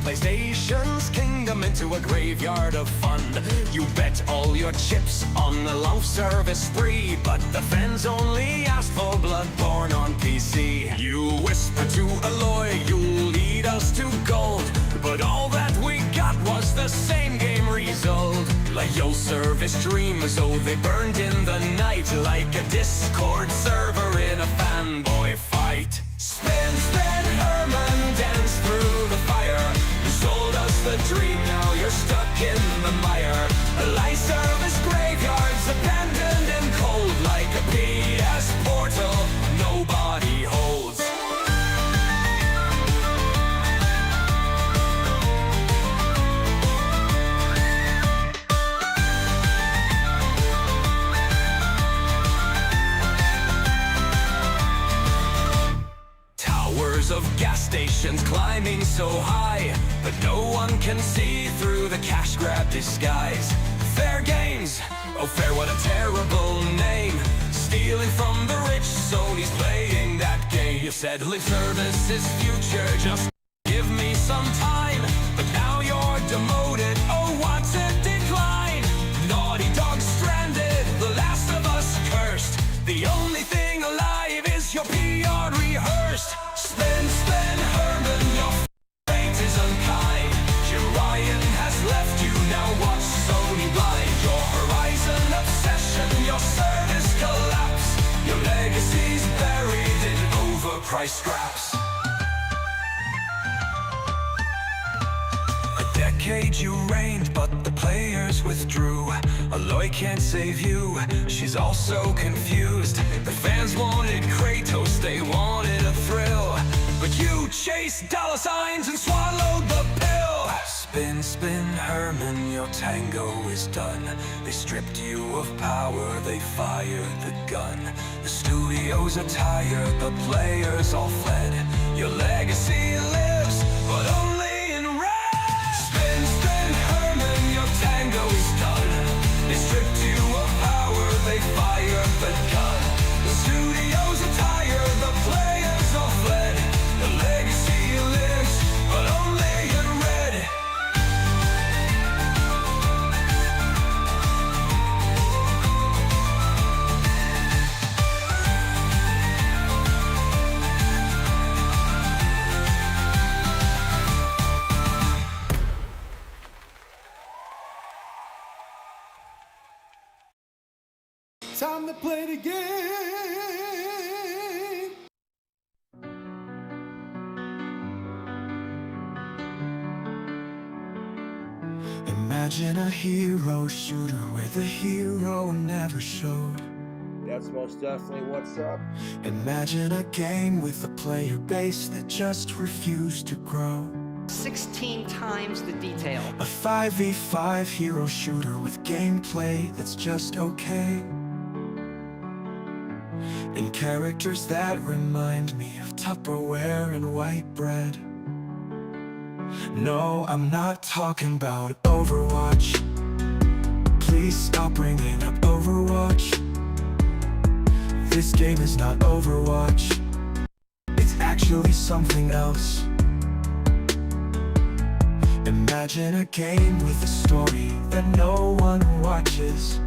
PlayStation's kingdom into a graveyard of fun. You bet all your chips on the long service spree, but the fans only asked for Bloodborne on PC. You whisper to Aloy, you'll lead us to gold, but all that we got was the same game result. Like your service dreams, oh they burned in the night, like a Discord server in a fanboy fight. Spin, spin, Herman, dance through the fire. You sold us the dream, now you're stuck in the mire. Light service graveyards, abandoned and cold, like a PS portal nobody holds. Of gas stations climbing so high, but no one can see through the cash grab disguise. Fair games, oh fair, what a terrible name. Stealing from the rich, Sony's playing that game. You said lip service is future, just give me some time. But now you're demoted, oh what a decline. Naughty Dog stranded, the last of us cursed. The only thing alive is your PR rehearsed. Spin, spin, Herman, your fate is unkind. Jorian has left you, now watch Sony blind. Your horizon obsession, your service collapse. Your legacy's buried in overpriced scraps. A decade you reigned, but the players withdrew. Aloy can't save you, she's also confused. The fans wanted Kratos, they wanted a thrill, but you chased dollar signs and swallowed the pill. Spin, spin, Herman, your tango is done. They stripped you of power, they fired the gun. The studios are tired, the players all fled. Your legacy lives, but only in red. Spin, spin, Herman, your tango is done. They stripped you of power, they fired the gun. The studios are tired, the players all fled. The legacy lives, but only in red. Time to play the game. Imagine a hero shooter where the hero never showed. That's most definitely what's up. Imagine a game with a player base that just refused to grow. 16 times the detail. A 5v5 hero shooter with gameplay that's just okay. And characters that remind me of Tupperware and white bread. No, I'm not talking about Overwatch. Please stop bringing up Overwatch. This game is not Overwatch. It's actually something else. Imagine a game with a story that no one watches.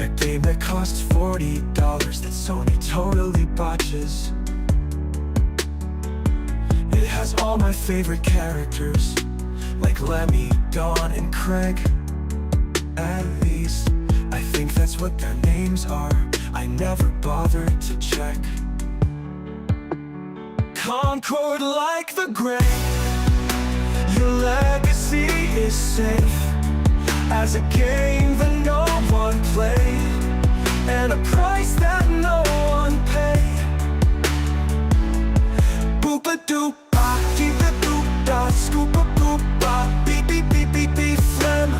A game that costs $40 that Sony totally botches. It has all my favorite characters, like Lemmy, Dawn, and Craig. At least, I think that's what their names are. I never bothered to check. Concord like the grave. Your legacy is safe as a game that no one played, and a price that no one paid. Boop-a-doop-ba, deep-a-doop-da, scoop-a-boop-ba, beep-beep-beep-beep-beep, phlegm.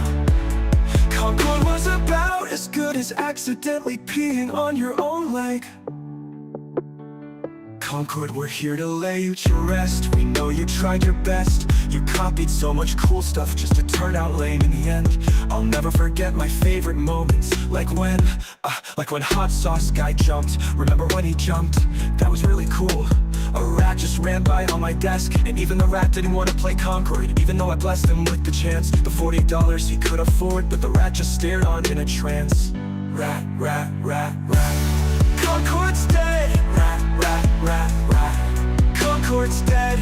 Concord was about as good as accidentally peeing on your own leg. Concord, we're here to lay you to rest. We know you tried your best. You copied so much cool stuff just to turn out lame in the end. I'll never forget my favorite moments, like when Hot Sauce Guy jumped. Remember when he jumped? That was really cool. A rat just ran by on my desk, and even the rat didn't want to play Concord, even though I blessed him with the chance. The $40 he could afford, but the rat just stared on in a trance. Rat, rat, rat, rat. Concord's dead. Rat, rat, rat, rat. Concord's dead.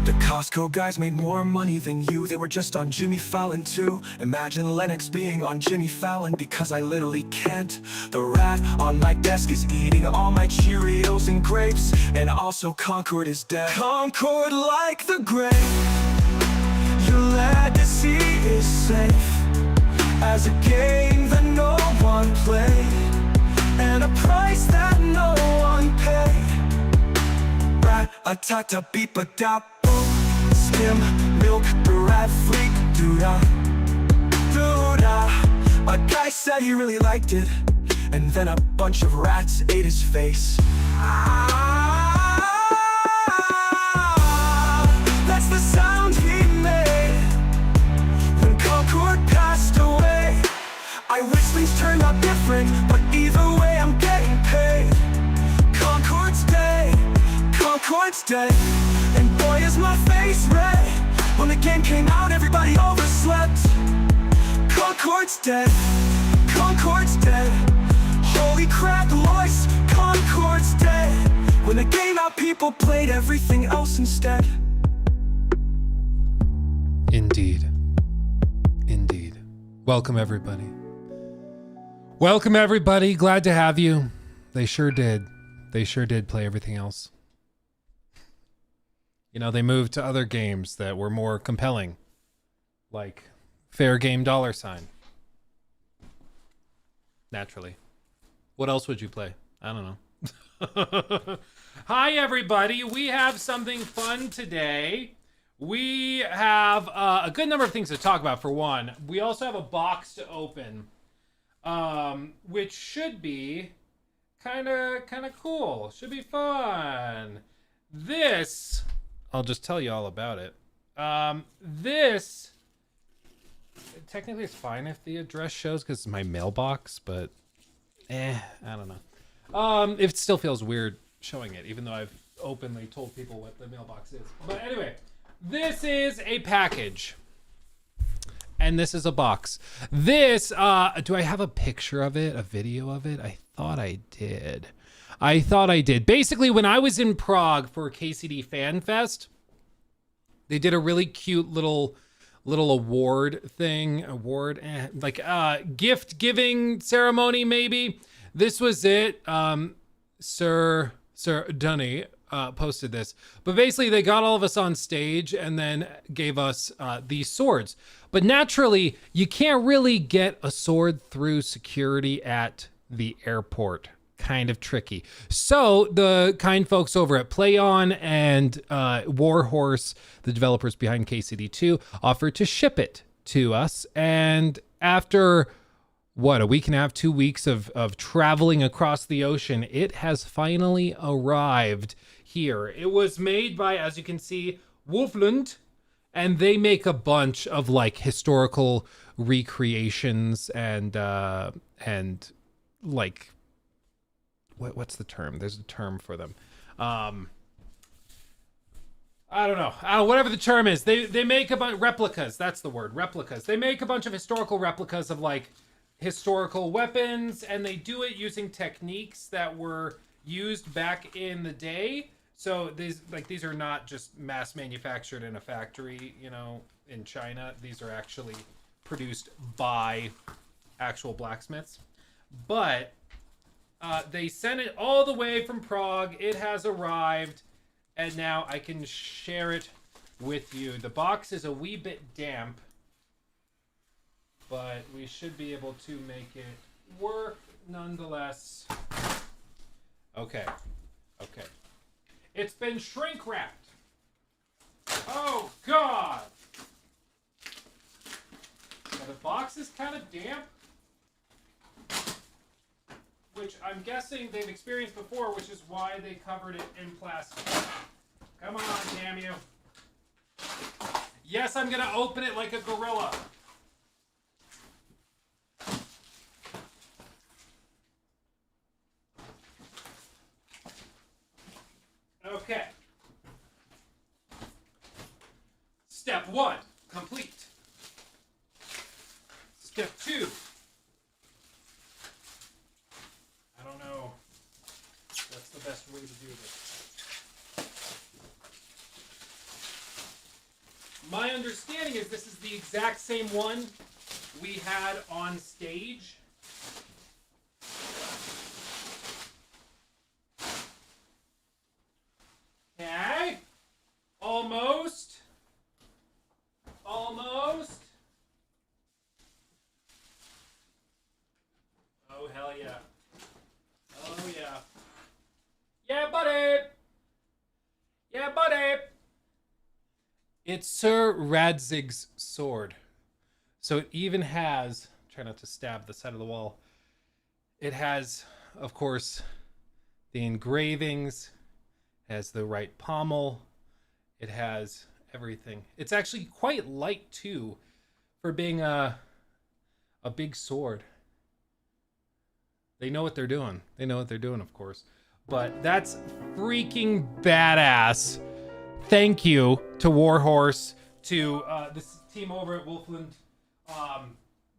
The Costco guys made more money than you. They were just on Jimmy Fallon too. Imagine Lennox being on Jimmy Fallon, because I literally can't. The rat on my desk is eating all my Cheerios and grapes, and also Concord is dead. Concord like the grave, your legacy is safe as a game that no one played, and a price that no one paid. Rat attack a beep a dap. Skim, milk, the rat freak, doo-da, doo-da. A guy said he really liked it, and then a bunch of rats ate his face. That's the sound he made when Concord passed away. I wish things turned out different, but either way I'm getting paid. Concord's dead, Concord's dead. And boy is my face red. When the game came out everybody overslept. Concord's dead, Concord's dead. Holy crap, Lois, Concord's dead. When the game out people played everything else instead. Indeed. Indeed. Welcome everybody. Welcome everybody, glad to have you. They sure did. They sure did play everything else. You know, they moved to other games that were more compelling, like Fair Game $. Naturally. What else would you play? I don't know. Hi, everybody. We have something fun today. We have a good number of things to talk about, for one. We also have a box to open, which should be kind of cool. Should be fun. This... I'll just tell you all about it. This, technically it's fine if the address shows because it's my mailbox, but I don't know. It still feels weird showing it, even though I've openly told people what the mailbox is. But anyway, this is a package. And this is a box. This, do I have a picture of it, a video of it? I thought I did. Basically, when I was in Prague for KCD Fan Fest, they did a really cute little award thing, gift giving ceremony, maybe. This was it. Sir Dunny posted this, but basically they got all of us on stage and then gave us these swords. But naturally, you can't really get a sword through security at the airport. Kind of tricky. So the kind folks over at PlayOn and Warhorse, the developers behind KCD2, offered to ship it to us. And after, a week and a half, 2 weeks of traveling across the ocean, it has finally arrived here. It was made by, as you can see, Wolflund, and they make a bunch of like historical recreations and like... What's the term? There's a term for them. I don't know. Whatever the term is, they make a bunch of replicas. That's the word, replicas. They make a bunch of historical replicas of like historical weapons, and they do it using techniques that were used back in the day. So these are not just mass manufactured in a factory, you know, in China. These are actually produced by actual blacksmiths. But they sent it all the way from Prague. It has arrived, and now I can share it with you. The box is a wee bit damp, but we should be able to make it work nonetheless. Okay. It's been shrink wrapped. Oh, God! Now, the box is kind of damp, which I'm guessing they've experienced before, which is why they covered it in plastic. Come on, damn you. Yes, I'm gonna open it like a gorilla. Okay. Step 1, complete. Step 2. I don't know. That's the best way to do this. My understanding is this is the exact same one we had on stage. Okay. Almost. Almost. Oh, hell yeah. Oh, yeah. Yeah, buddy. Yeah, buddy. It's Sir Radzig's sword. So it even has, try not to stab the side of the wall. It has, of course, the engravings, has the right pommel. It has everything. It's actually quite light too for being a big sword. They know what they're doing. They know what they're doing, of course. But that's freaking badass. Thank you to Warhorse, to this team over at Wolfland.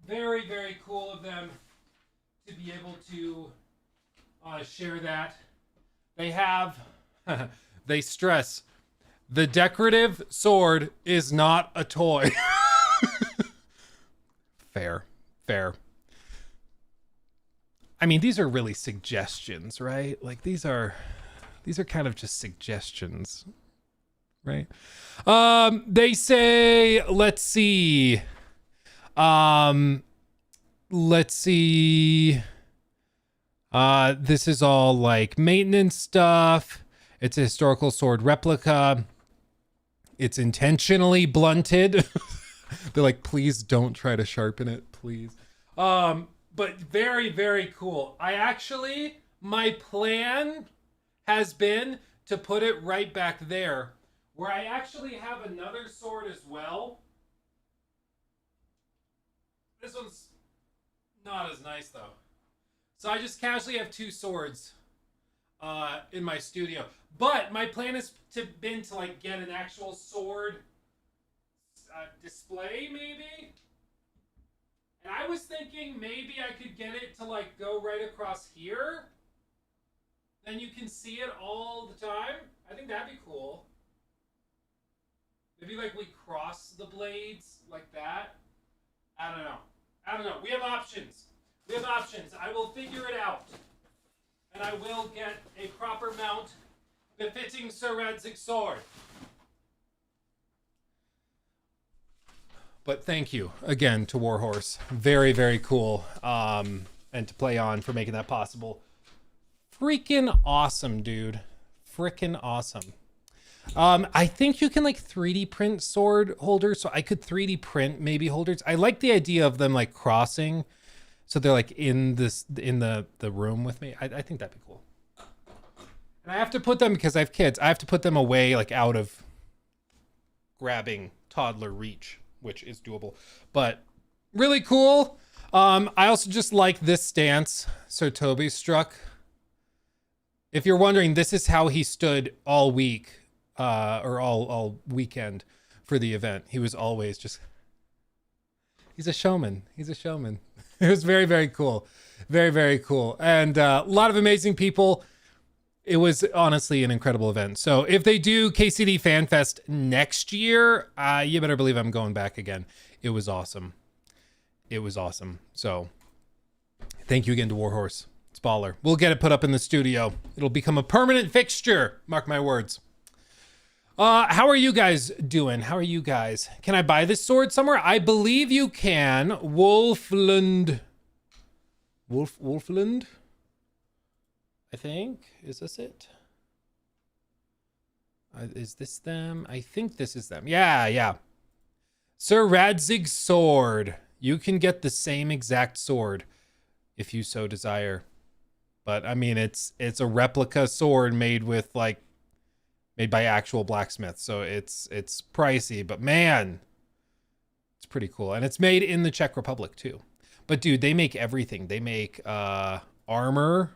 Very, very cool of them to be able to share that. They have, they stress, the decorative sword is not a toy. Fair, fair. I mean, these are really suggestions, right? Like these are kind of just suggestions, right? They say, let's see. This is all like maintenance stuff. It's a historical sword replica. It's intentionally blunted. They're like, please don't try to sharpen it, please. But very, very cool. My plan has been to put it right back there, where I actually have another sword as well. This one's not as nice though. So I just casually have two swords in my studio. But my plan has been to like get an actual sword display maybe. And I was thinking maybe I could get it to like go right across here. Then you can see it all the time. I think that'd be cool. Maybe like we cross the blades like that. I don't know. We have options. I will figure it out. And I will get a proper mount befitting Sir Radzig's sword. But thank you again to Warhorse. Very, very cool. And to Play On for making that possible. Freaking awesome, dude. Freaking awesome. I think you can like 3D print sword holders, so I could 3D print maybe holders. I like the idea of them like crossing, so they're like in the room with me. I think that'd be cool. And I have to put them, because I have kids, I have to put them away like out of grabbing toddler reach, which is doable. But really cool. I also just like this stance Sir Toby struck. If you're wondering, this is how he stood all week. Or all weekend for the event. He was always just, he's a showman. It was very, very cool. Very, very cool. And a lot of amazing people. It was honestly an incredible event. So if they do KCD Fan Fest next year, you better believe I'm going back again. It was awesome. So thank you again to Warhorse. It's baller. We'll get it put up in the studio. It'll become a permanent fixture. Mark my words. How are you guys doing? Can I buy this sword somewhere? I believe you can. Wolfland, I think. Is this it? Is this them? I think this is them. Yeah. Sir Radzig's sword. You can get the same exact sword if you so desire. But I mean, it's a replica sword made by actual blacksmiths, so it's pricey, but man, it's pretty cool. And it's made in the Czech Republic too. But dude, they make everything. They make armor.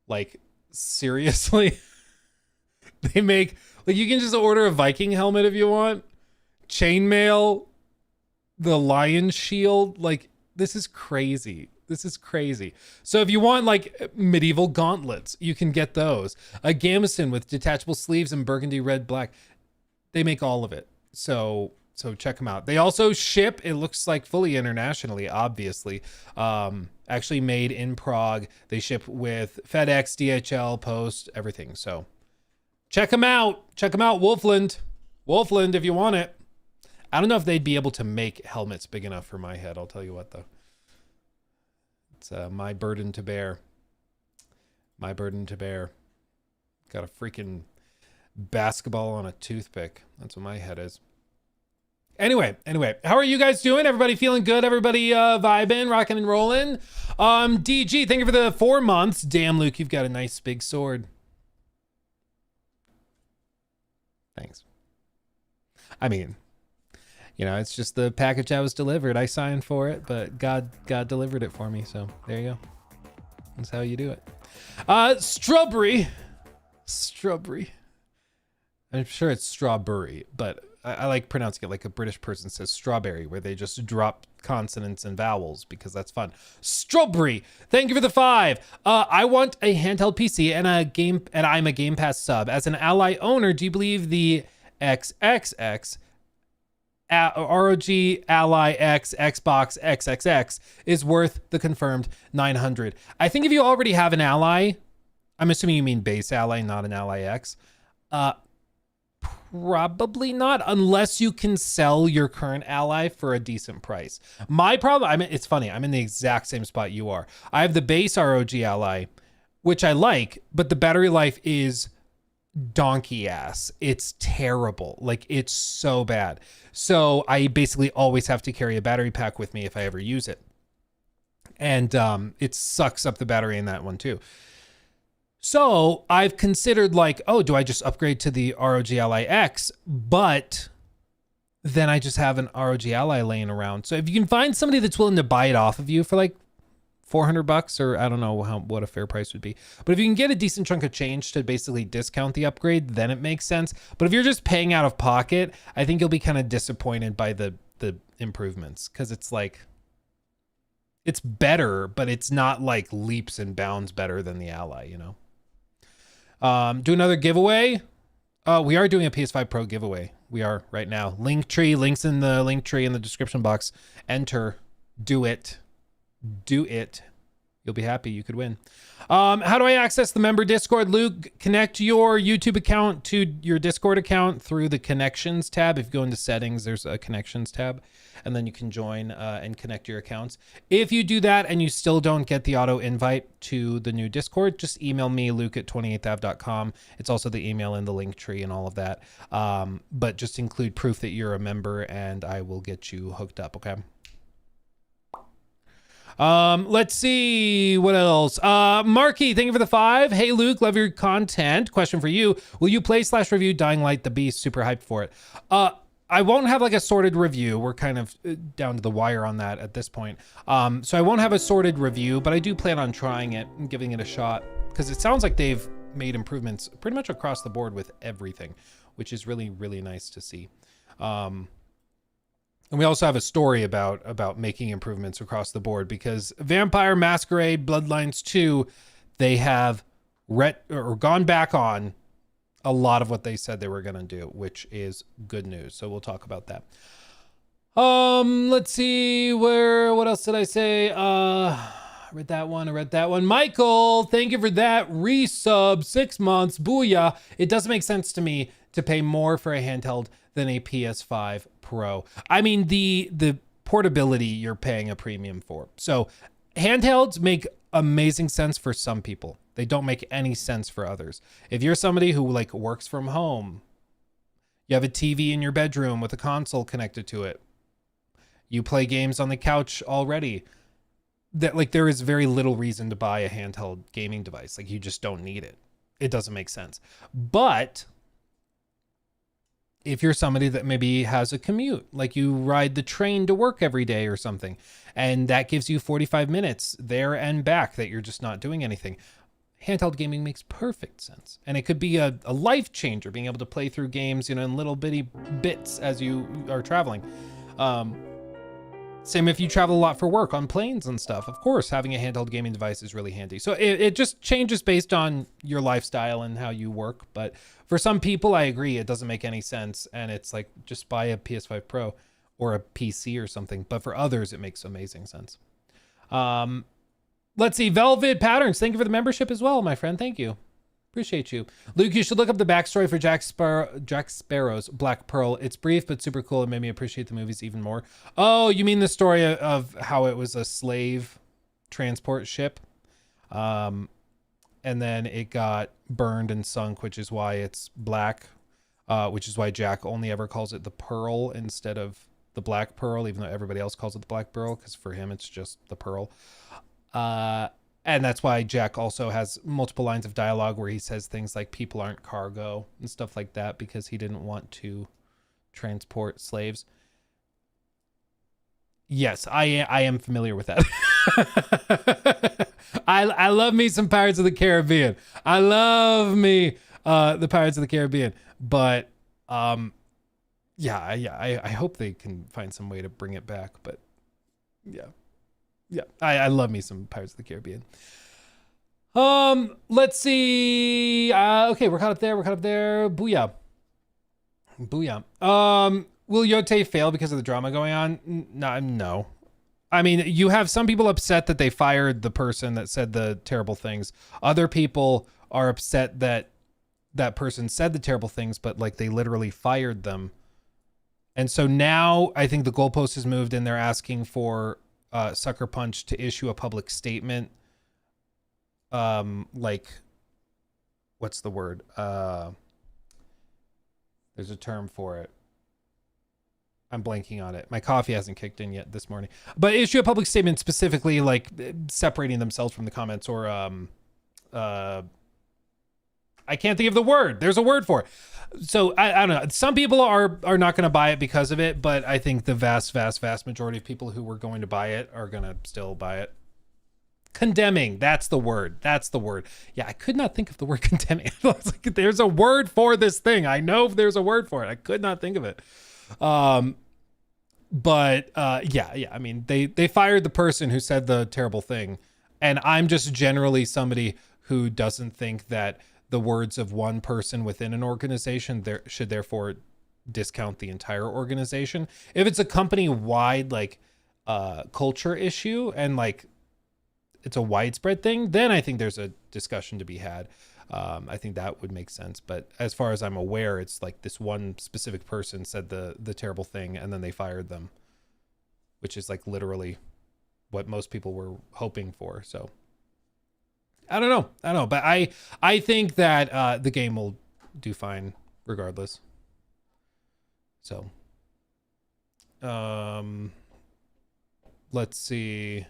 Like seriously. They make, like, you can just order a Viking helmet if you want. chainmail the lion shield. Like, this is crazy. This is crazy. So if you want like medieval gauntlets, you can get those. A gambeson with detachable sleeves and burgundy, red, black. They make all of it. So check them out. They also ship, it looks like fully internationally, obviously. Actually made in Prague. They ship with FedEx, DHL, Post, everything. So check them out. Check them out. Wolfland, if you want it. I don't know if they'd be able to make helmets big enough for my head. I'll tell you what, though. It's my burden to bear. My burden to bear. Got a freaking basketball on a toothpick. That's what my head is. Anyway, how are you guys doing? Everybody feeling good? Everybody vibing, rocking and rolling? DG, thank you for the 4 months. Damn, Luke, you've got a nice big sword. Thanks. I mean, you know, it's just the package I was delivered. I signed for it, but God delivered it for me. So there you go. That's how you do it. Strawberry. I'm sure it's strawberry, but I like pronouncing it like a British person says strawberry, where they just drop consonants and vowels because that's fun. Strawberry, thank you for the 5. I want a handheld PC and I'm a Game Pass sub. As an Ally owner, do you believe the XXX ROG Ally X Xbox XXX is worth the confirmed 900? I think if you already have an Ally, I'm assuming you mean base Ally, not an Ally X. Probably not, unless you can sell your current Ally for a decent price. My problem, it's funny, I'm in the exact same spot you are. I have the base ROG Ally, which I like, but the battery life is donkey ass. It's terrible. Like, it's so bad. So I basically always have to carry a battery pack with me if I ever use it. And it sucks up the battery in that one too. So I've considered like, oh, do I just upgrade to the ROG Ally X? But then I just have an ROG Ally laying around. So if you can find somebody that's willing to buy it off of you for like $400, or I don't know what a fair price would be. But if you can get a decent chunk of change to basically discount the upgrade, then it makes sense. But if you're just paying out of pocket, I think you'll be kind of disappointed by the improvements, because it's like, it's better, but it's not like leaps and bounds better than the Ally, you know? Do another giveaway. We are doing a PS5 Pro giveaway. We are right now. Links in the link tree in the description box. Enter. Do it. You'll be happy. You could win. How do I access the member Discord? Luke, connect your YouTube account to your Discord account through the connections tab. If you go into settings, there's a connections tab, and then you can join and connect your accounts. If you do that and you still don't get the auto invite to the new Discord, just email me, luke@28thav.com. It's also the email in the link tree and all of that. But just include proof that you're a member and I will get you hooked up. Okay. Let's see what else. Marky, thank you for the 5. Hey Luke, love your content. Question for you. Will you play/review Dying Light the Beast? Super hyped for it. I won't have like a sorted review. We're kind of down to the wire on that at this point. So I won't have a sorted review, but I do plan on trying it and giving it a shot, because it sounds like they've made improvements pretty much across the board with everything, which is really, really nice to see. And we also have a story about making improvements across the board, because Vampire Masquerade Bloodlines 2, they have gone back on a lot of what they said they were going to do, which is good news. So we'll talk about that. Let's see, what else did I say? I read that one. Michael, thank you for that resub. 6 months. Booyah. It doesn't make sense to me to pay more for a handheld than a PS5 Pro. I mean, the portability you're paying a premium for. So handhelds make amazing sense for some people. They don't make any sense for others. If you're somebody who like works from home, you have a TV in your bedroom with a console connected to it, you play games on the couch already, that like there is very little reason to buy a handheld gaming device. Like, you just don't need it. It doesn't make sense. But if you're somebody that maybe has a commute, like you ride the train to work every day or something, and that gives you 45 minutes there and back that you're just not doing anything, handheld gaming makes perfect sense. And it could be a life changer, being able to play through games, you know, in little bitty bits as you are traveling. Same if you travel a lot for work on planes and stuff. Of course, having a handheld gaming device is really handy. So it just changes based on your lifestyle and how you work. But for some people, I agree, it doesn't make any sense. And it's like, just buy a PS5 Pro or a PC or something. But for others, it makes amazing sense. Let's see, Velvet Patterns. Thank you for the membership as well, my friend. Thank you. Appreciate you. Luke, you should look up the backstory for Jack Sparrow's Black Pearl. It's brief, but super cool. It made me appreciate the movies even more. Oh, you mean the story of how it was a slave transport ship? And then it got burned and sunk, which is why it's black, which is why Jack only ever calls it the Pearl instead of the Black Pearl, even though everybody else calls it the Black Pearl, because for him, it's just the Pearl. And that's why Jack also has multiple lines of dialogue where he says things like people aren't cargo and stuff like that, because he didn't want to transport slaves. Yes, I am familiar with that. I love me some Pirates of the Caribbean. I love me the Pirates of the Caribbean. But yeah, I hope they can find some way to bring it back. But yeah. Yeah, I love me some Pirates of the Caribbean. Let's see. Okay, we're caught up there. Booyah. Will Yote fail because of the drama going on? No. I mean, you have some people upset that they fired the person that said the terrible things. Other people are upset that that person said the terrible things, but like they literally fired them. And so now I think the goalpost has moved and they're asking for Sucker Punch to issue a public statement. Like, what's the word? There's a term for it. I'm blanking on it. My coffee hasn't kicked in yet this morning. But issue a public statement specifically, like separating themselves from the comments, or I can't think of the word. There's a word for it. So I don't know. Some people are not going to buy it because of it, but I think the vast majority of people who were going to buy it are going to still buy it. Condemning. That's the word. Yeah, I could not think of the word condemning. I was like, there's a word for this thing. I know there's a word for it. I could not think of it. But yeah. I mean, they fired the person who said the terrible thing. And I'm just generally somebody who doesn't think that the words of one person within an organization should therefore discount the entire organization. If it's a company-wide like culture issue and like it's a widespread thing, then I think there's a discussion to be had. I think that would make sense. But as far as I'm aware, it's like this one specific person said the terrible thing and then they fired them, which is like literally what most people were hoping for. So I don't know, but I think that the game will do fine regardless. So, let's see.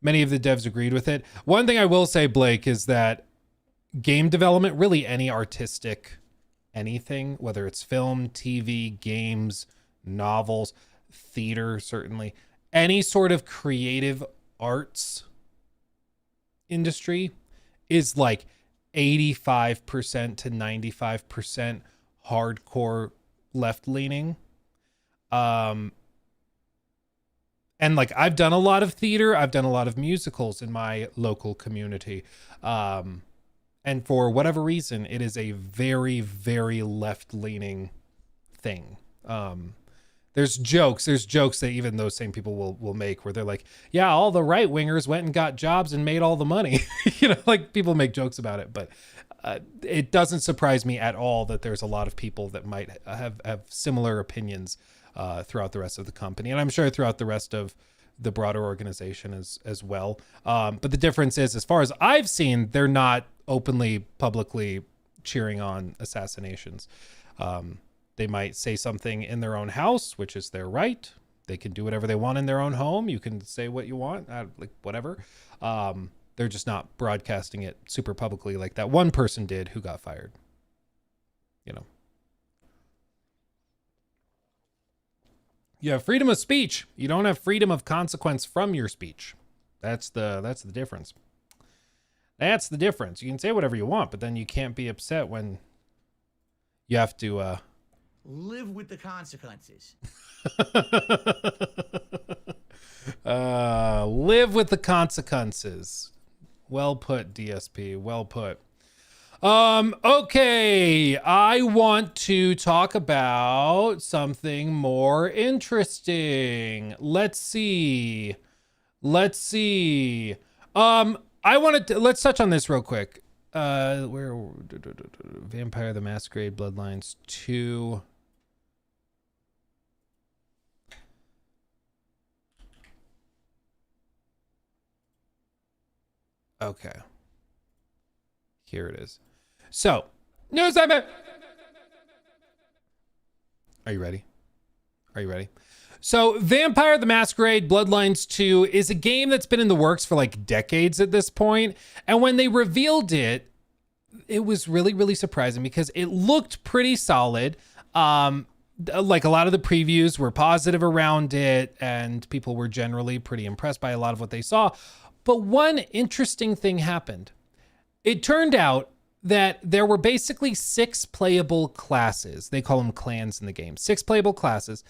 Many of the devs agreed with it. One thing I will say, Blake, is that game development, really any artistic anything, whether it's film, TV, games, novels, theater, certainly, any sort of creative arts industry is like 85% to 95% hardcore left-leaning. And like I've done a lot of theater, I've done a lot of musicals in my local community. And for whatever reason, it is a very, very left-leaning thing. There's jokes that even those same people will make where they're like, yeah, all the right wingers went and got jobs and made all the money. You know, like people make jokes about it, but it doesn't surprise me at all that there's a lot of people that might have similar opinions throughout the rest of the company. And I'm sure throughout the rest of the broader organization as well. But the difference is, as far as I've seen, they're not openly, publicly cheering on assassinations. They might say something in their own house, which is their right. They can do whatever they want in their own home. You can say what you want, like whatever. They're just not broadcasting it super publicly like that one person did who got fired. You know. You have freedom of speech. You don't have freedom of consequence from your speech. That's the difference. That's the difference. You can say whatever you want, but then you can't be upset when you have to live with the consequences. Live with the consequences. Well put, DSP. Well put. Okay, I want to talk about something more interesting. Let's see. Let's touch on this real quick. Vampire the Masquerade Bloodlines 2. Okay. Here it is. So, news I'm at. Are you ready? Are you ready? So, Vampire the Masquerade Bloodlines 2 is a game that's been in the works for like decades at this point. And when they revealed it, it was really, really surprising because it looked pretty solid. Like a lot of the previews were positive around it, and people were generally pretty impressed by a lot of what they saw. But one interesting thing happened. It turned out that there were basically 6 playable classes. They call them clans in the game. 6 playable classes.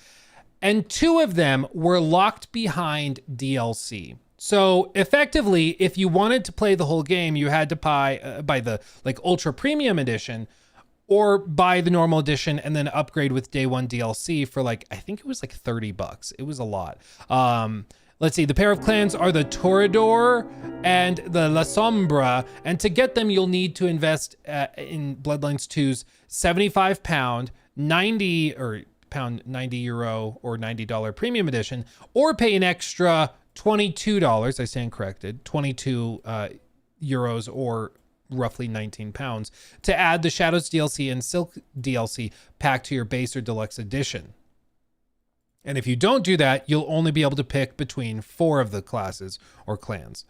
And 2 of them were locked behind DLC. So effectively, if you wanted to play the whole game, you had to buy the like ultra premium edition, or buy the normal edition and then upgrade with day 1 DLC for like, I think it was like $30. It was a lot. Let's see, the pair of clans are the Toreador and the La Sombra, and to get them, you'll need to invest in Bloodlines 2's £75, 90 or pound 90 euro or $90 premium edition, or pay an extra $22. I stand corrected, 22 euros or roughly 19 pounds to add the Shadows DLC and Silk DLC pack to your base or deluxe edition. And if you don't do that, you'll only be able to pick between 4 of the classes or clans.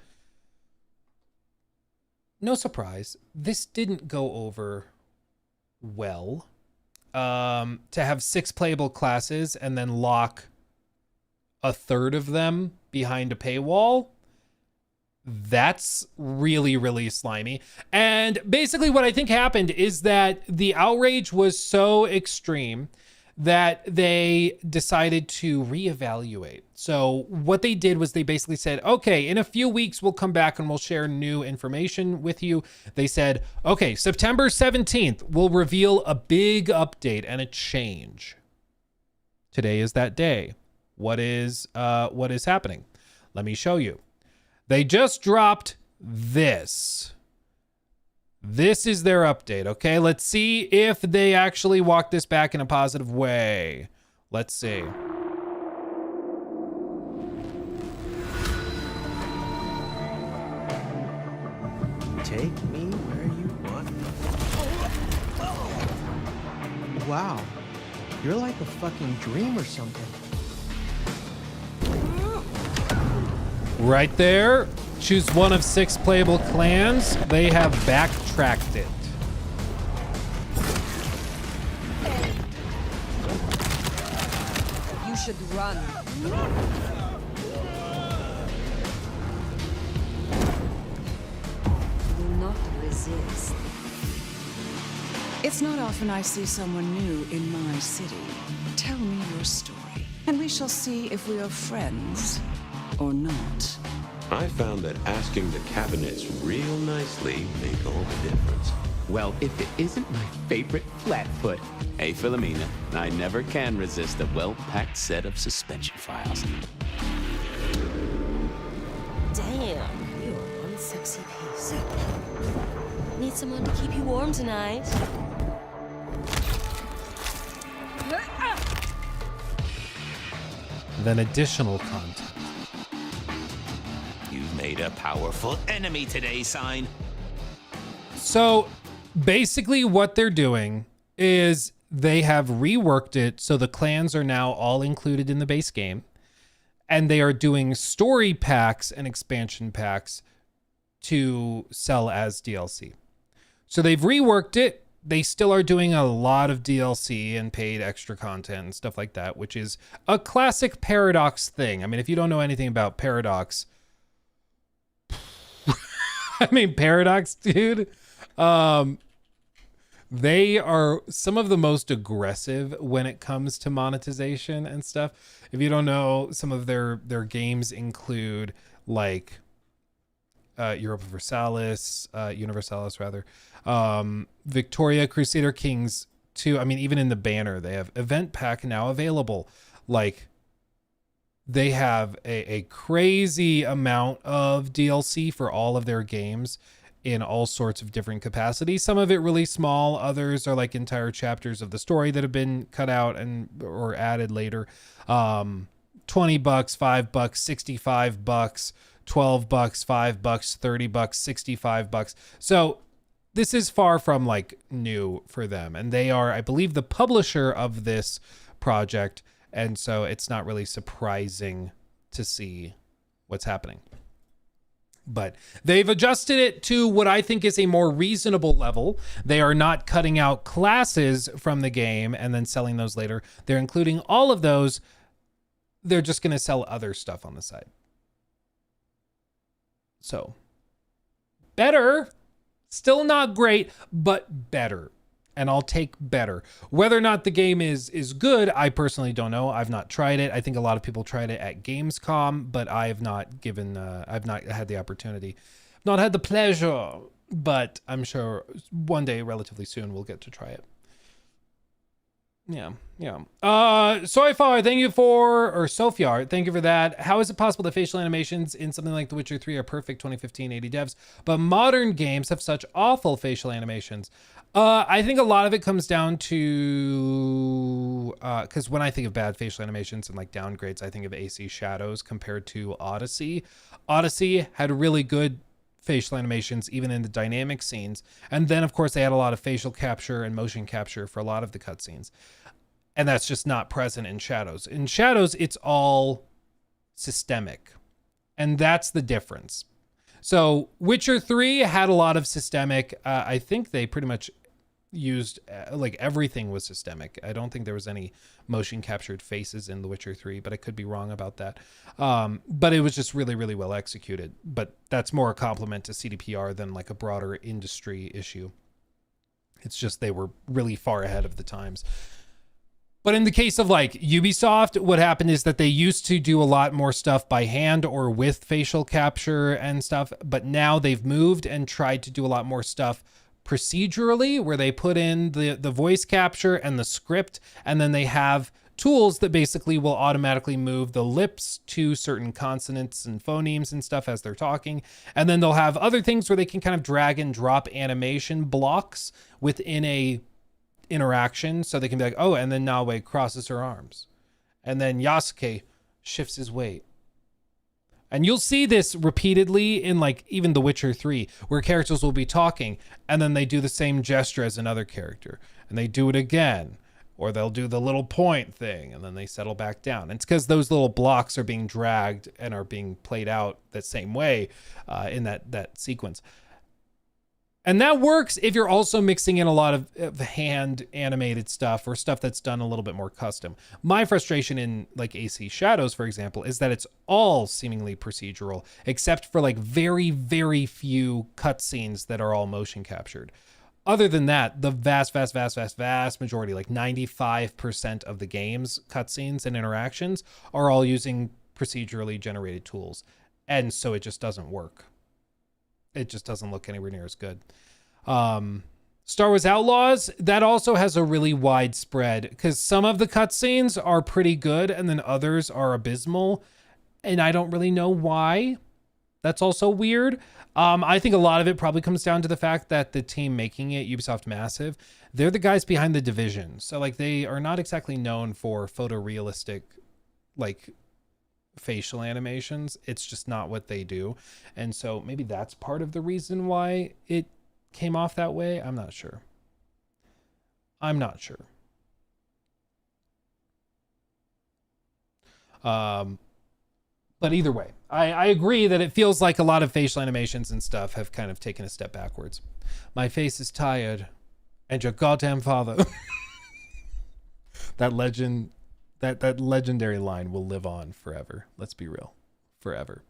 No surprise, this didn't go over well. To have 6 playable classes and then lock a third of them behind a paywall, that's really, really slimy. And basically what I think happened is that the outrage was so extreme that they decided to reevaluate. So what they did was they basically said, okay, in a few weeks, we'll come back and we'll share new information with you. They said, okay, September 17th, we'll reveal a big update and a change. Today is that day. What is happening? Let me show you. They just dropped this. This is their update, okay? Let's see if they actually walk this back in a positive way. Let's see. Take me where you want. Wow, you're like a fucking dream or something. Right there. Choose one of 6 playable clans. They have backtracked it. You should run. Do not resist. It's not often I see someone new in my city. Tell me your story, and we shall see if we are friends or not. I found that asking the cabinets real nicely make all the difference. Well, if it isn't my favorite Flatfoot. Hey, Philomena, I never can resist a well-packed set of suspension files. Damn, you're one sexy piece. Need someone to keep you warm tonight? Then additional content. You've made a powerful enemy today, Sign. So basically what they're doing is they have reworked it so the clans are now all included in the base game, and they are doing story packs and expansion packs to sell as DLC. So they've reworked it. They still are doing a lot of DLC and paid extra content and stuff like that, which is a classic Paradox thing. I mean, if you don't know anything about Paradox, I mean, Paradox, dude. They are some of the most aggressive when it comes to monetization and stuff. If you don't know, some of their games include like Universalis rather, Victoria Crusader Kings 2. I mean, even in the banner, they have Event Pack now available. Like, they have a crazy amount of DLC for all of their games in all sorts of different capacities. Some of it really small. Others are like entire chapters of the story that have been cut out and or added later. $20, $5, $65, $12, $5, $30, $65. So this is far from like new for them. And they are, I believe, the publisher of this project. And so it's not really surprising to see what's happening. But they've adjusted it to what I think is a more reasonable level. They are not cutting out classes from the game and then selling those later. They're including all of those. They're just going to sell other stuff on the side. So, better. Still not great, but better. And I'll take better. Whether or not the game is good, I personally don't know. I've not tried it. I think a lot of people tried it at Gamescom, but I've not had the opportunity. Not had the pleasure, but I'm sure one day, relatively soon, we'll get to try it. Yeah. Soifar, thank you for that. How is it possible that facial animations in something like The Witcher 3 are perfect 2015 80 devs, but modern games have such awful facial animations? I think a lot of it comes down to, because when I think of bad facial animations and like downgrades, I think of AC Shadows compared to Odyssey. Odyssey had really good facial animations, even in the dynamic scenes. And then, of course, they had a lot of facial capture and motion capture for a lot of the cutscenes. And that's just not present in Shadows. In Shadows, it's all systemic. And that's the difference. So Witcher 3 had a lot of systemic. I think they pretty much used like everything was systemic. I don't think there was any motion captured faces in The Witcher 3, but I could be wrong about that. But it was just really, really well executed. But that's more a compliment to CDPR than like a broader industry issue. It's just they were really far ahead of the times. But in the case of like Ubisoft, what happened is that they used to do a lot more stuff by hand or with facial capture and stuff. But now they've moved and tried to do a lot more stuff procedurally, where they put in the voice capture and the script, and then they have tools that basically will automatically move the lips to certain consonants and phonemes and stuff as they're talking. And then they'll have other things where they can kind of drag and drop animation blocks within a interaction. So they can be like, oh, and then Nawe crosses her arms. And then Yasuke shifts his weight. And you'll see this repeatedly in like even The Witcher 3, where characters will be talking and then they do the same gesture as another character and they do it again, or they'll do the little point thing and then they settle back down. And it's because those little blocks are being dragged and are being played out that same way in that sequence. And that works if you're also mixing in a lot of hand animated stuff or stuff that's done a little bit more custom. My frustration in like AC Shadows, for example, is that it's all seemingly procedural, except for like very, very few cutscenes that are all motion captured. Other than that, the vast majority, like 95% of the game's cutscenes and interactions are all using procedurally generated tools. And so it just doesn't work. It just doesn't look anywhere near as good. Star Wars Outlaws, that also has a really wide spread because some of the cutscenes are pretty good and then others are abysmal. And I don't really know why. That's also weird. I think a lot of it probably comes down to the fact that the team making it, Ubisoft Massive, they're the guys behind The Division. So like they are not exactly known for photorealistic, like facial animations. It's just not what they do. And so maybe that's part of the reason why it came off that way. I'm not sure. But either way, I agree that it feels like a lot of facial animations and stuff have kind of taken a step backwards. My face is tired and your goddamn father. That legendary line will live on forever. Let's be real. Forever.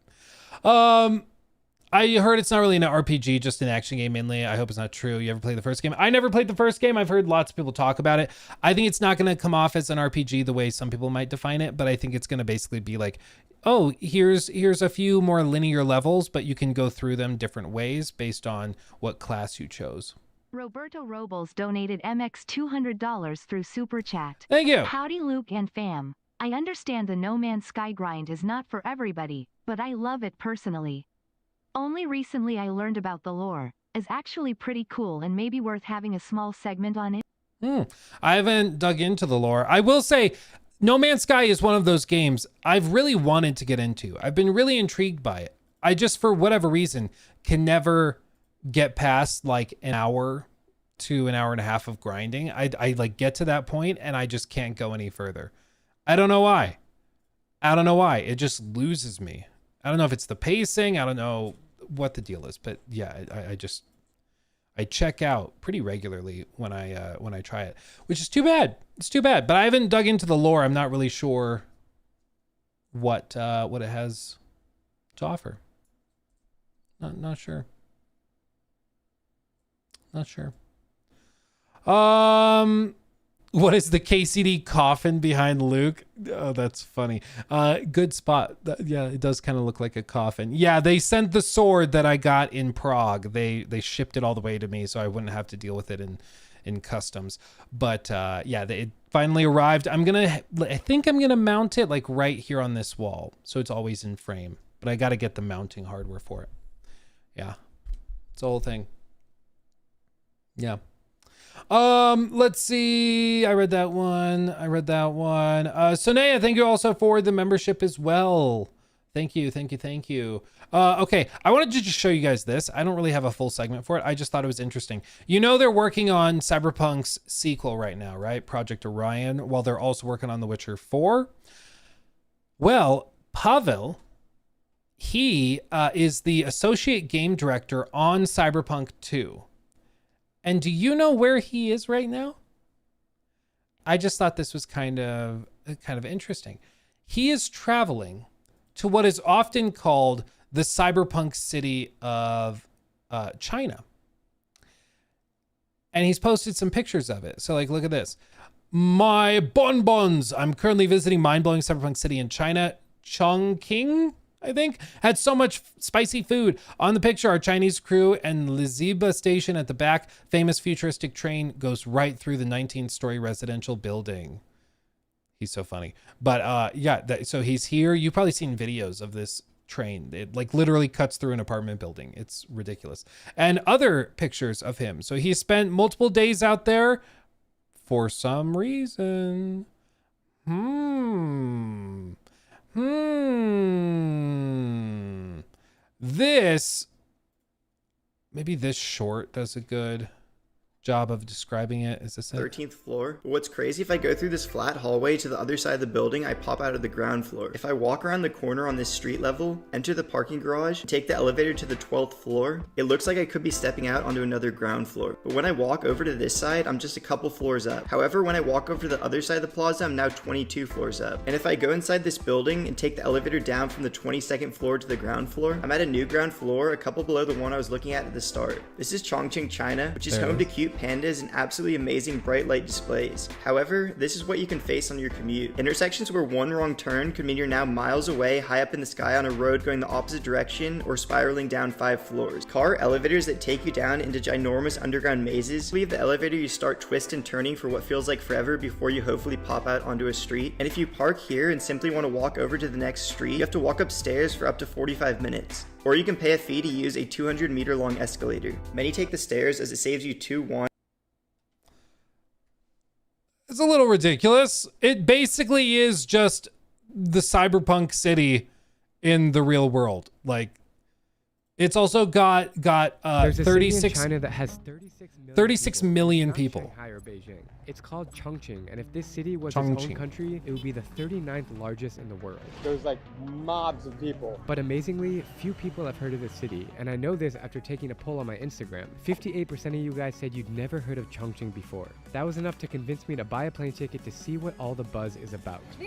I I heard it's not really an RPG, just an action game mainly. I hope it's not true. You ever played the first game? I never played the first game. I've heard lots of people talk about it. I think it's not going to come off as an RPG the way some people might define it, but I think it's going to basically be like, oh, here's a few more linear levels, but you can go through them different ways based on what class you chose. Roberto Robles donated MX $200 through Super Chat. Thank you. Howdy Luke and fam. I understand the No Man's Sky grind is not for everybody, but I love it personally. Only recently I learned about the lore. It's actually pretty cool and maybe worth having a small segment on it. I haven't dug into the lore. I will say No Man's Sky is one of those games I've really wanted to get into. I've been really intrigued by it. I just, for whatever reason, can never get past like an hour to an hour and a half of grinding. I like get to that point and I just can't go any further. I don't know why. It just loses me. I don't know if it's the pacing. I don't know what the deal is, but yeah, I check out pretty regularly when I try it, which is too bad. It's too bad, but I haven't dug into the lore. I'm not really sure what it has to offer. Not sure. Not sure. What is the KCD coffin behind Luke? Oh, that's funny. Good spot. Yeah, it does kind of look like a coffin. Yeah, they sent the sword that I got in Prague. They shipped it all the way to me so I wouldn't have to deal with it in customs. But yeah, it finally arrived. I think I'm gonna mount it like right here on this wall, so it's always in frame. But I got to get the mounting hardware for it. Yeah, it's the whole thing. Yeah. Let's see. I read that one. Sonea, thank you also for the membership as well. Thank you. Okay, I wanted to just show you guys this. I don't really have a full segment for it. I just thought it was interesting. You know, they're working on Cyberpunk's sequel right now, right? Project Orion, while they're also working on The Witcher 4. Well, Pavel, he is the associate game director on Cyberpunk 2. And do you know where he is right now? I just thought this was kind of interesting. He is traveling to what is often called the cyberpunk city of China. And he's posted some pictures of it. So like, look at this. My bonbons. I'm currently visiting mind-blowing cyberpunk city in China. Chongqing, I think, had so much spicy food. On the picture, our Chinese crew and Liziba station at the back. Famous futuristic train goes right through the 19-story residential building. He's so funny. But yeah, so he's here. You've probably seen videos of this train. It like literally cuts through an apartment building. It's ridiculous. And other pictures of him. So he spent multiple days out there for some reason. Maybe this short does a good job of describing it. Is this it? 13th floor. But what's crazy, if I go through this flat hallway to the other side of the building, I pop out of the ground floor. If I walk around the corner on this street level, enter the parking garage, take the elevator to the 12th floor, it looks like I could be stepping out onto another ground floor. But when I walk over to this side, I'm just a couple floors up. However, when I walk over to the other side of the plaza, I'm now 22 floors up. And if I go inside this building and take the elevator down from the 22nd floor to the ground floor, I'm at a new ground floor, a couple below the one I was looking at the start. This is Chongqing, China, which is home to cute pandas and absolutely amazing bright light displays. However, this is what you can face on your commute. Intersections where one wrong turn could mean you're now miles away, high up in the sky on a road going the opposite direction or spiraling down 5 floors. Car elevators that take you down into ginormous underground mazes. Leave the elevator, you start twisting and turning for what feels like forever before you hopefully pop out onto a street. And if you park here and simply want to walk over to the next street, you have to walk upstairs for up to 45 minutes. Or you can pay a fee to use a 200-meter long escalator. Many take the stairs as it saves you 2 It's a little ridiculous. It basically is just the cyberpunk city in the real world. Like, it's also got 36 China that has 36 million people. Shanghai or Beijing. It's called Chongqing, and if this city was its own country, it would be the 39th largest in the world. There's like mobs of people. But amazingly, few people have heard of this city, and I know this after taking a poll on my Instagram. 58% of you guys said you'd never heard of Chongqing before. That was enough to convince me to buy a plane ticket to see what all the buzz is about. So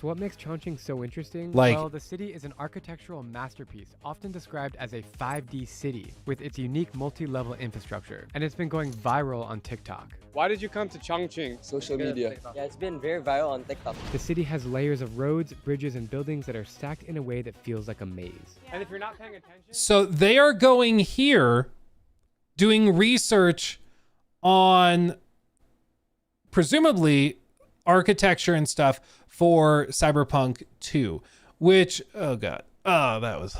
what makes Chongqing so interesting? Like, well, the city is an architectural masterpiece. masterpiece, often described as a 5D city with its unique multi-level infrastructure, and it's been going viral on TikTok. Why did you come to Chongqing? Social media. Yeah, it's been very viral on TikTok. The city has layers of roads, bridges, and buildings that are stacked in a way that feels like a maze. And if you're not paying attention... So they are going here, doing research on presumably architecture and stuff for Cyberpunk 2, which, oh God, oh, that was,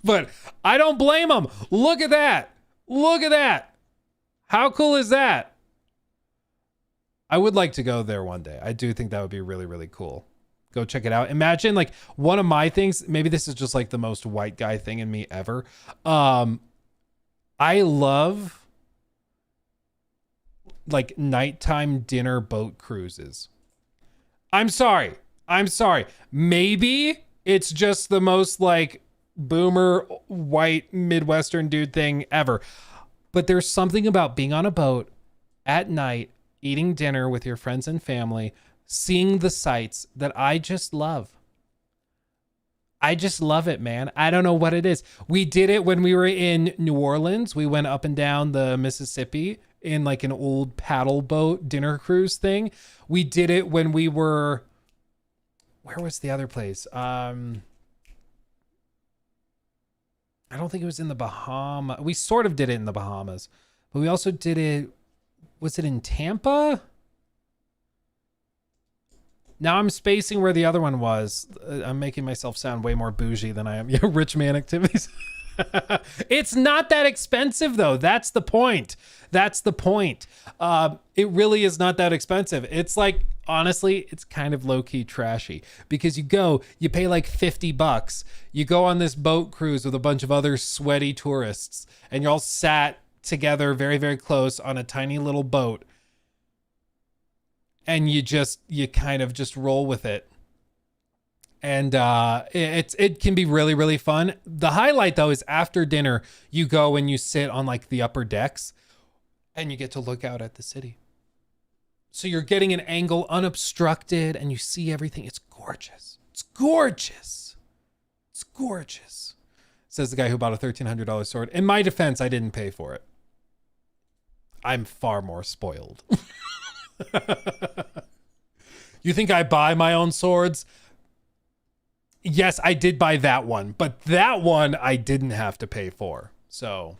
but I don't blame them. Look at that. Look at that. How cool is that? I would like to go there one day. I do think that would be really, really cool. Go check it out. Imagine like one of my things, maybe this is just like the most white guy thing in me ever. I love like nighttime dinner boat cruises. I'm sorry. Maybe it's just the most like boomer white Midwestern dude thing ever. But there's something about being on a boat at night, eating dinner with your friends and family, seeing the sights that I just love. I just love it, man. I don't know what it is. We did it when we were in New Orleans. We went up and down the Mississippi in like an old paddle boat dinner cruise thing. We did it when we were, where was the other place? I don't think it was in the Bahamas. We sort of did it in the Bahamas, but we also did it, was it in Tampa? Now I'm spacing where the other one was. I'm making myself sound way more bougie than I am. Yeah, rich man activities. It's not that expensive though. That's the point. That's the point. It really is not that expensive. It's like, honestly, it's kind of low-key trashy because you pay like $50. You go on this boat cruise with a bunch of other sweaty tourists and you're all sat together very, very close on a tiny little boat. And you kind of just roll with it. And it can be really, really fun. The highlight though is after dinner, you go and you sit on like the upper decks and you get to look out at the city. So you're getting an angle unobstructed and you see everything. It's gorgeous. It's gorgeous. It's gorgeous. Says the guy who bought a $1,300 sword. In my defense, I didn't pay for it. I'm far more spoiled. You think I buy my own swords? Yes, I did buy that one, but that one I didn't have to pay for. So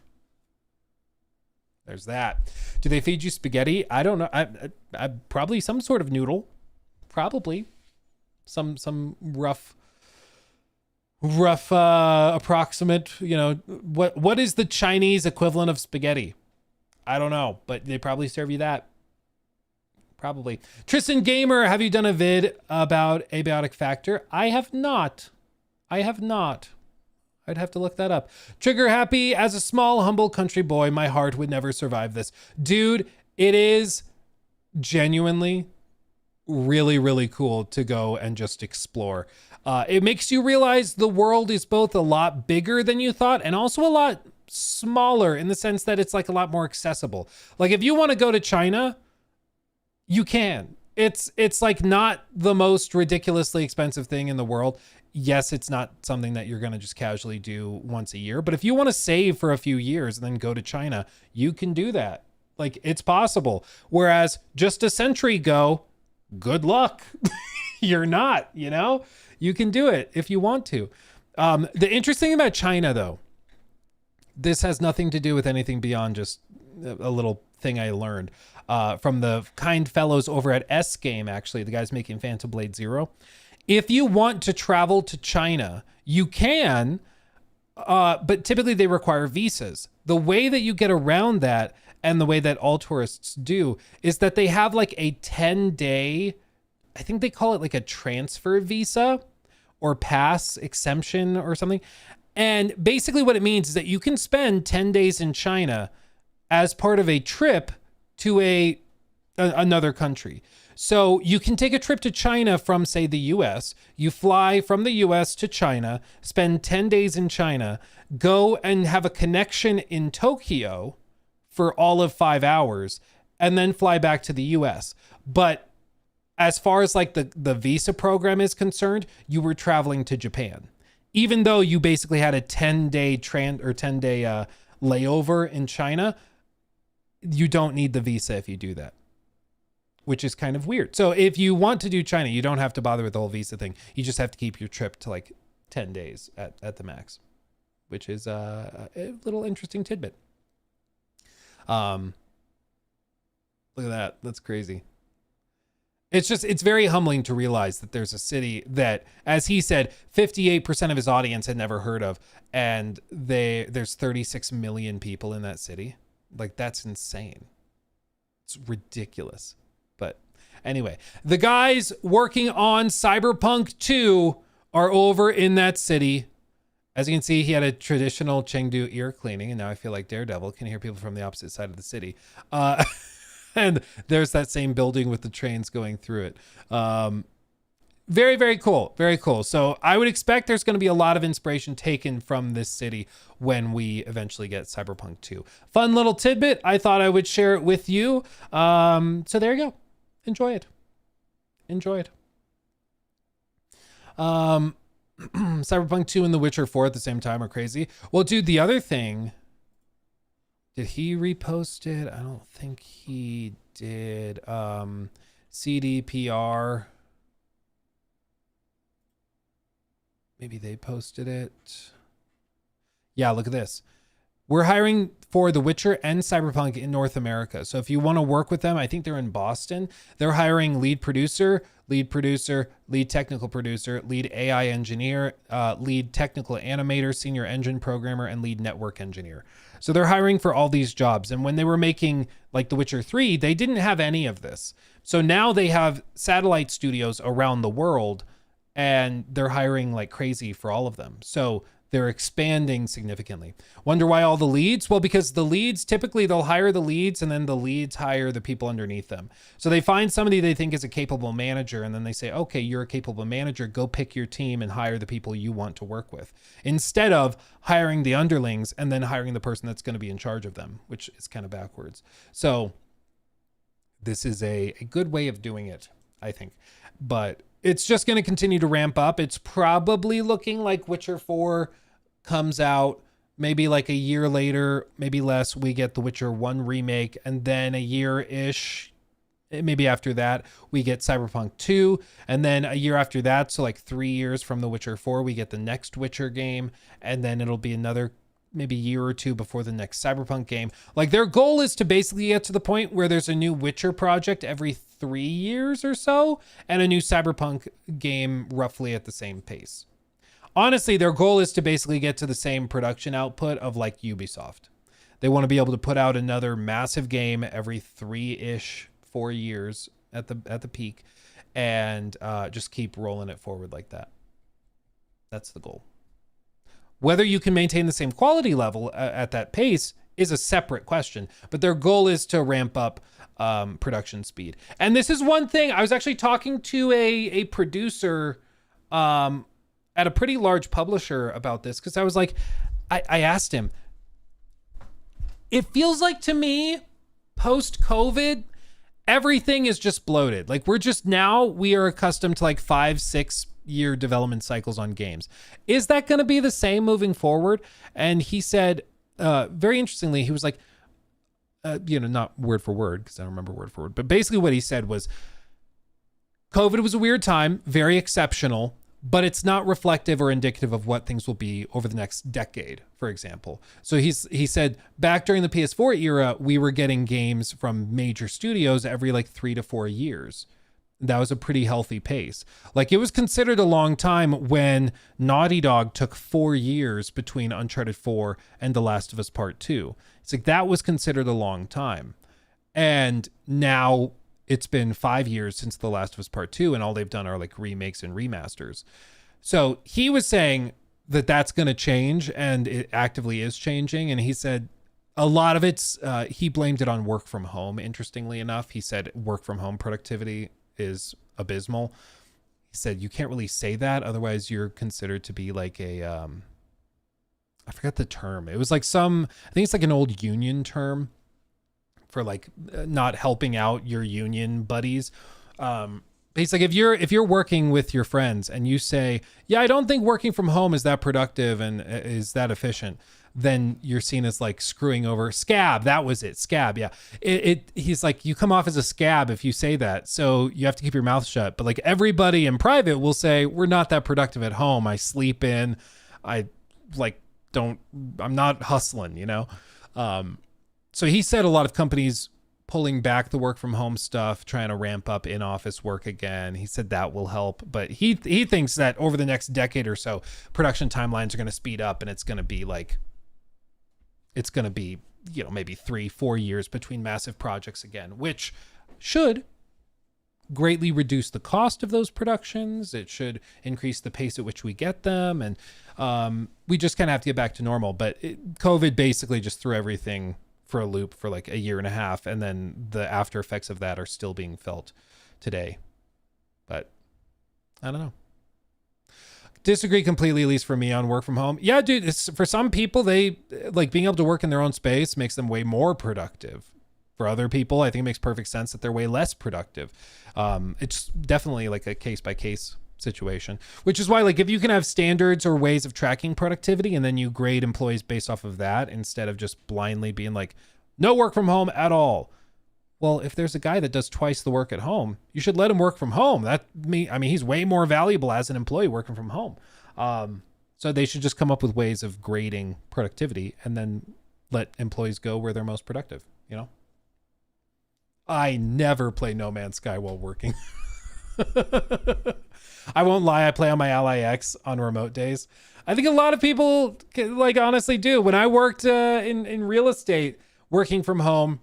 there's that. Do they feed you spaghetti? I don't know. I probably some sort of noodle. Probably some rough approximate, what is the Chinese equivalent of spaghetti? I don't know, but they probably serve you that. Probably. Tristan Gamer, have you done a vid about abiotic factor? I have not. I'd have to look that up. Trigger happy, as a small, humble country boy, my heart would never survive this. Dude, it is genuinely really, really cool to go and just explore. It makes you realize the world is both a lot bigger than you thought and also a lot smaller in the sense that it's like a lot more accessible. Like if you want to go to China, you can. It's like not the most ridiculously expensive thing in the world. Yes, it's not something that you're going to just casually do once a year. But if you want to save for a few years and then go to China, you can do that. Like it's possible. Whereas just a century ago, good luck. You're not, you can do it if you want to. The interesting thing about China though, this has nothing to do with anything beyond just a little thing I learned. From the kind fellows over at S Game, actually, the guys making Phantom Blade Zero. If you want to travel to China, you can, but typically they require visas. The way that you get around that, and the way that all tourists do, is that they have like a 10-day, I think they call it like a transfer visa or pass exemption or something. And basically what it means is that you can spend 10 days in China as part of a trip to another country. So you can take a trip to China from, say, the US. You fly from the US to China, spend 10 days in China, go and have a connection in Tokyo for all of 5 hours, and then fly back to the US. But as far as like the visa program is concerned, you were traveling to Japan. even though you basically had a 10-day layover in China, you don't need the visa if you do that, which is kind of weird. So if you want to do China, you don't have to bother with the whole visa thing. You just have to keep your trip to like 10 days at the max, which is a little interesting tidbit. Look at that. That's crazy. It's very humbling to realize that there's a city that, as he said, 58% of his audience had never heard of, and there's 36 million people in that city. Like, that's insane. It's ridiculous. But anyway, the guys working on Cyberpunk 2 are over in that city. As you can see, he had a traditional Chengdu ear cleaning, and now I feel like Daredevil. Can hear people from the opposite side of the city. And there's that same building with the trains going through it. Very, very cool. Very cool. So I would expect there's going to be a lot of inspiration taken from this city when we eventually get Cyberpunk 2. Fun little tidbit. I thought I would share it with you. So there you go. Enjoy it. Enjoy it. Cyberpunk 2 and The Witcher 4 at the same time are crazy. Well, dude, the other thing... Did he repost it? I don't think he did. CDPR. Maybe they posted it. Yeah, look at this. We're hiring for The Witcher and Cyberpunk in North America. So if you want to work with them, I think they're in Boston. They're hiring lead producer, lead technical producer, lead AI engineer, lead technical animator, senior engine programmer, and lead network engineer. So they're hiring for all these jobs. And when they were making like The Witcher 3, they didn't have any of this. So now they have satellite studios around the world, and they're hiring like crazy for all of them. So they're expanding significantly. Wonder why all the leads? Well, because the leads, typically they'll hire the leads and then the leads hire the people underneath them. So they find somebody they think is a capable manager, and then they say, okay, you're a capable manager, go pick your team and hire the people you want to work with, instead of hiring the underlings and then hiring the person that's going to be in charge of them, which is kind of backwards. So this is a good way of doing it, I think. But it's just going to continue to ramp up. It's probably looking like Witcher 4 comes out maybe like a year later, maybe less. We get The Witcher 1 remake, and then a year-ish, maybe after that, we get Cyberpunk 2, and then a year after that, so like 3 years from The Witcher 4, we get the next Witcher game, and then it'll be another maybe year or two before the next Cyberpunk game. Like, their goal is to basically get to the point where there's a new Witcher project every 3 years or so, and a new Cyberpunk game roughly at the same pace. Honestly, their goal is to basically get to the same production output of like Ubisoft. They want to be able to put out another massive game every 4 years at the peak, and just keep rolling it forward like that. That's the goal. Whether you can maintain the same quality level at that pace is a separate question, but their goal is to ramp up production speed. And this is one thing, I was actually talking to a producer at a pretty large publisher about this, because I was like, I asked him, it feels like to me, post-COVID, everything is just bloated. Like, we are accustomed to like 5-6 year development cycles on games. Is that going to be the same moving forward? And he said, very interestingly, he was like, not word for word, because I don't remember word for word, but basically what he said was, COVID was a weird time, very exceptional, but it's not reflective or indicative of what things will be over the next decade, for example. So he said back during the PS4 era, we were getting games from major studios every like 3 to 4 years. That was a pretty healthy pace. Like, it was considered a long time when Naughty Dog took 4 years between Uncharted 4 and The Last of Us Part 2. It's like, that was considered a long time. And now it's been 5 years since The Last of Us Part 2, and all they've done are like remakes and remasters. So he was saying that that's going to change, and it actively is changing. And he said a lot of it's, he blamed it on work from home. Interestingly enough, he said work from home productivity is abysmal. He said you can't really say that, otherwise you're considered to be like a I forgot the term. It was like I think it's like an old union term for like not helping out your union buddies. He's like, if you're working with your friends and you say, yeah, I don't think working from home is that productive and is that efficient, then you're seen as like screwing over scab. That was it. Scab. Yeah. He's like, you come off as a scab if you say that. So you have to keep your mouth shut. But like everybody in private will say, we're not that productive at home. I sleep in, I'm not hustling, you know? So he said a lot of companies pulling back the work from home stuff, trying to ramp up in-office work again. He said that will help, but he thinks that over the next decade or so, production timelines are going to speed up, and it's going to be, you know, maybe 3-4 years between massive projects again, which should greatly reduce the cost of those productions. It should increase the pace at which we get them, and we just kind of have to get back to normal. But COVID basically just threw everything for a loop for like a year and a half, and then the after effects of that are still being felt today. But I don't know. Disagree completely, at least for me, on work from home. Yeah, dude, for some people, they like being able to work in their own space makes them way more productive. For other people, I think it makes perfect sense that they're way less productive. It's definitely like a case by case situation, which is why, like, if you can have standards or ways of tracking productivity and then you grade employees based off of that instead of just blindly being like, no work from home at all. Well, if there's a guy that does twice the work at home, you should let him work from home. I mean, he's way more valuable as an employee working from home. So they should just come up with ways of grading productivity and then let employees go where they're most productive, you know? I never play No Man's Sky while working. I won't lie, I play on my Ally X on remote days. I think a lot of people, like, honestly do. When I worked in real estate, working from home,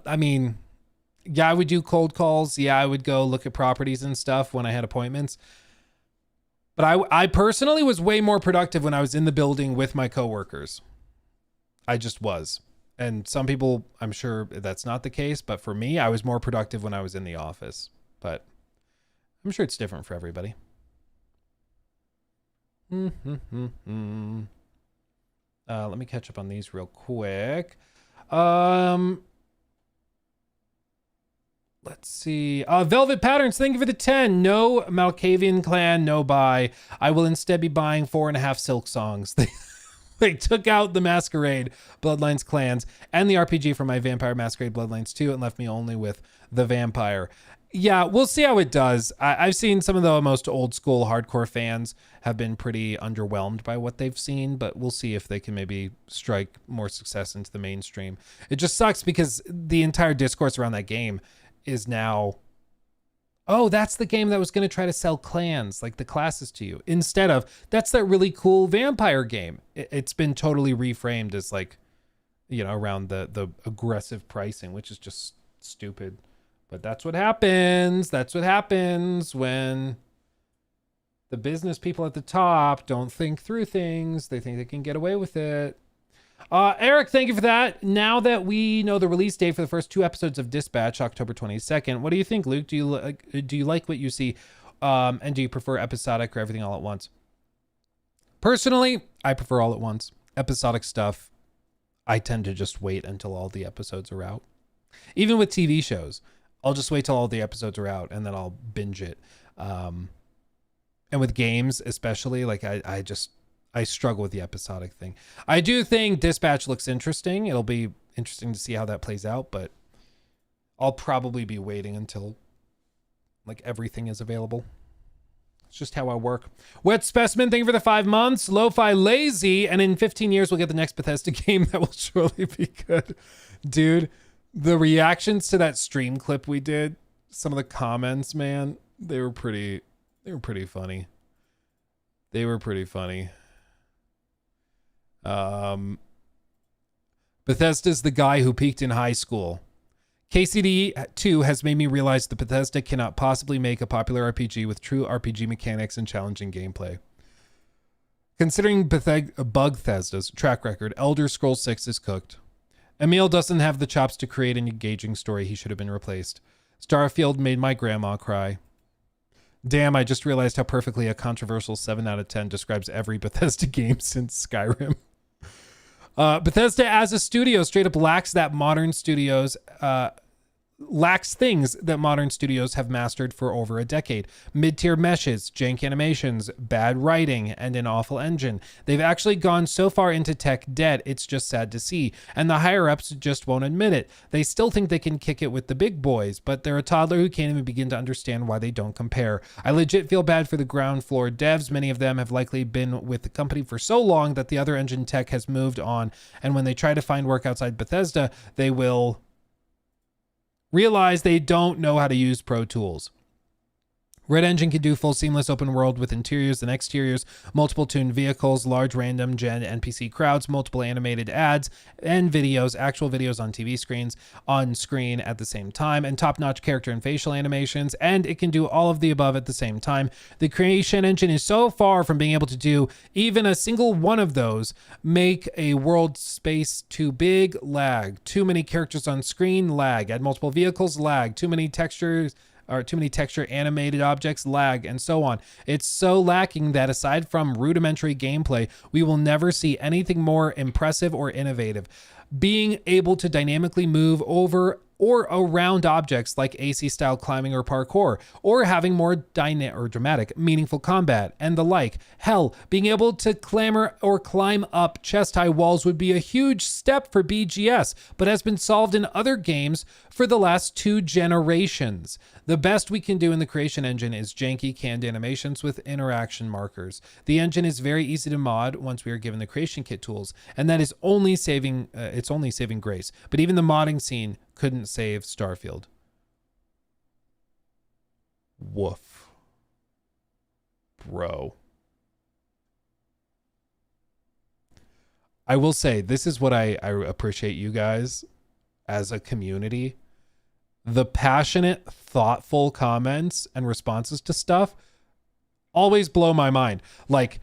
I mean, yeah, I would do cold calls. Yeah, I would go look at properties and stuff when I had appointments. But I personally was way more productive when I was in the building with my coworkers. I just was. And some people, I'm sure that's not the case. But for me, I was more productive when I was in the office. But I'm sure it's different for everybody. Let me catch up on these real quick. Let's see. Velvet Patterns, thank you for the 10. No Malkavian clan, no buy. I will instead be buying 4.5 Silk Songs. They took out the Masquerade Bloodlines clans and the RPG from my Vampire Masquerade Bloodlines 2 and left me only with the Vampire. Yeah, we'll see how it does. I've seen some of the most old school hardcore fans have been pretty underwhelmed by what they've seen, but we'll see if they can maybe strike more success into the mainstream. It just sucks because the entire discourse around that game is now, oh, that's the game that was going to try to sell clans, like the classes to you, instead of, that's that really cool vampire game. It's been totally reframed as like, you know, around the aggressive pricing, which is just stupid. But that's what happens. That's what happens when the business people at the top don't think through things. They think they can get away with it. Eric, thank you for that. Now that we know the release date for the first 2 episodes of Dispatch, October 22nd, what do you think, Luke? Do you like what you see? And do you prefer episodic or everything all at once? Personally, I prefer all at once. Episodic stuff, I tend to just wait until all the episodes are out. Even with TV shows, I'll just wait till all the episodes are out and then I'll binge it. And with games, especially, like I struggle with the episodic thing. I do think Dispatch looks interesting. It'll be interesting to see how that plays out, but I'll probably be waiting until like everything is available. It's just how I work. Wet Specimen, thank you for the 5 months. Lo-Fi Lazy, and in 15 years we'll get the next Bethesda game that will surely be good. Dude, the reactions to that stream clip we did, some of the comments, man, they were pretty funny. They were pretty funny. Bethesda's the guy who peaked in high school. KCD 2 has made me realize that Bethesda cannot possibly make a popular RPG with true RPG mechanics and challenging gameplay. Considering Bethesda's track record, Elder Scrolls 6 is cooked. Emil doesn't have the chops to create an engaging story. He should have been replaced. Starfield made my grandma cry. Damn, I just realized how perfectly a controversial 7 out of 10 describes every Bethesda game since Skyrim. Bethesda as a studio straight up lacks that modern studios lacks things that modern studios have mastered for over a decade. Mid-tier meshes, jank animations, bad writing, and an awful engine. They've actually gone so far into tech debt, it's just sad to see. And the higher-ups just won't admit it. They still think they can kick it with the big boys, but they're a toddler who can't even begin to understand why they don't compare. I legit feel bad for the ground floor devs. Many of them have likely been with the company for so long that the other engine tech has moved on. And when they try to find work outside Bethesda, they will realize they don't know how to use Pro Tools. Red Engine can do full seamless open world with interiors and exteriors, multiple tuned vehicles, large random gen NPC crowds, multiple animated ads and videos, actual videos on TV screens on screen at the same time, and top-notch character and facial animations, and it can do all of the above at the same time. The creation engine is so far from being able to do even a single one of those. Make a world space too big, lag. Too many characters on screen, lag. Add multiple vehicles, lag. Too many texture animated objects, lag, and so on. It's so lacking that aside from rudimentary gameplay, we will never see anything more impressive or innovative. Being able to dynamically move over or around objects like AC style climbing or parkour, or having more dramatic, meaningful combat and the like. Hell, being able to clamber or climb up chest high walls would be a huge step for BGS, but has been solved in other games for the last 2 generations. The best we can do in the creation engine is janky canned animations with interaction markers. The engine is very easy to mod once we are given the creation kit tools, and that is only saving grace. But even the modding scene couldn't save Starfield. Woof. Bro. I will say, this is what I appreciate you guys as a community. The passionate, thoughtful comments and responses to stuff always blow my mind. Like,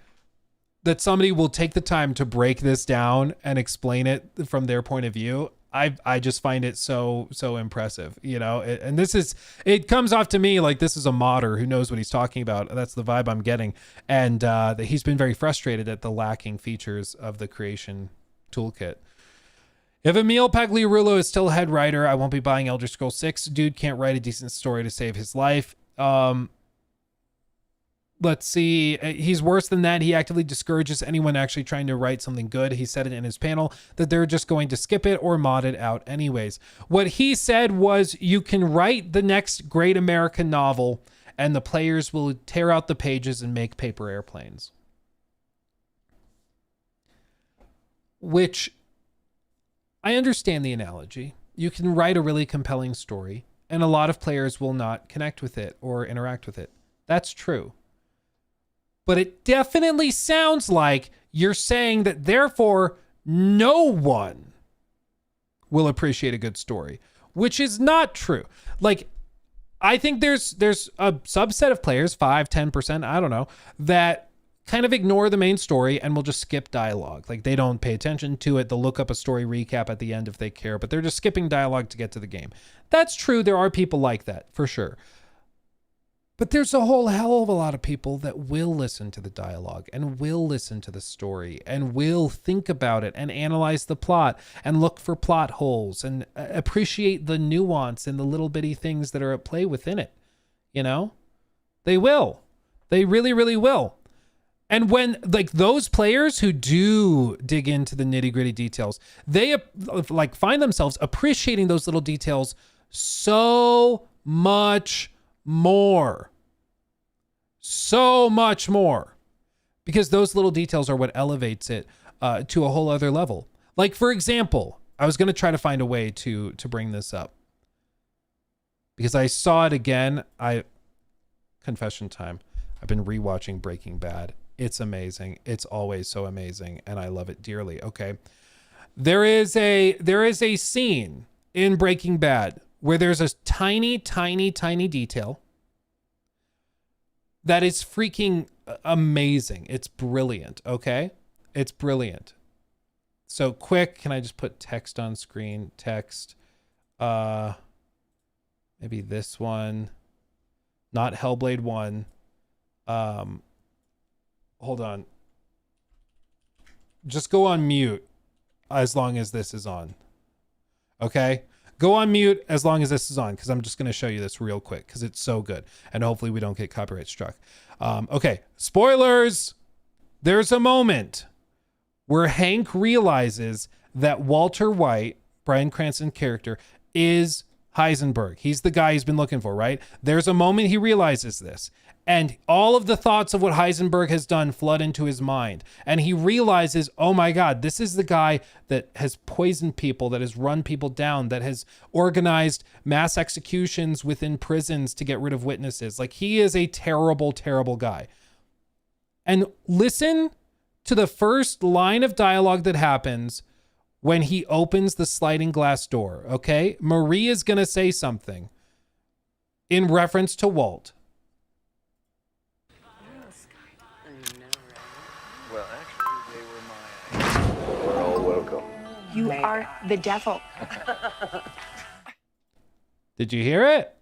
that somebody will take the time to break this down and explain it from their point of view. I just find it so impressive, you know. It comes off to me like this is a modder who knows what he's talking about. That's the vibe I'm getting, and that he's been very frustrated at the lacking features of the creation toolkit. If Emil Pagliarulo is still head writer, I won't be buying Elder Scrolls 6. Dude can't write a decent story to save his life. Let's see. He's worse than that. He actively discourages anyone actually trying to write something good. He said it in his panel that they're just going to skip it or mod it out anyways. What he said was, you can write the next great American novel and the players will tear out the pages and make paper airplanes. Which, I understand the analogy. You can write a really compelling story and a lot of players will not connect with it or interact with it. That's true. But it definitely sounds like you're saying that therefore no one will appreciate a good story, which is not true. Like, I think there's a subset of players, 5-10%, I don't know, that kind of ignore the main story and will just skip dialogue. Like, they don't pay attention to it. They'll look up a story recap at the end if they care, but they're just skipping dialogue to get to the game. That's true. There are people like that, for sure. But there's a whole hell of a lot of people that will listen to the dialogue and will listen to the story and will think about it and analyze the plot and look for plot holes and appreciate the nuance and the little bitty things that are at play within it. You know, they will. They really, really will. And when, like, those players who do dig into the nitty gritty details, they like find themselves appreciating those little details so much more. So much more. Because those little details are what elevates it to a whole other level. Like, for example, I was going to try to find a way to bring this up. Because I saw it again. Confession time. I've been rewatching Breaking Bad. It's amazing. It's always so amazing. And I love it dearly. Okay. There is a scene in Breaking Bad where there's a tiny, tiny, tiny detail that is freaking amazing. It's brilliant, okay? It's brilliant. So quick, can I just put text on screen? Text. Maybe this one. Not Hellblade 1. Hold on. Just go on mute as long as this is on. Okay? Go on mute as long as this is on, because I'm just going to show you this real quick because it's so good. And hopefully we don't get copyright struck. Okay, spoilers. There's a moment where Hank realizes that Walter White, Bryan Cranston's character, is Heisenberg. He's the guy he's been looking for, right? There's a moment he realizes this. And all of the thoughts of what Heisenberg has done flood into his mind. And he realizes, oh my God, this is the guy that has poisoned people, that has run people down, that has organized mass executions within prisons to get rid of witnesses. Like, he is a terrible, terrible guy. And listen to the first line of dialogue that happens when he opens the sliding glass door, okay? Marie is going to say something in reference to Walt. Well, actually, they were my... We're all welcome. You are the devil. Did you hear it?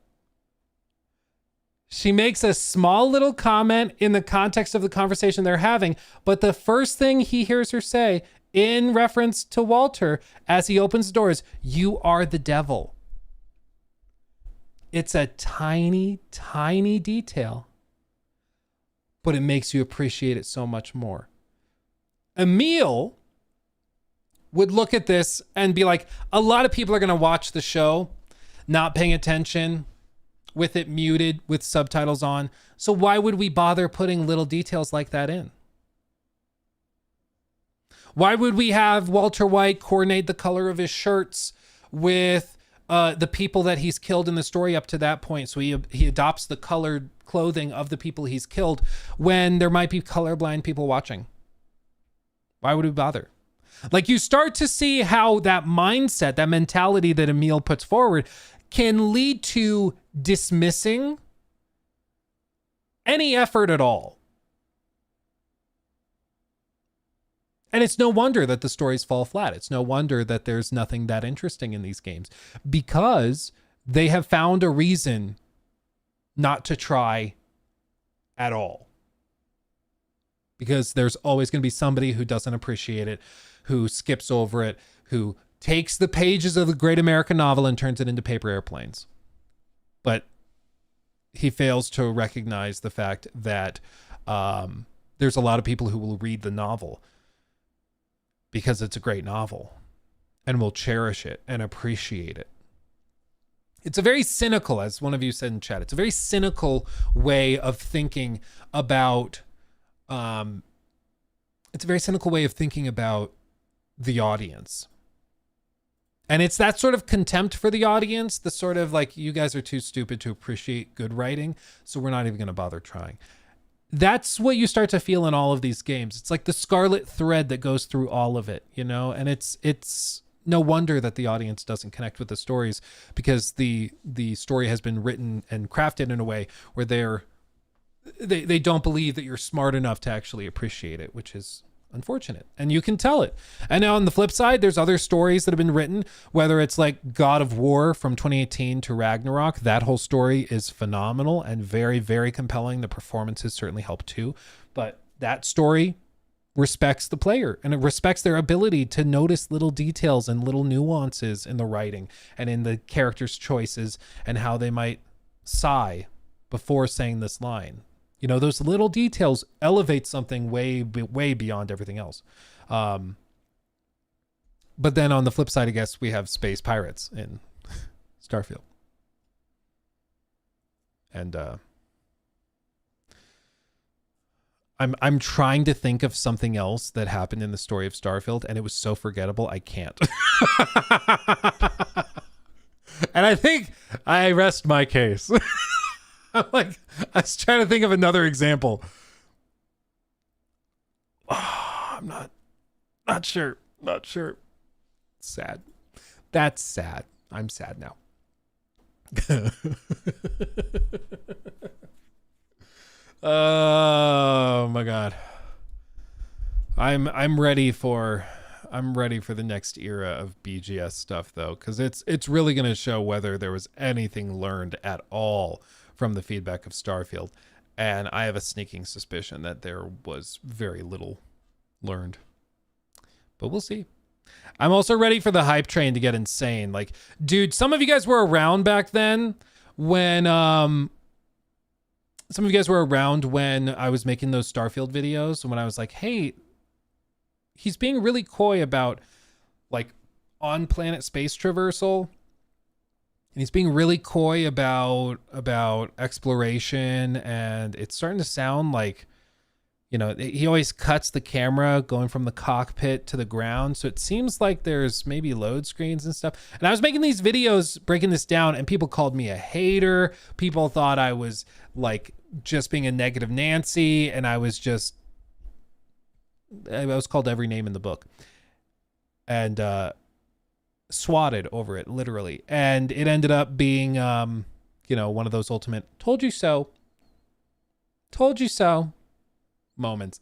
She makes a small little comment in the context of the conversation they're having, but the first thing he hears her say in reference to Walter as he opens the door is, "You are the devil." It's a tiny, tiny detail, but it makes you appreciate it so much more. Emil would look at this and be like, a lot of people are going to watch the show not paying attention, with it muted, with subtitles on. So why would we bother putting little details like that in? Why would we have Walter White coordinate the color of his shirts with the people that he's killed in the story up to that point? So he adopts the colored clothing of the people he's killed when there might be colorblind people watching. Why would we bother? Like, you start to see how that mindset, that mentality that Emil puts forward can lead to dismissing any effort at all. And it's no wonder that the stories fall flat. It's no wonder that there's nothing that interesting in these games, because they have found a reason not to try at all. Because there's always going to be somebody who doesn't appreciate it, who skips over it, who takes the pages of the great American novel and turns it into paper airplanes. But he fails to recognize the fact that there's a lot of people who will read the novel because it's a great novel and will cherish it and appreciate it. It's a very cynical, as one of you said in chat, it's a very cynical way of thinking about the audience. And it's that sort of contempt for the audience, the sort of like, you guys are too stupid to appreciate good writing, so we're not even going to bother trying. That's what you start to feel in all of these games. It's like the scarlet thread that goes through all of it, you know? And it's no wonder that the audience doesn't connect with the stories, because the story has been written and crafted in a way where they don't believe that you're smart enough to actually appreciate it, which is unfortunate. And you can tell it. And now on the flip side, there's other stories that have been written, whether it's like God of War from 2018 to Ragnarok. That whole story is phenomenal and very, very compelling. The performances certainly help too. But that story respects the player, and it respects their ability to notice little details and little nuances in the writing and in the characters' choices and how they might sigh before saying this line. You know, those little details elevate something way beyond everything else. But then on the flip side, I guess we have space pirates in Starfield. And I'm trying to think of something else that happened in the story of Starfield, and it was so forgettable, I can't. And I think I rest my case. I was trying to think of another example. Oh, I'm not sure. Sad. That's sad. I'm sad now. Oh my God. I'm ready for the next era of BGS stuff though, because it's really going to show whether there was anything learned at all from the feedback of Starfield. And I have a sneaking suspicion that there was very little learned. But we'll see. I'm also ready for the hype train to get insane. Like, dude, some of you guys were around back then when I was making those Starfield videos, when I was like, hey, he's being really coy about like on-planet space traversal. And he's being really coy about exploration, and it's starting to sound like, you know, he always cuts the camera going from the cockpit to the ground. So it seems like there's maybe load screens and stuff. And I was making these videos breaking this down, and people called me a hater. People thought I was like just being a negative Nancy, and I was called every name in the book. And swatted over it, literally. And it ended up being you know, one of those ultimate told you so moments.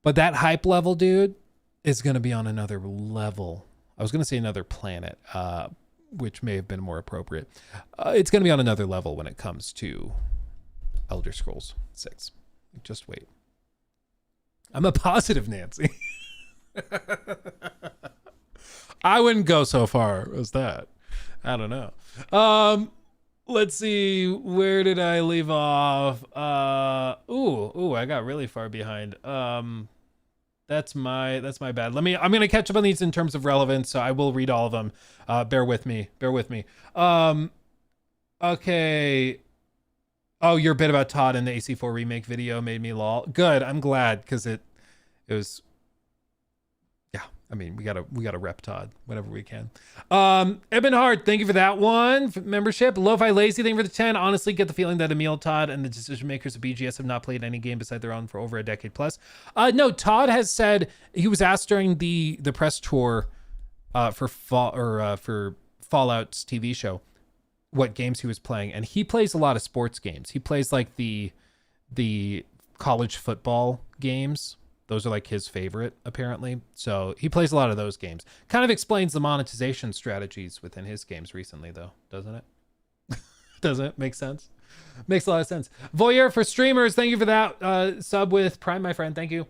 But that hype level, dude, is going to be on another level. I was going to say another planet, which may have been more appropriate. It's going to be on another level when it comes to Elder Scrolls 6. Just wait. I'm a positive Nancy. I wouldn't go so far as that. I don't know. Let's see. Where did I leave off? Ooh, I got really far behind. That's my bad. I'm going to catch up on these in terms of relevance, so I will read all of them. Bear with me. Okay. Oh, your bit about Todd in the AC4 remake video made me lol. Good. I'm glad, because it was, yeah, I mean, we gotta rep Todd whenever we can. Eben Hart, thank you for that one. For membership. Lo-Fi Lazy, thank you for the 10. Honestly, get the feeling that Emil, Todd, and the decision makers of BGS have not played any game beside their own for over a decade plus. No, Todd has said, he was asked during the press tour for Fallout's TV show what games he was playing, and he plays a lot of sports games. He plays like the college football games. Those are like his favorite, apparently. So he plays a lot of those games. Kind of explains the monetization strategies within his games recently, though, doesn't it? Doesn't it make sense? Makes a lot of sense. Voyeur for streamers, thank you for that sub with Prime, my friend. Thank you.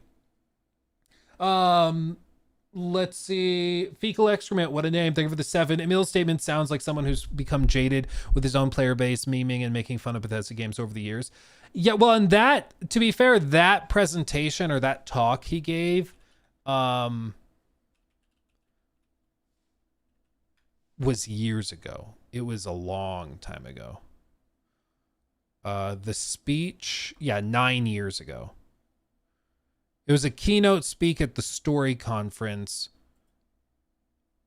Let's see. Fecal Excrement, what a name. Thank you for the 7. Emil's statement sounds like someone who's become jaded with his own player base, memeing and making fun of Bethesda games over the years. Yeah, well, and that, to be fair, that presentation or that talk he gave was years ago. It was a long time ago. The speech, yeah, 9 years ago. It was a keynote speak at the Story Conference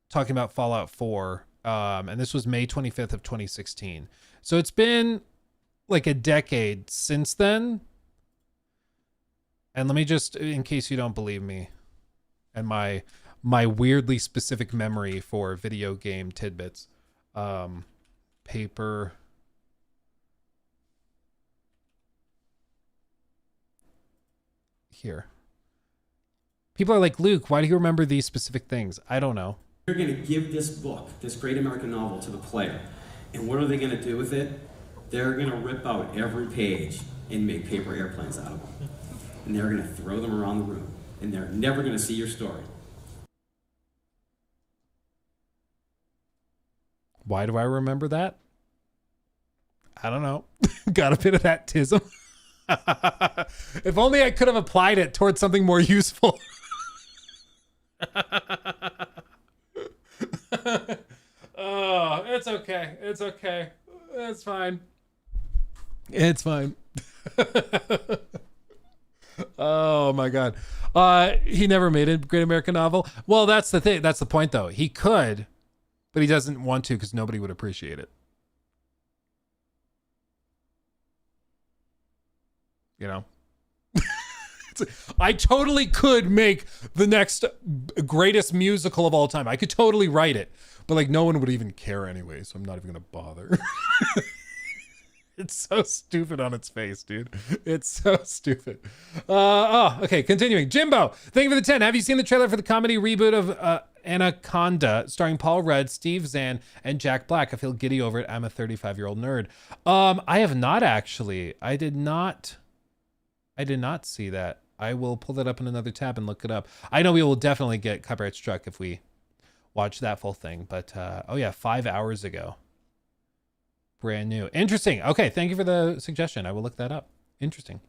talking about Fallout 4. And this was May 25th of 2016. So it's been like a decade since then. And let me just, in case you don't believe me, and my weirdly specific memory for video game tidbits, paper. Here. People are like, Luke, why do you remember these specific things? I don't know. They're going to give this book, this great American novel, to the player. And what are they going to do with it? They're going to rip out every page and make paper airplanes out of them. And they're going to throw them around the room. And they're never going to see your story. Why do I remember that? I don't know. Got a bit of that tism. If only I could have applied it towards something more useful. Oh, it's okay. It's okay. It's fine. It's fine. Oh my God. He never made a great American novel. Well, that's the thing. That's the point though. He could, but he doesn't want to because nobody would appreciate it. You know? I totally could make the next greatest musical of all time. I could totally write it, but like no one would even care anyway, so I'm not even gonna bother. It's so stupid on its face, dude. It's so stupid. Okay, continuing. Jimbo, thank you for the 10. Have you seen the trailer for the comedy reboot of Anaconda, starring Paul Rudd, Steve Zahn, and Jack Black? I feel giddy over it. I'm a 35-year-old nerd. I have not actually. I did not see that. I will pull that up in another tab and look it up. I know we will definitely get copyright struck if we watch that full thing, but oh yeah, 5 hours ago. Brand new. Interesting. Okay, thank you for the suggestion. I will look that up. Interesting.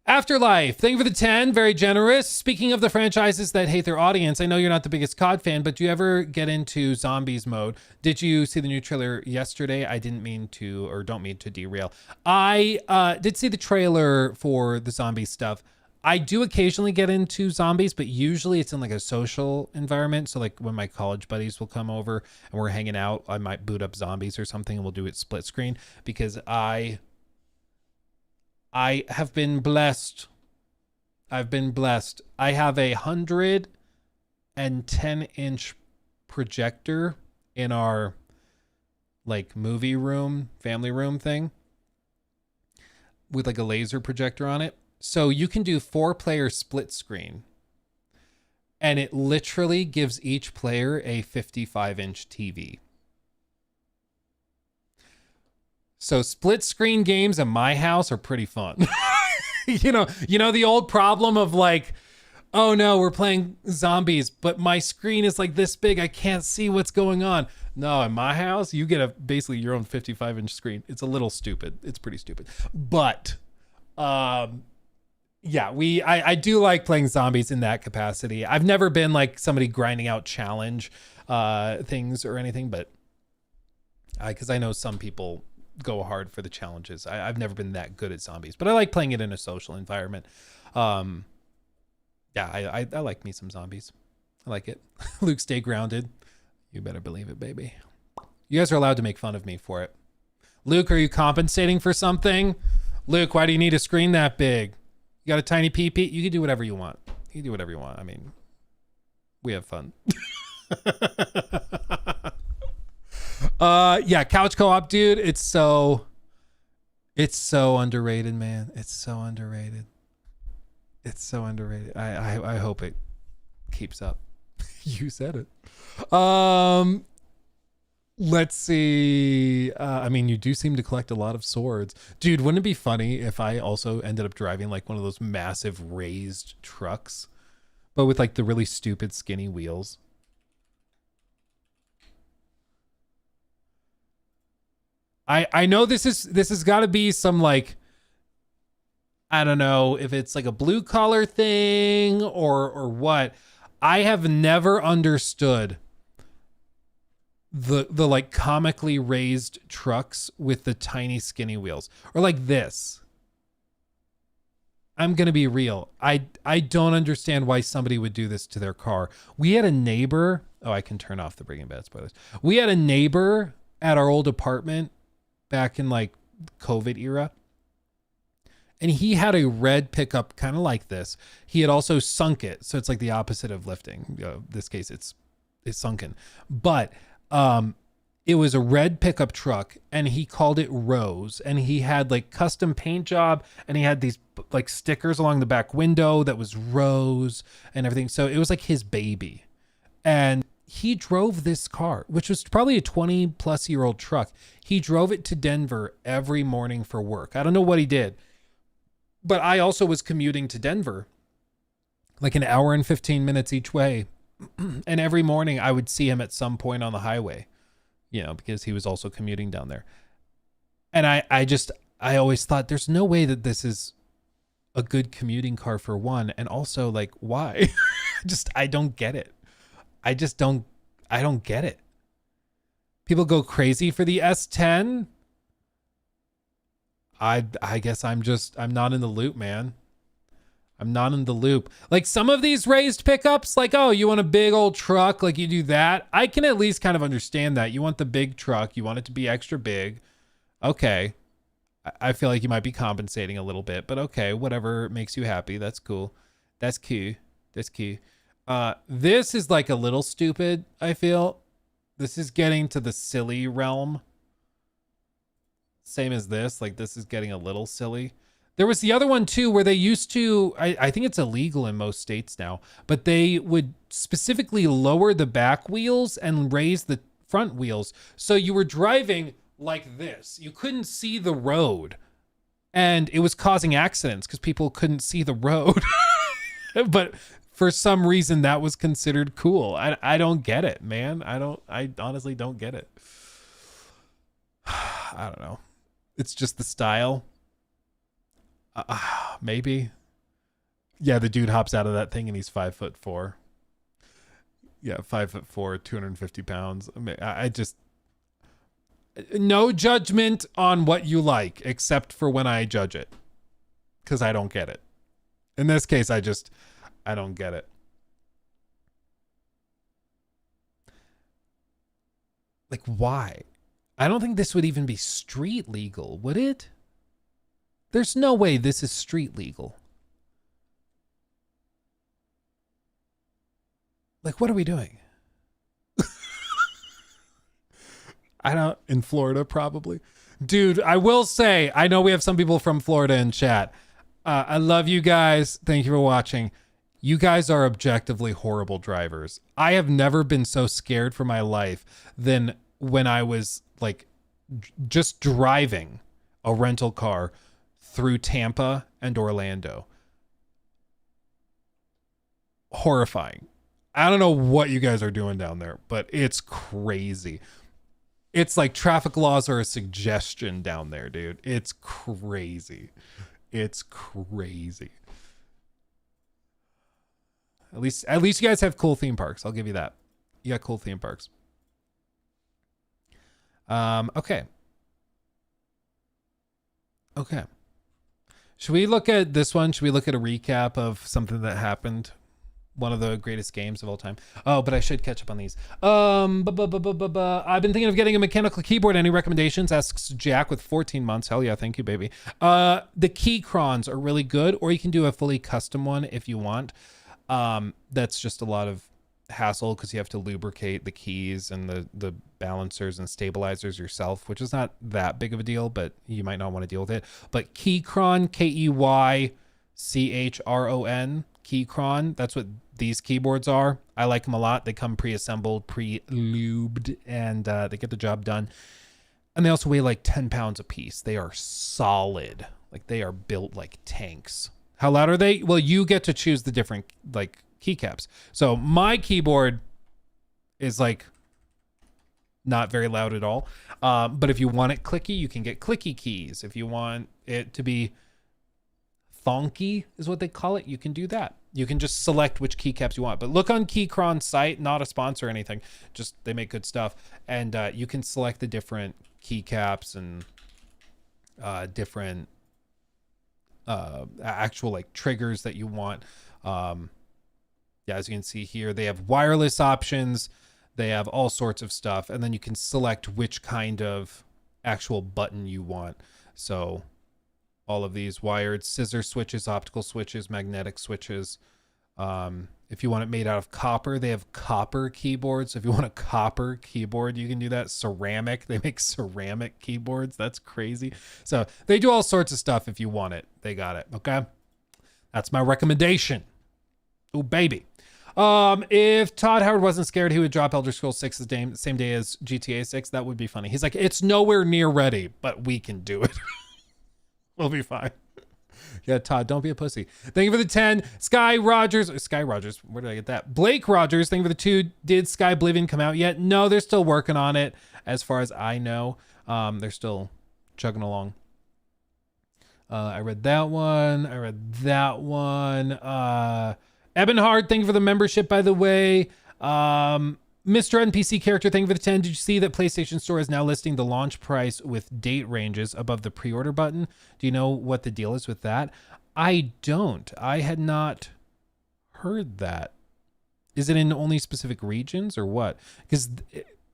Afterlife, thank you for the 10. Very generous. Speaking of the franchises that hate their audience, I know you're not the biggest COD fan, but do you ever get into zombies mode? Did you see the new trailer yesterday? I didn't mean to, or don't mean to derail. I did see the trailer for the zombie stuff. I do occasionally get into zombies, but usually it's in like a social environment. So like when my college buddies will come over and we're hanging out, I might boot up zombies or something and we'll do it split screen because I have been blessed. I've been blessed. I have a 110-inch projector in our like movie room, family room thing with like a laser projector on it. So you can do 4-player split screen. And it literally gives each player a 55-inch TV. So split screen games in my house are pretty fun. you know the old problem of like, oh no, we're playing zombies, but my screen is like this big, I can't see what's going on. No, in my house, you get basically your own 55-inch screen. It's a little stupid. It's pretty stupid. But yeah, I do like playing zombies in that capacity. I've never been like somebody grinding out challenge things or anything, but because I know some people go hard for the challenges. I've never been that good at zombies, but I like playing it in a social environment. Yeah, I like me some zombies. I like it. Luke, stay grounded. You better believe it, baby. You guys are allowed to make fun of me for it. Luke, are you compensating for something? Luke, why do you need a screen that big? You got a tiny PP? You can do whatever you want. You can do whatever you want. I mean, we have fun. Yeah, couch co-op, dude. It's so underrated, man. It's so underrated. It's so underrated. I hope it keeps up. You said it. Let's see. I mean, you do seem to collect a lot of swords. Dude, wouldn't it be funny if I also ended up driving like one of those massive raised trucks, but with like the really stupid skinny wheels? I know this has got to be some like, I don't know if it's like a blue collar thing or what. I have never understood the like comically raised trucks with the tiny skinny wheels, or like this. I'm gonna be real. I don't understand why somebody would do this to their car. We had a neighbor. Oh, I can turn off the Breaking Bad spoilers. We had a neighbor at our old apartment back in like COVID era, and he had a red pickup kind of like this. He had also sunk it, so it's like the opposite of lifting. This case, it's sunken, but it was a red pickup truck, and he called it Rose, and he had like custom paint job, and he had these like stickers along the back window that was Rose and everything. So it was like his baby, and he drove this car, which was probably a 20-plus-year-old truck. He drove it to Denver every morning for work. I don't know what he did, but I also was commuting to Denver like an hour and 15 minutes each way. And every morning I would see him at some point on the highway, you know, because he was also commuting down there. And I always thought there's no way that this is a good commuting car, for one. And also, like, why? I don't get it. I don't get it. People go crazy for the S10. I guess I'm not in the loop, man. I'm not in the loop. Like some of these raised pickups, like, oh, you want a big old truck, like you do that. I can at least kind of understand that. You want the big truck. You want it to be extra big. Okay. I feel like you might be compensating a little bit, but okay, whatever makes you happy. That's cool. That's cute. That's cute. This is like a little stupid, I feel. This is getting to the silly realm. Same as this. Like, this is getting a little silly. There was the other one too, where they used to, I think it's illegal in most states now, but they would specifically lower the back wheels and raise the front wheels. So you were driving like this. You couldn't see the road. and it was causing accidents because people couldn't see the road. But for some reason that was considered cool. I don't get it, man. I honestly don't get it. I don't know. It's just the style. Maybe. Yeah, the dude hops out of that thing and he's 5'4". Yeah, 5'4", 250 pounds. I just, no judgment on what you like, except for when I judge it, because I don't get it. In this case, I don't get it. Like, why? I don't think this would even be street legal, would it? There's no way this is street legal. Like, what are we doing? In Florida, probably. Dude, I will say, I know we have some people from Florida in chat. I love you guys. Thank you for watching. You guys are objectively horrible drivers. I have never been so scared for my life than when I was like just driving a rental car through Tampa and Orlando. Horrifying. I don't know what you guys are doing down there, but it's crazy. It's like traffic laws are a suggestion down there, dude. It's crazy. It's crazy. At least you guys have cool theme parks. I'll give you that. You got cool theme parks. Okay. Okay. Should we look at this one? Should we look at a recap of something that happened? One of the greatest games of all time. Oh, but I should catch up on these. I've been thinking of getting a mechanical keyboard. Any recommendations? Asks Jack with 14 months. Hell yeah, thank you, baby. The Keychrons are really good, or you can do a fully custom one if you want. That's just a lot of hassle because you have to lubricate the keys and the balancers and stabilizers yourself, which is not that big of a deal, but you might not want to deal with it. But Keychron, Keychron, Keychron, that's what these keyboards are. I like them a lot. They come pre-assembled, pre-lubed, and they get the job done. And they also weigh like 10 pounds a piece. They are solid. Like, they are built like tanks. How loud are they? Well, you get to choose the different like keycaps. So my keyboard is like not very loud at all. But if you want it clicky, you can get clicky keys. If you want it to be thonky is what they call it, you can do that. You can just select which keycaps you want. But look on Keychron's site, not a sponsor or anything. Just they make good stuff. And you can select the different keycaps and different actual like triggers that you want. Yeah, as you can see here, they have wireless options. They have all sorts of stuff. And then you can select which kind of actual button you want. So all of these wired scissor switches, optical switches, magnetic switches. If you want it made out of copper, they have copper keyboards. If you want a copper keyboard, you can do that. Ceramic, they make ceramic keyboards. That's crazy. So they do all sorts of stuff. If you want it, they got it. Okay. That's my recommendation. Oh, baby. If Todd Howard wasn't scared, he would drop Elder Scrolls 6 the same day as GTA 6. That would be funny. He's like, it's nowhere near ready, but we can do it. We'll be fine. Yeah, Todd, don't be a pussy. Thank you for the 10. Sky Rogers, where did I get that? Blake Rogers, thank you for the 2. Did Sky Oblivion come out yet? No, they're still working on it, as far as I know. They're still chugging along. I read that one. Ebenhard, thank you for the membership, by the way. Mr. NPC character, thank you for the 10. Did you see that PlayStation Store is now listing the launch price with date ranges above the pre-order button? Do you know what the deal is with that? I don't. I had not heard that. Is it in only specific regions or what? Because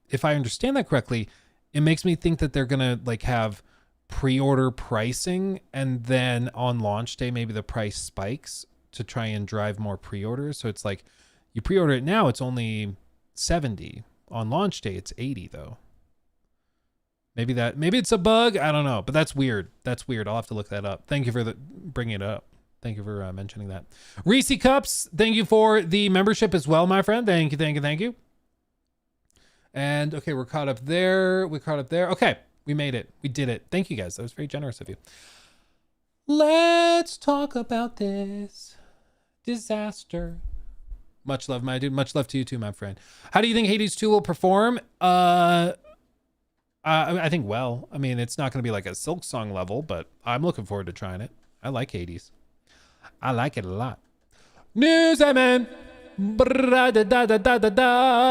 if I understand that correctly, it makes me think that they're going to like have pre-order pricing and then on launch day, maybe the price spikes to try and drive more pre-orders. So it's like you pre-order it now, it's only 70. On launch day, it's 80 though. Maybe it's a bug. I don't know, but that's weird. I'll have to look that up. Thank you for bringing it up. Thank you for mentioning that. Reese Cups, thank you for the membership as well, my friend. Thank you. And okay, we're caught up there. Okay, we made it. We did it. Thank you guys. That was very generous of you. Let's talk about this disaster. Much love, my dude. Much love to you too, my friend. How do you think Hades 2 will perform? I think well. I mean, it's not going to be like a Silk Song level, but I'm looking forward to trying it. I like Hades. I like it a lot. News, man.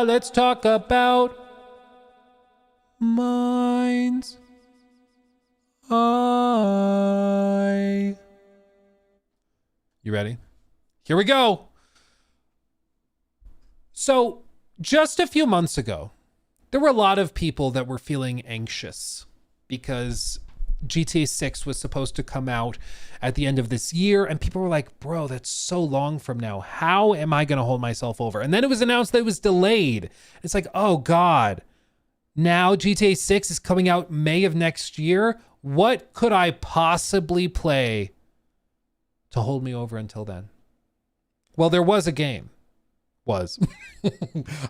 Let's talk about Mind's Eye. You ready? Here we go. So, just a few months ago, there were a lot of people that were feeling anxious because GTA 6 was supposed to come out at the end of this year, and people were like, bro, that's so long from now. How am I going to hold myself over? And then it was announced that it was delayed. It's like, oh God, now GTA 6 is coming out May of next year. What could I possibly play to hold me over until then? Well, there was a game.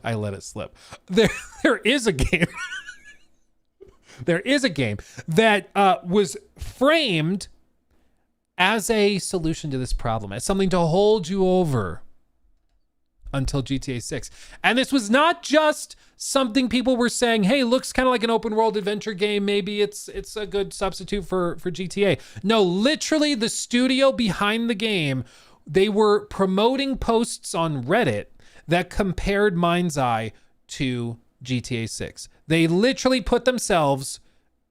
I let it slip. There is a game. There is a game that was framed as a solution to this problem, as something to hold you over until GTA 6. And this was not just something people were saying, hey, looks kind of like an open world adventure game. Maybe it's a good substitute for GTA. No, literally the studio behind the game, they were promoting posts on Reddit that compared Mind's Eye to GTA 6. They literally put themselves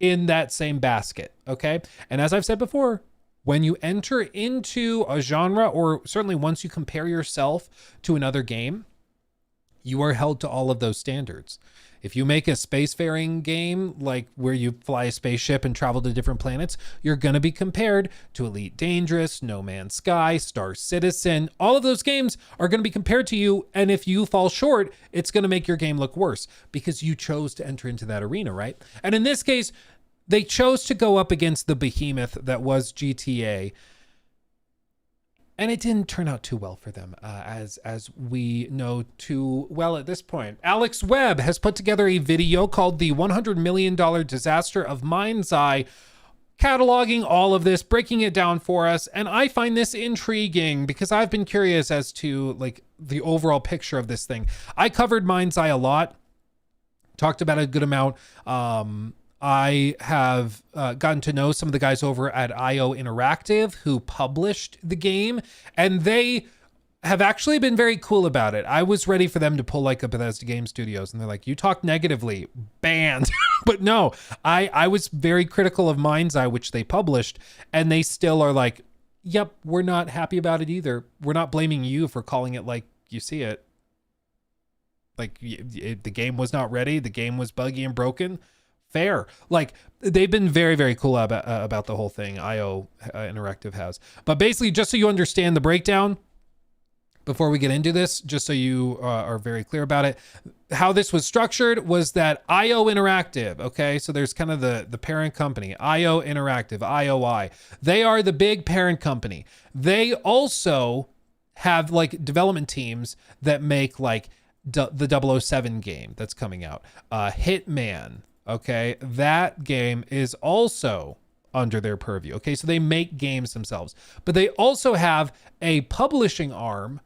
in that same basket, okay? And as I've said before, when you enter into a genre, or certainly once you compare yourself to another game, you are held to all of those standards. If you make a spacefaring game, like where you fly a spaceship and travel to different planets, you're going to be compared to Elite Dangerous, No Man's Sky, Star Citizen. All of those games are going to be compared to you. And if you fall short, it's going to make your game look worse because you chose to enter into that arena, right? And in this case, they chose to go up against the behemoth that was GTA. And it didn't turn out too well for them, as we know too well at this point. Alex Webb has put together a video called The $100 Million Disaster of Mind's Eye, cataloging all of this, breaking it down for us. And I find this intriguing because I've been curious as to like the overall picture of this thing. I covered Mind's Eye a lot, talked about it a good amount. I have gotten to know some of the guys over at IO Interactive who published the game, and they have actually been very cool about it. I was ready for them to pull like a Bethesda Game Studios, and they're like, you talk negatively, banned. But no, I was very critical of Mind's Eye, which they published, and they still are like, yep, we're not happy about it either. We're not blaming you for calling it like you see it. Like the game was not ready. The game was buggy and broken. Fair. Like they've been very, very cool about the whole thing. IO Interactive has. But basically, just so you understand the breakdown before we get into this, just so you are very clear about it, how this was structured was that IO Interactive, okay, so there's kind of the parent company, IO Interactive, IOI. They are the big parent company. They also have like development teams that make like the 007 game that's coming out, Hitman. Okay, that game is also under their purview. Okay, so they make games themselves, but they also have a publishing arm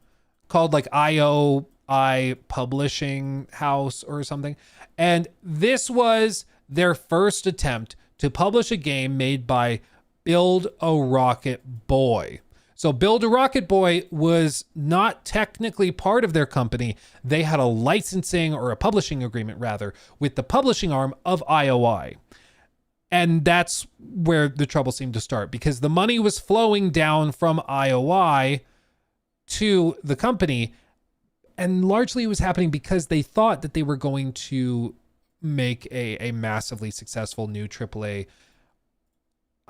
called like IOI Publishing House or something. And this was their first attempt to publish a game made by Build a Rocket Boy. So Build a Rocket Boy was not technically part of their company. They had a licensing or a publishing agreement rather with the publishing arm of IOI. And that's where the trouble seemed to start because the money was flowing down from IOI to the company. And largely it was happening because they thought that they were going to make a massively successful new AAA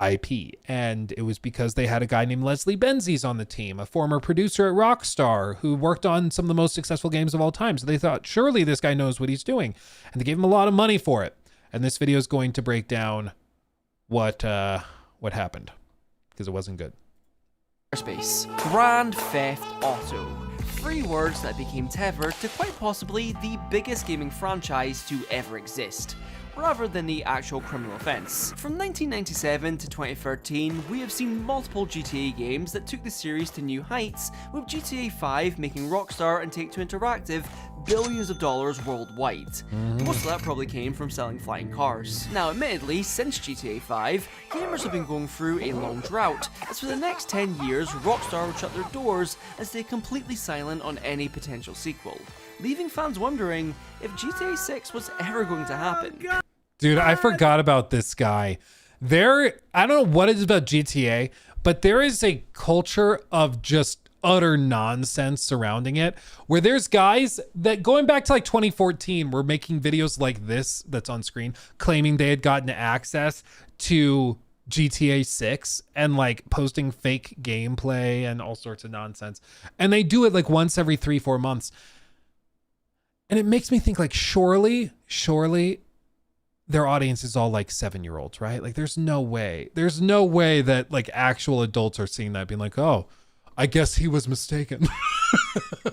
IP, and it was because they had a guy named Leslie Benzies on the team, a former producer at Rockstar who worked on some of the most successful games of all time. So they thought, surely this guy knows what he's doing, and they gave him a lot of money for it. And this video is going to break down what happened because it wasn't good. Space. Grand Theft Auto. 3 words that became tethered to quite possibly the biggest gaming franchise to ever exist. rather than the actual criminal offense. From 1997 to 2013, we have seen multiple GTA games that took the series to new heights, with GTA 5 making Rockstar and Take-Two Interactive billions of dollars worldwide. Most of that probably came from selling flying cars. Now, admittedly, since GTA 5, gamers have been going through a long drought, as for the next 10 years, Rockstar would shut their doors and stay completely silent on any potential sequel, leaving fans wondering if GTA 6 was ever going to happen. Dude, I forgot about this guy. I don't know what it is about GTA, but there is a culture of just utter nonsense surrounding it, where there's guys that, going back to like 2014, were making videos like this that's on screen, claiming they had gotten access to GTA 6 and like posting fake gameplay and all sorts of nonsense. And they do it like once every 3-4 months. And it makes me think, like, surely their audience is all like 7-year-olds, right? Like, there's no way that like actual adults are seeing that being like, oh, I guess he was mistaken.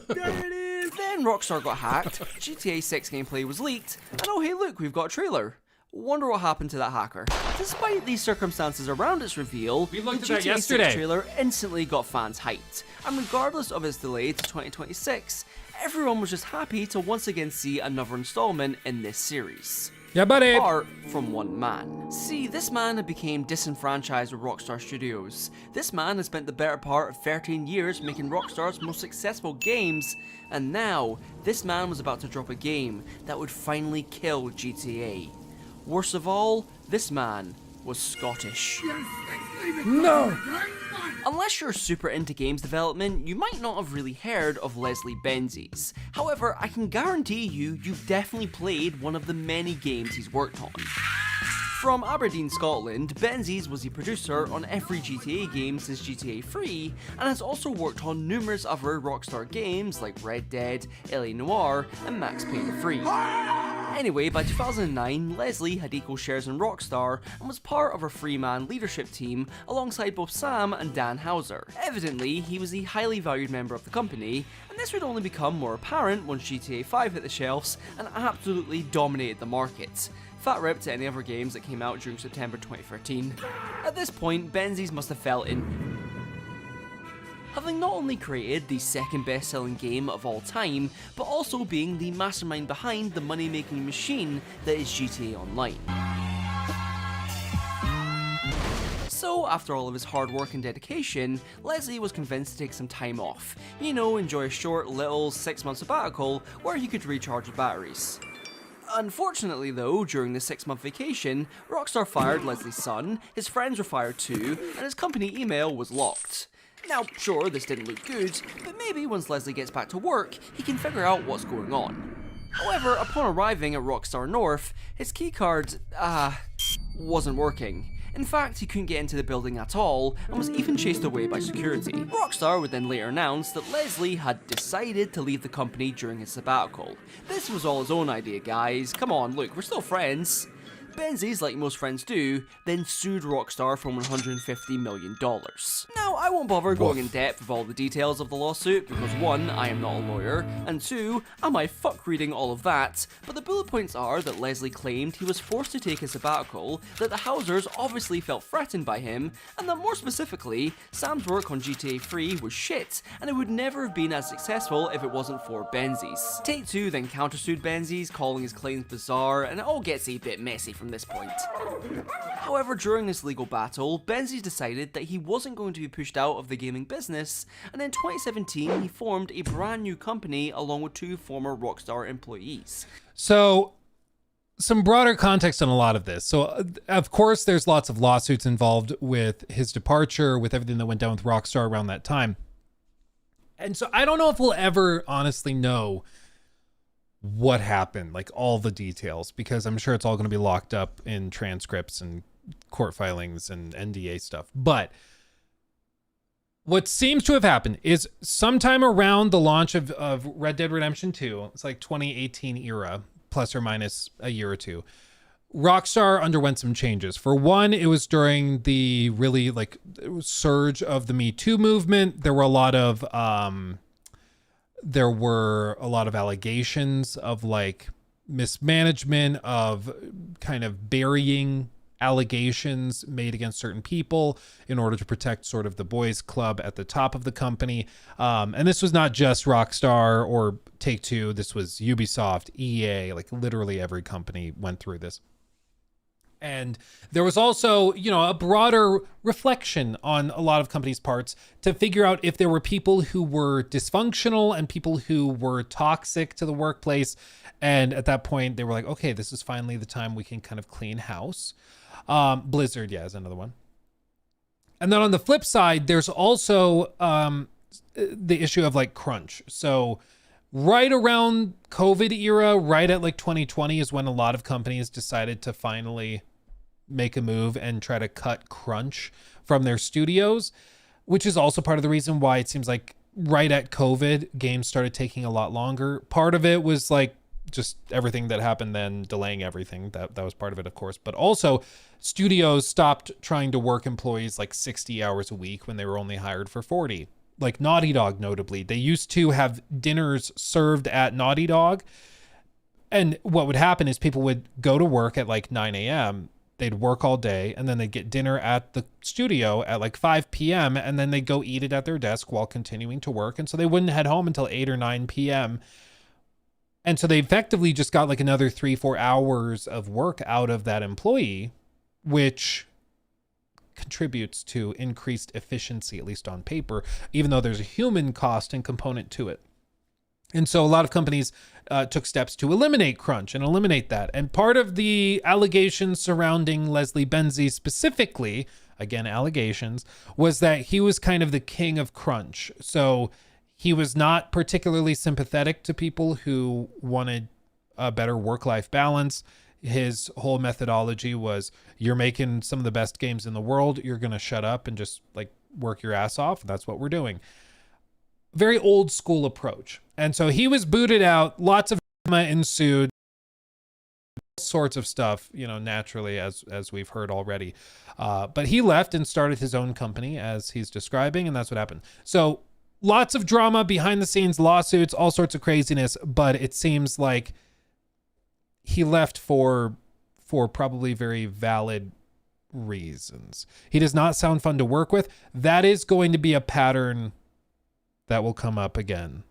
Then Rockstar got hacked, GTA 6 gameplay was leaked, and oh hey look, we've got a trailer. Wonder what happened to that hacker. Despite these circumstances around its reveal, we looked the at that GTA yesterday. 6 trailer instantly got fans hyped, and regardless of its delay to 2026, everyone was just happy to once again see another installment in this series. Yeah, buddy. Apart from one man. See, this man had became disenfranchised with Rockstar Studios. This man has spent the better part of 13 years making Rockstar's most successful games, and now, this man was about to drop a game that would finally kill GTA. Worst of all, this man was Scottish. No! Unless you're super into games development, you might not have really heard of Leslie Benzies. However, I can guarantee you've definitely played one of the many games he's worked on. From Aberdeen, Scotland, Benzies was the producer on every GTA game since GTA 3, and has also worked on numerous other Rockstar games like Red Dead, LA Noire, and Max Payne 3. Anyway, by 2009, Leslie had equal shares in Rockstar and was part of a three-man leadership team alongside both Sam and Dan Houser. Evidently, he was a highly valued member of the company, and this would only become more apparent once GTA 5 hit the shelves and absolutely dominated the market. Fat rip to any other games that came out during September 2013. At this point, Benzies must have felt in, having not only created the second best-selling game of all time, but also being the mastermind behind the money-making machine that is GTA Online. So, after all of his hard work and dedication, Leslie was convinced to take some time off. You know, enjoy a short, little 6-month sabbatical where he could recharge the batteries. Unfortunately though, during the 6-month vacation, Rockstar fired Leslie's son, his friends were fired too, and his company email was locked. Now, sure, this didn't look good, but maybe once Leslie gets back to work, he can figure out what's going on. However, upon arriving at Rockstar North, his keycard, wasn't working. In fact, he couldn't get into the building at all, and was even chased away by security. Rockstar would then later announce that Leslie had decided to leave the company during his sabbatical. This was all his own idea, guys. Come on, look, we're still friends. Benzies, like most friends do, then sued Rockstar for $150 million. Now, I won't bother going in depth with all the details of the lawsuit, because 1, I am not a lawyer, and 2, I might fuck reading all of that, but the bullet points are that Leslie claimed he was forced to take a sabbatical, that the Housers obviously felt threatened by him, and that more specifically, Sam's work on GTA 3 was shit, and it would never have been as successful if it wasn't for Benzies. Take-Two then countersued Benzies, calling his claims bizarre, and it all gets a bit messy from this point. However, during this legal battle, Benzies decided that he wasn't going to be pushed out of the gaming business, and in 2017 he formed a brand new company along with 2 former Rockstar employees. So, some broader context on a lot of this. So, of course, there's lots of lawsuits involved with his departure, with everything that went down with Rockstar around that time. And so I don't know if we'll ever honestly know what happened, like all the details, because I'm sure it's all going to be locked up in transcripts and court filings and NDA stuff. But what seems to have happened is sometime around the launch of Red Dead Redemption 2, it's like 2018 era, plus or minus a year or two, Rockstar underwent some changes. For one, it was during the really like surge of the Me Too movement. There were a lot of allegations of like mismanagement, of kind of burying allegations made against certain people in order to protect sort of the boys club at the top of the company. And this was not just Rockstar or Take-Two. This was Ubisoft, EA, like literally every company went through this. And there was also, you know, a broader reflection on a lot of companies' parts to figure out if there were people who were dysfunctional and people who were toxic to the workplace. And at that point, they were like, okay, this is finally the time we can kind of clean house. Blizzard, yeah, is another one. And then on the flip side, there's also the issue of like crunch. So right around COVID era, right at like 2020 is when a lot of companies decided to finally make a move and try to cut crunch from their studios, which is also part of the reason why it seems like right at COVID, games started taking a lot longer. Part of it was like just everything that happened then delaying everything. That was part of it, of course. But also studios stopped trying to work employees like 60 hours a week when they were only hired for 40. Like Naughty Dog, notably. They used to have dinners served at Naughty Dog. And what would happen is people would go to work at like 9 a.m. They'd work all day, and then they'd get dinner at the studio at like 5 p.m. and then they'd go eat it at their desk while continuing to work. And so they wouldn't head home until 8 or 9 p.m. And so they effectively just got like another 3-4 hours of work out of that employee, which contributes to increased efficiency, at least on paper, even though there's a human cost and component to it. And so a lot of companies took steps to eliminate crunch and eliminate that. And part of the allegations surrounding Leslie Benzie specifically, again, allegations, was that he was kind of the king of crunch. So he was not particularly sympathetic to people who wanted a better work-life balance. His whole methodology was, you're making some of the best games in the world, you're going to shut up and just like work your ass off. That's what we're doing. Very old school approach. And so he was booted out. Lots of drama ensued. All sorts of stuff, you know, naturally, as we've heard already. But he left and started his own company, as he's describing, and that's what happened. So lots of drama behind the scenes, lawsuits, all sorts of craziness. But it seems like he left for probably very valid reasons. He does not sound fun to work with. That is going to be a pattern that will come up again,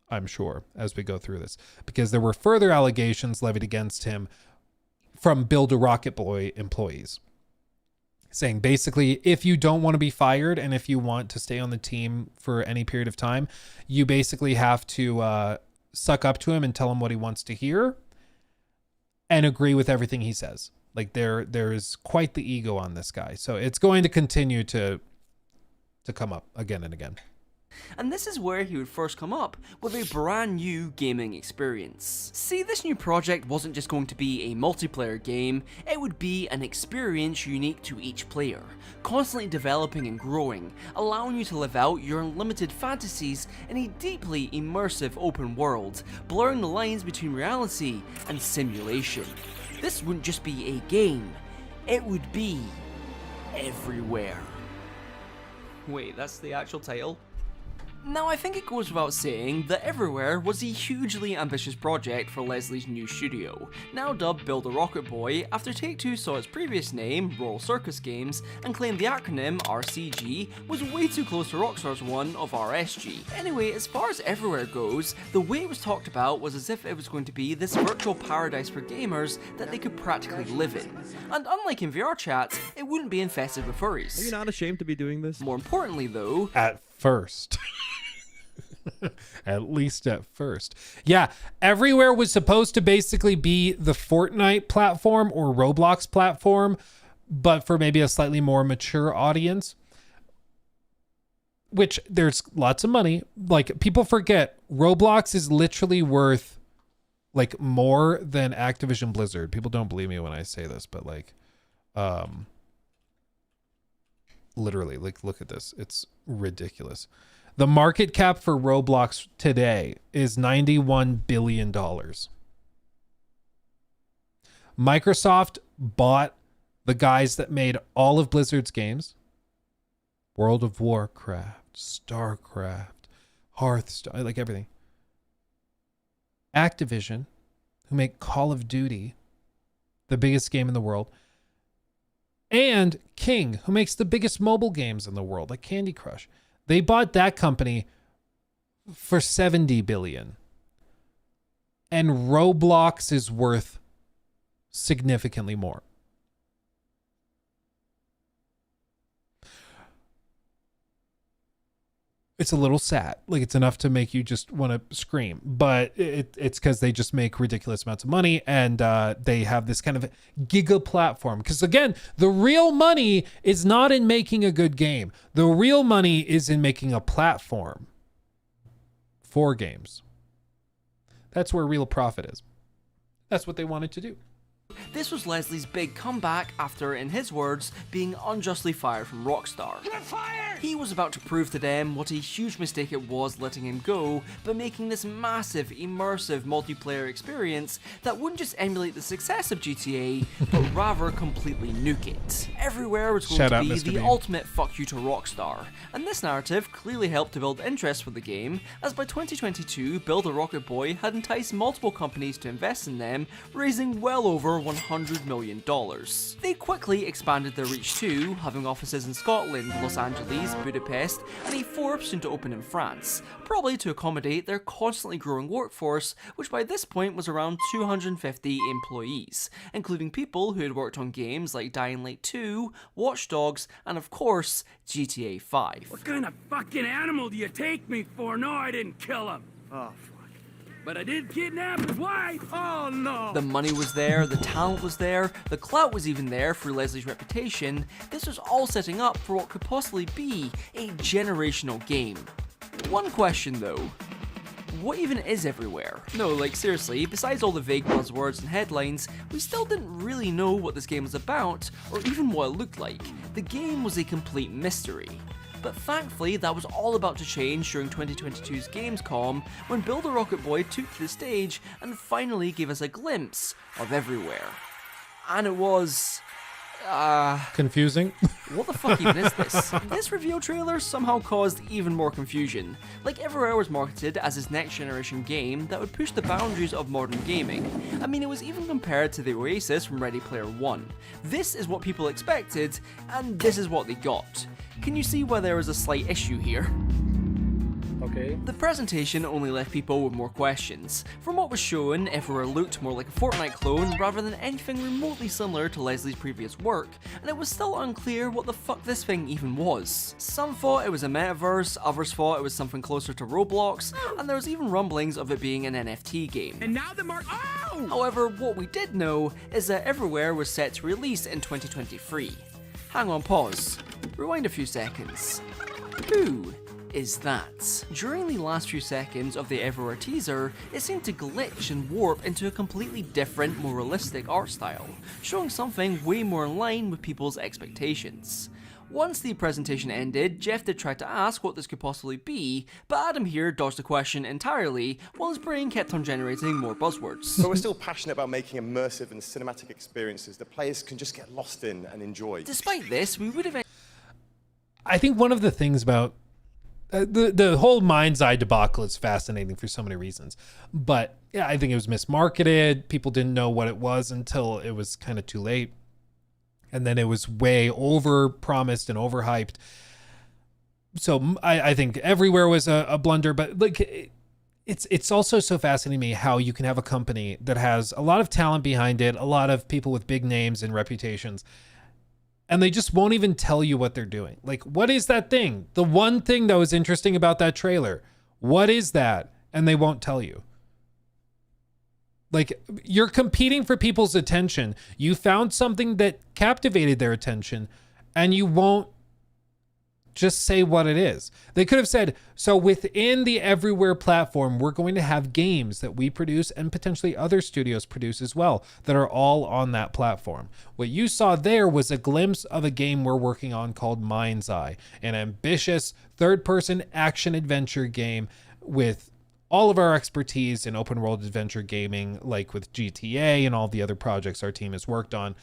I'm sure, as we go through this, because there were further allegations levied against him from Build a Rocket Boy employees, saying basically, if you don't want to be fired and if you want to stay on the team for any period of time, you basically have to suck up to him and tell him what he wants to hear and agree with everything he says. Like there is quite the ego on this guy. So it's going to continue to come up again and again. And this is where he would first come up with a brand new gaming experience. See, this new project wasn't just going to be a multiplayer game, it would be an experience unique to each player, constantly developing and growing, allowing you to live out your unlimited fantasies in a deeply immersive open world, blurring the lines between reality and simulation. This wouldn't just be a game, it would be everywhere. Wait, that's the actual title? Now, I think it goes without saying that Everywhere was a hugely ambitious project for Leslie's new studio, now dubbed Build a Rocket Boy after Take-Two saw its previous name, Royal Circus Games, and claimed the acronym RCG was way too close to Rockstar's one of RSG. Anyway, as far as Everywhere goes, the way it was talked about was as if it was going to be this virtual paradise for gamers that they could practically live in. And unlike in VR chats, it wouldn't be infested with furries. Are you not ashamed to be doing this? More importantly though, at first. At least at first. Yeah, Everywhere was supposed to basically be the Fortnite platform or Roblox platform, but for maybe a slightly more mature audience. Which there's lots of money. Like, people forget Roblox is literally worth like more than Activision Blizzard. People don't believe me when I say this, but like literally, like, look at this. It's ridiculous. The market cap for Roblox today is $91 billion. Microsoft bought the guys that made all of Blizzard's games. World of Warcraft, StarCraft, Hearthstone, like everything. Activision, who make Call of Duty, the biggest game in the world, and King, who makes the biggest mobile games in the world, like Candy Crush. They bought that company for $70 billion. And Roblox is worth significantly more. It's a little sad. Like, it's enough to make you just want to scream. But it's because they just make ridiculous amounts of money, and they have this kind of giga platform. Because, again, the real money is not in making a good game. The real money is in making a platform for games. That's where real profit is. That's what they wanted to do. This was Leslie's big comeback after, in his words, being unjustly fired from Rockstar. You're fired! He was about to prove to them what a huge mistake it was letting him go by making this massive, immersive multiplayer experience that wouldn't just emulate the success of GTA, but rather completely nuke it. Everywhere was going to be the ultimate fuck you to Rockstar, and this narrative clearly helped to build interest for the game, as by 2022, Build a Rocket Boy had enticed multiple companies to invest in them, raising well over $100 million. They quickly expanded their reach too, having offices in Scotland, Los Angeles, Budapest, and a fourth soon to open in France, probably to accommodate their constantly growing workforce, which by this point was around 250 employees, including people who had worked on games like Dying Light 2, Watch Dogs, and of course, GTA 5. What kind of fucking animal do you take me for? No, I didn't kill him. Oh, fuck. But I did kidnap his wife. Oh, no. The money was there, the talent was there, the clout was even there through Leslie's reputation. This was all setting up for what could possibly be a generational game. One question though. What even is Everywhere? No, like seriously, besides all the vague buzzwords and headlines, we still didn't really know what this game was about, or even what it looked like. The game was a complete mystery. But thankfully, that was all about to change during 2022's Gamescom, when Build a Rocket Boy took to the stage and finally gave us a glimpse of Everywhere. And it was... confusing? What the fuck even is this? This reveal trailer somehow caused even more confusion. Like, Everywhere was marketed as this next generation game that would push the boundaries of modern gaming. I mean, it was even compared to the Oasis from Ready Player One. This is what people expected, and this is what they got. Can you see where there is a slight issue here? Okay. The presentation only left people with more questions. From what was shown, Everywhere looked more like a Fortnite clone rather than anything remotely similar to Leslie's previous work, and it was still unclear what the fuck this thing even was. Some thought it was a metaverse, others thought it was something closer to Roblox, and there was even rumblings of it being an NFT game. And now the mark. Oh! However, what we did know is that Everywhere was set to release in 2023. Hang on, pause. Rewind a few seconds. Who is that? During the last few seconds of the Everywhere teaser, it seemed to glitch and warp into a completely different, more realistic art style, showing something way more in line with people's expectations. Once the presentation ended, Jeff did try to ask what this could possibly be, but Adam here dodged the question entirely, while his brain kept on generating more buzzwords. But we're still passionate about making immersive and cinematic experiences that players can just get lost in and enjoy. Despite this, we would have... I think one of the things about the whole Mind's Eye debacle is fascinating for so many reasons. But yeah, I think it was mismarketed. People didn't know what it was until it was kind of too late. And then it was way over promised and overhyped. So I think Everywhere was a blunder, but like it's also so fascinating to me how you can have a company that has a lot of talent behind it, a lot of people with big names and reputations, and they just won't even tell you what they're doing. Like, what is that thing? The one thing that was interesting about that trailer, what is that? And they won't tell you. Like, you're competing for people's attention. You found something that captivated their attention, and you won't just say what it is. They could have said, so within the Everywhere platform, we're going to have games that we produce and potentially other studios produce as well that are all on that platform. What you saw there was a glimpse of a game we're working on called Mind's Eye, an ambitious third-person action-adventure game with all of our expertise in open world adventure gaming, like with GTA and all the other projects our team has worked on.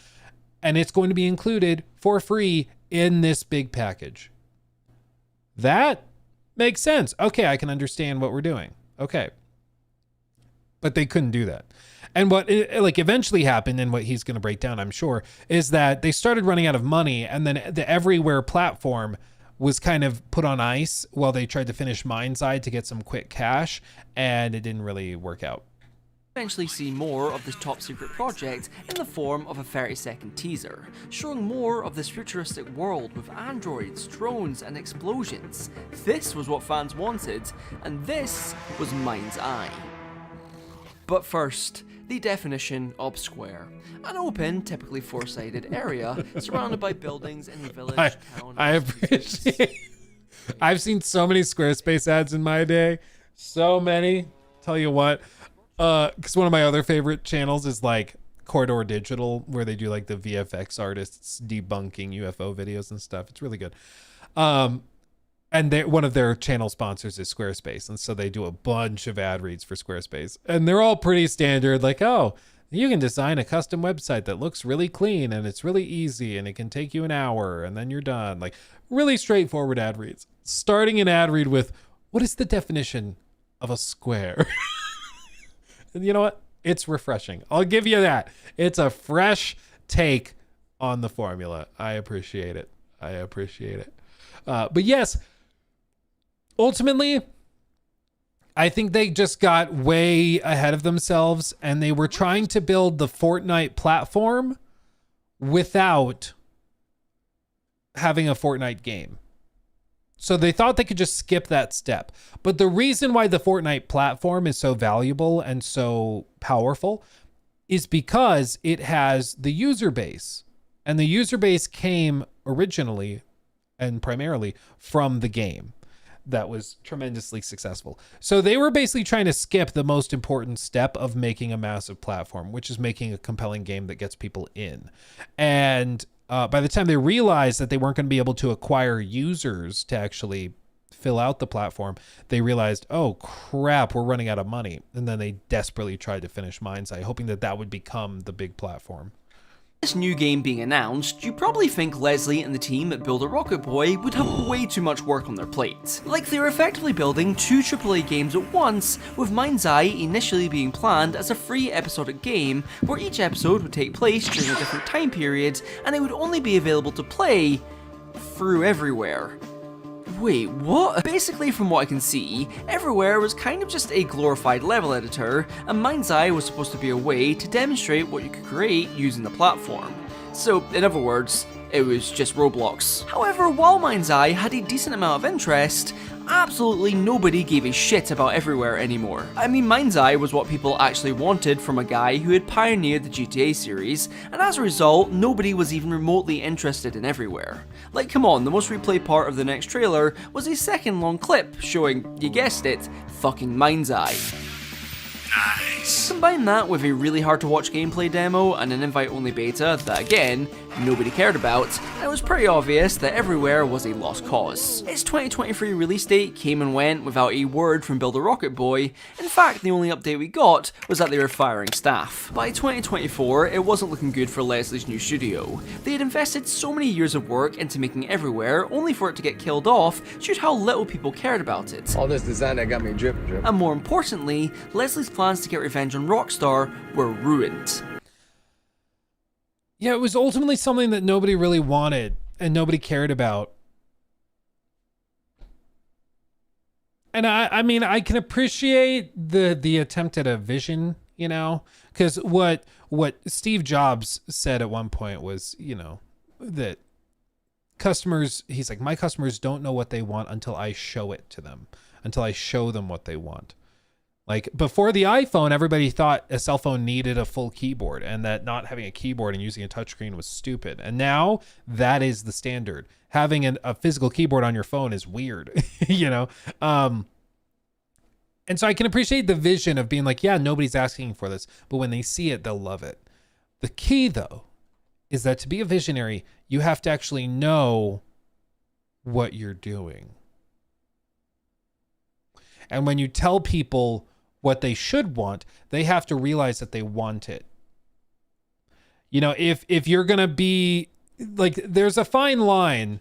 And it's going to be included for free in this big package. That makes sense. Okay, I can understand what we're doing. Okay. But they couldn't do that. And what like eventually happened, and what he's going to break down, I'm sure, is that they started running out of money, and then the Everywhere platform was kind of put on ice while they tried to finish Mind's Eye to get some quick cash, and it didn't really work out. Eventually see more of this top secret project in the form of a 30-second teaser, showing more of this futuristic world with androids, drones, and explosions. This was what fans wanted, and this was Mind's Eye. But first, the definition of square. An open, typically four-sided area surrounded by buildings in a village, town. I appreciate. I've seen so many Squarespace ads in my day, so many. Tell you what, because one of my other favorite channels is like Corridor Digital, where they do like the VFX artists debunking UFO videos and stuff. It's really good. And one of their channel sponsors is Squarespace, and so they do a bunch of ad reads for Squarespace, and they're all pretty standard, like, oh, you can design a custom website that looks really clean and it's really easy and it can take you an hour and then you're done. Like, really straightforward ad reads. Starting an ad read with, what is the definition of a square? And you know what? It's refreshing. I'll give you that. It's a fresh take on the formula. I appreciate it. But yes, ultimately, I think they just got way ahead of themselves, and they were trying to build the Fortnite platform without having a Fortnite game. So they thought they could just skip that step. But the reason why the Fortnite platform is so valuable and so powerful is because it has the user base. And the user base came originally and primarily from the game that was tremendously successful. So they were basically trying to skip the most important step of making a massive platform, which is making a compelling game that gets people in. And by the time they realized that they weren't going to be able to acquire users to actually fill out the platform, they realized, oh crap, we're running out of money. And then they desperately tried to finish Mind's Eye, hoping that that would become the big platform. This new game being announced, you probably think Leslie and the team at Build a Rocket Boy would have way too much work on their plate. Like they were effectively building two AAA games at once, with Mind's Eye initially being planned as a free episodic game, where each episode would take place during a different time period, and it would only be available to play through Everywhere. Wait, what? Basically, from what I can see, Everywhere was kind of just a glorified level editor, and Mind's Eye was supposed to be a way to demonstrate what you could create using the platform. So, in other words, it was just Roblox. However, while Mind's Eye had a decent amount of interest, absolutely nobody gave a shit about Everywhere anymore. I mean, Mind's Eye was what people actually wanted from a guy who had pioneered the GTA series, and as a result, nobody was even remotely interested in Everywhere. Like, come on, the most replayed part of the next trailer was a second-long clip showing, you guessed it, fucking Mind's Eye. Nice. Combine that with a really hard to watch gameplay demo and an invite-only beta that, again, nobody cared about, and it was pretty obvious that Everywhere was a lost cause. Its 2023 release date came and went without a word from Build a Rocket Boy. In fact, the only update we got was that they were firing staff. By 2024, it wasn't looking good for Leslie's new studio. They had invested so many years of work into making Everywhere, only for it to get killed off due to how little people cared about it. All this design that got me drip. And more importantly, Leslie's plans to get revenge on Rockstar were ruined. Yeah, it was ultimately something that nobody really wanted and nobody cared about. And I mean, I can appreciate the attempt at a vision, you know, because what Steve Jobs said at one point was, you know, that customers, he's like, my customers don't know what they want until I show it to them, until I show them what they want. Like before the iPhone, everybody thought a cell phone needed a full keyboard and that not having a keyboard and using a touchscreen was stupid. And now that is the standard. Having a physical keyboard on your phone is weird, you know? And so I can appreciate the vision of being like, yeah, nobody's asking for this, but when they see it, they'll love it. The key though, is that to be a visionary, you have to actually know what you're doing. And when you tell people what they should want, they have to realize that they want it. You know, if you're going to be like, there's a fine line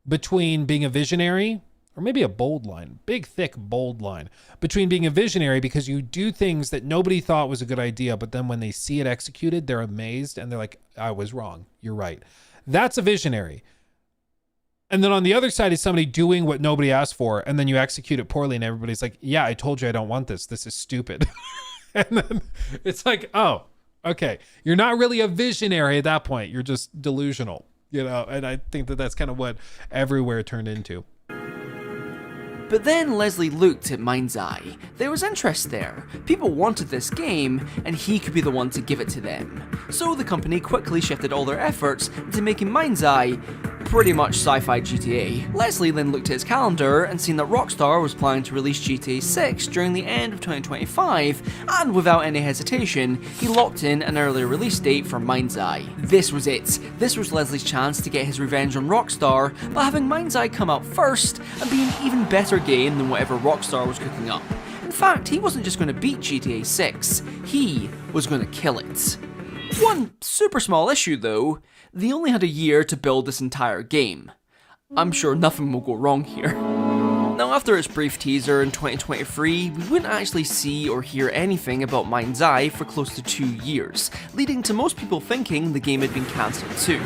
between being a visionary or maybe a bold line, big, thick, bold line between being a visionary because you do things that nobody thought was a good idea, but then when they see it executed, they're amazed and they're like, I was wrong. You're right. That's a visionary. And then on the other side is somebody doing what nobody asked for, and then you execute it poorly and everybody's like, yeah, I told you I don't want this. This is stupid. And then it's like, oh, okay. You're not really a visionary at that point. You're just delusional, you know? And I think that that's kind of what Everywhere turned into. But then Leslie looked at Mind's Eye. There was interest there. People wanted this game, and he could be the one to give it to them. So the company quickly shifted all their efforts into making Mind's Eye pretty much sci-fi GTA. Leslie then looked at his calendar and seen that Rockstar was planning to release GTA 6 during the end of 2025, and without any hesitation, he locked in an earlier release date for Mind's Eye. This was it. This was Leslie's chance to get his revenge on Rockstar by having Mind's Eye come out first and be an even better game than whatever Rockstar was cooking up. In fact, he wasn't just going to beat GTA 6, he was going to kill it. One super small issue though, they only had a year to build this entire game. I'm sure nothing will go wrong here. Now after its brief teaser in 2023, we wouldn't actually see or hear anything about Mind's Eye for close to 2 years, leading to most people thinking the game had been cancelled too.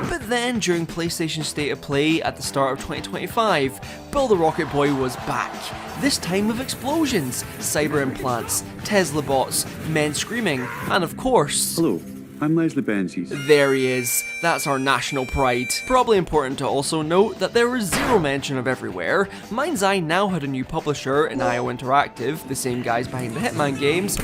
But then, during PlayStation State of Play at the start of 2025, Build a Rocket Boy was back. This time with explosions, cyber implants, Tesla bots, men screaming, and of course... Hello, I'm Leslie Benzies. There he is. That's our national pride. Probably important to also note that there was zero mention of Everywhere. Mind's Eye now had a new publisher in IO Interactive, the same guys behind the Hitman games.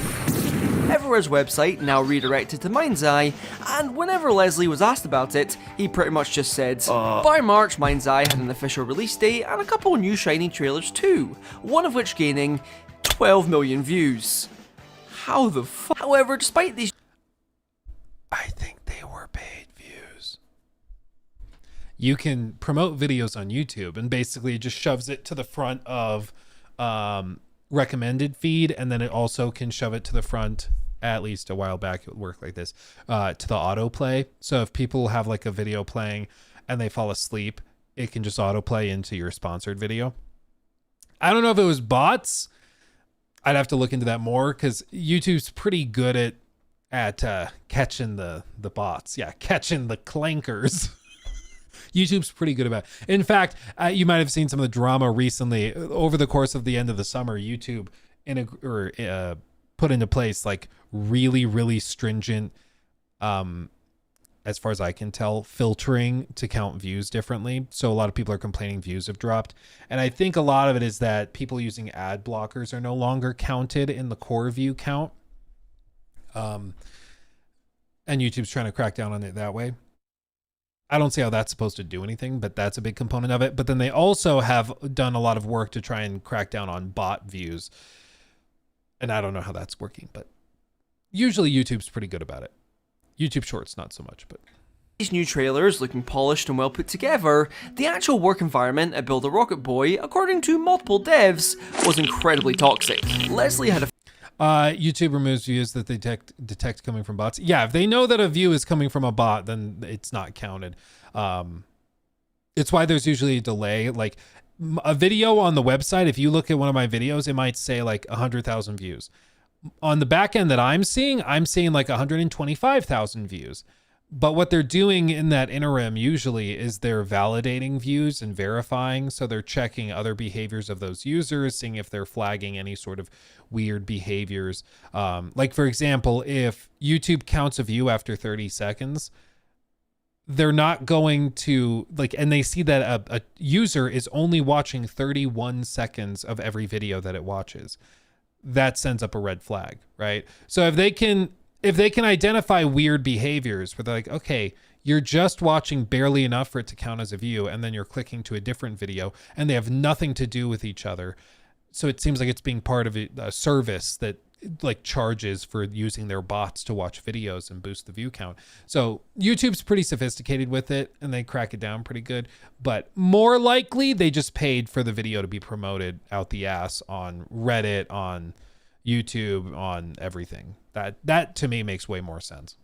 Everywhere's website now redirected to Mind's Eye, and whenever Leslie was asked about it, he pretty much just said, by March, Mind's Eye had an official release date and a couple new shiny trailers too, one of which gaining 12 million views. How the fuck? However, despite these... I think they were paid views. You can promote videos on YouTube, and basically it just shoves it to the front of recommended feed, and then it also can shove it to the front, at least a while back it would work like this, to the autoplay. So if people have like a video playing and they fall asleep, it can just autoplay into your sponsored video. I don't know if it was bots. I'd have to look into that more, because YouTube's pretty good at catching the bots. Yeah, catching the clankers. YouTube's pretty good about it. In fact, you might have seen some of the drama recently over the course of the end of the summer. YouTube put into place like really stringent, as far as I can tell, filtering to count views differently. So a lot of people are complaining views have dropped. And I think a lot of it is that people using ad blockers are no longer counted in the core view count. And YouTube's trying to crack down on it that way. I don't see how that's supposed to do anything, but that's a big component of it. But then they also have done a lot of work to try and crack down on bot views. And I don't know how that's working, but usually YouTube's pretty good about it. YouTube Shorts, not so much, but... These new trailers looking polished and well put together, the actual work environment at Build a Rocket Boy, according to multiple devs, was incredibly toxic. Leslie had a... YouTube removes views that they detect coming from bots. Yeah, if they know that a view is coming from a bot, then it's not counted. It's why there's usually a delay. Like a video on the website, if you look at one of my videos, it might say like 100,000 views. On the back end that I'm seeing like 125,000 views. But what they're doing in that interim usually is they're validating views and verifying. So they're checking other behaviors of those users, seeing if they're flagging any sort of weird behaviors. Like, for example, if YouTube counts a view after 30 seconds, they're not going to like, and they see that a user is only watching 31 seconds of every video that it watches. That sends up a red flag, right? So if they can identify weird behaviors where they're like, okay, you're just watching barely enough for it to count as a view, and then you're clicking to a different video, and they have nothing to do with each other. So it seems like it's being part of a service that like charges for using their bots to watch videos and boost the view count. So YouTube's pretty sophisticated with it, and they crack it down pretty good. But more likely, they just paid for the video to be promoted out the ass on Reddit, on YouTube, on everything. That to me makes way more sense.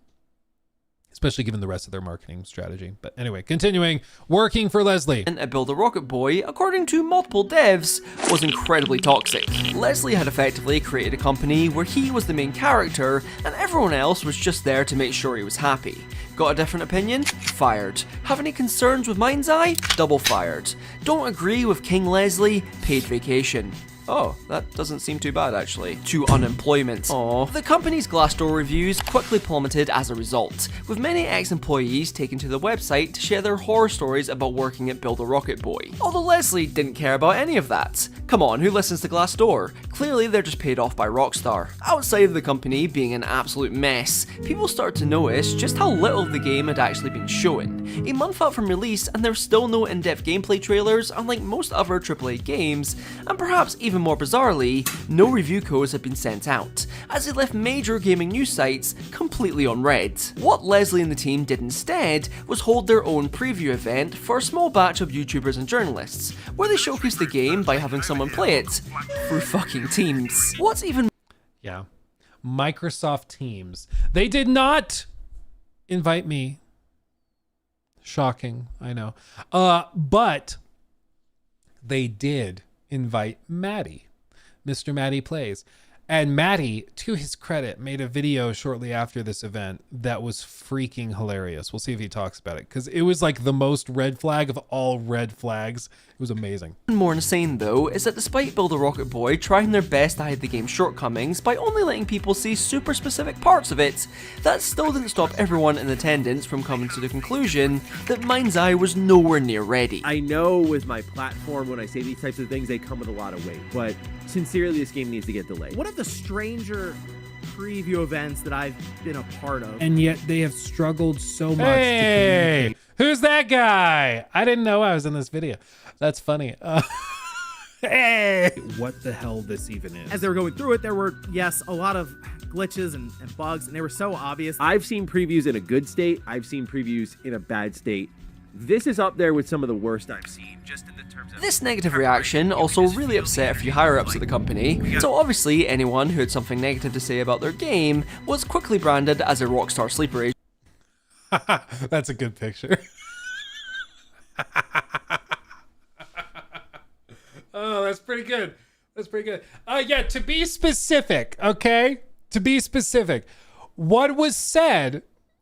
especially given the rest of their marketing strategy. But anyway, continuing, working for Leslie. And Build a Rocket Boy, according to multiple devs, was incredibly toxic. Leslie had effectively created a company where he was the main character and everyone else was just there to make sure he was happy. Got a different opinion? Fired. Have any concerns with Mind's Eye? Double fired. Don't agree with King Leslie? Paid vacation. Oh, that doesn't seem too bad actually. To unemployment. Aww. The company's Glassdoor reviews quickly plummeted as a result, with many ex-employees taken to the website to share their horror stories about working at Build a Rocket Boy. Although Leslie didn't care about any of that. Come on, who listens to Glassdoor? Clearly they're just paid off by Rockstar. Outside of the company being an absolute mess, people started to notice just how little of the game had actually been shown. A month out from release and there's still no in-depth gameplay trailers, unlike most other AAA games, and perhaps even more bizarrely, no review codes had been sent out, as it left major gaming news sites completely unread. What Leslie and the team did instead was hold their own preview event for a small batch of YouTubers and journalists, where they showcased the game by having someone play it through fucking Teams. What's even... Yeah. Microsoft Teams. They did not invite me. Shocking, I know. But they did invite Maddie. Mr. Maddie Plays. And Maddie, to his credit, made a video shortly after this event that was freaking hilarious. We'll see if he talks about it, because it was like the most red flag of all red flags. It was amazing. More insane though is that despite Build a Rocket Boy trying their best to hide the game's shortcomings by only letting people see super specific parts of it, that still didn't stop everyone in attendance from coming to the conclusion that Mind's Eye was nowhere near ready. I know with my platform, when I say these types of things, they come with a lot of weight, but sincerely, this game needs to get delayed. One of the stranger preview events that I've been a part of. And yet they have struggled so much to Hey, who's that guy? I didn't know I was in this video. That's funny. Hey, what the hell this even is. As they were going through it, there were, yes, a lot of glitches and bugs, and they were so obvious. I've seen previews in a good state. I've seen previews in a bad state. This is up there with some of the worst I've seen, just in the terms of... This negative reaction also really upset a few higher-ups of the company, so obviously anyone who had something negative to say about their game was quickly branded as a Rockstar sleeper agent. That's a good picture. Oh, that's pretty good. That's pretty good. Yeah, to be specific, okay? To be specific, what was said,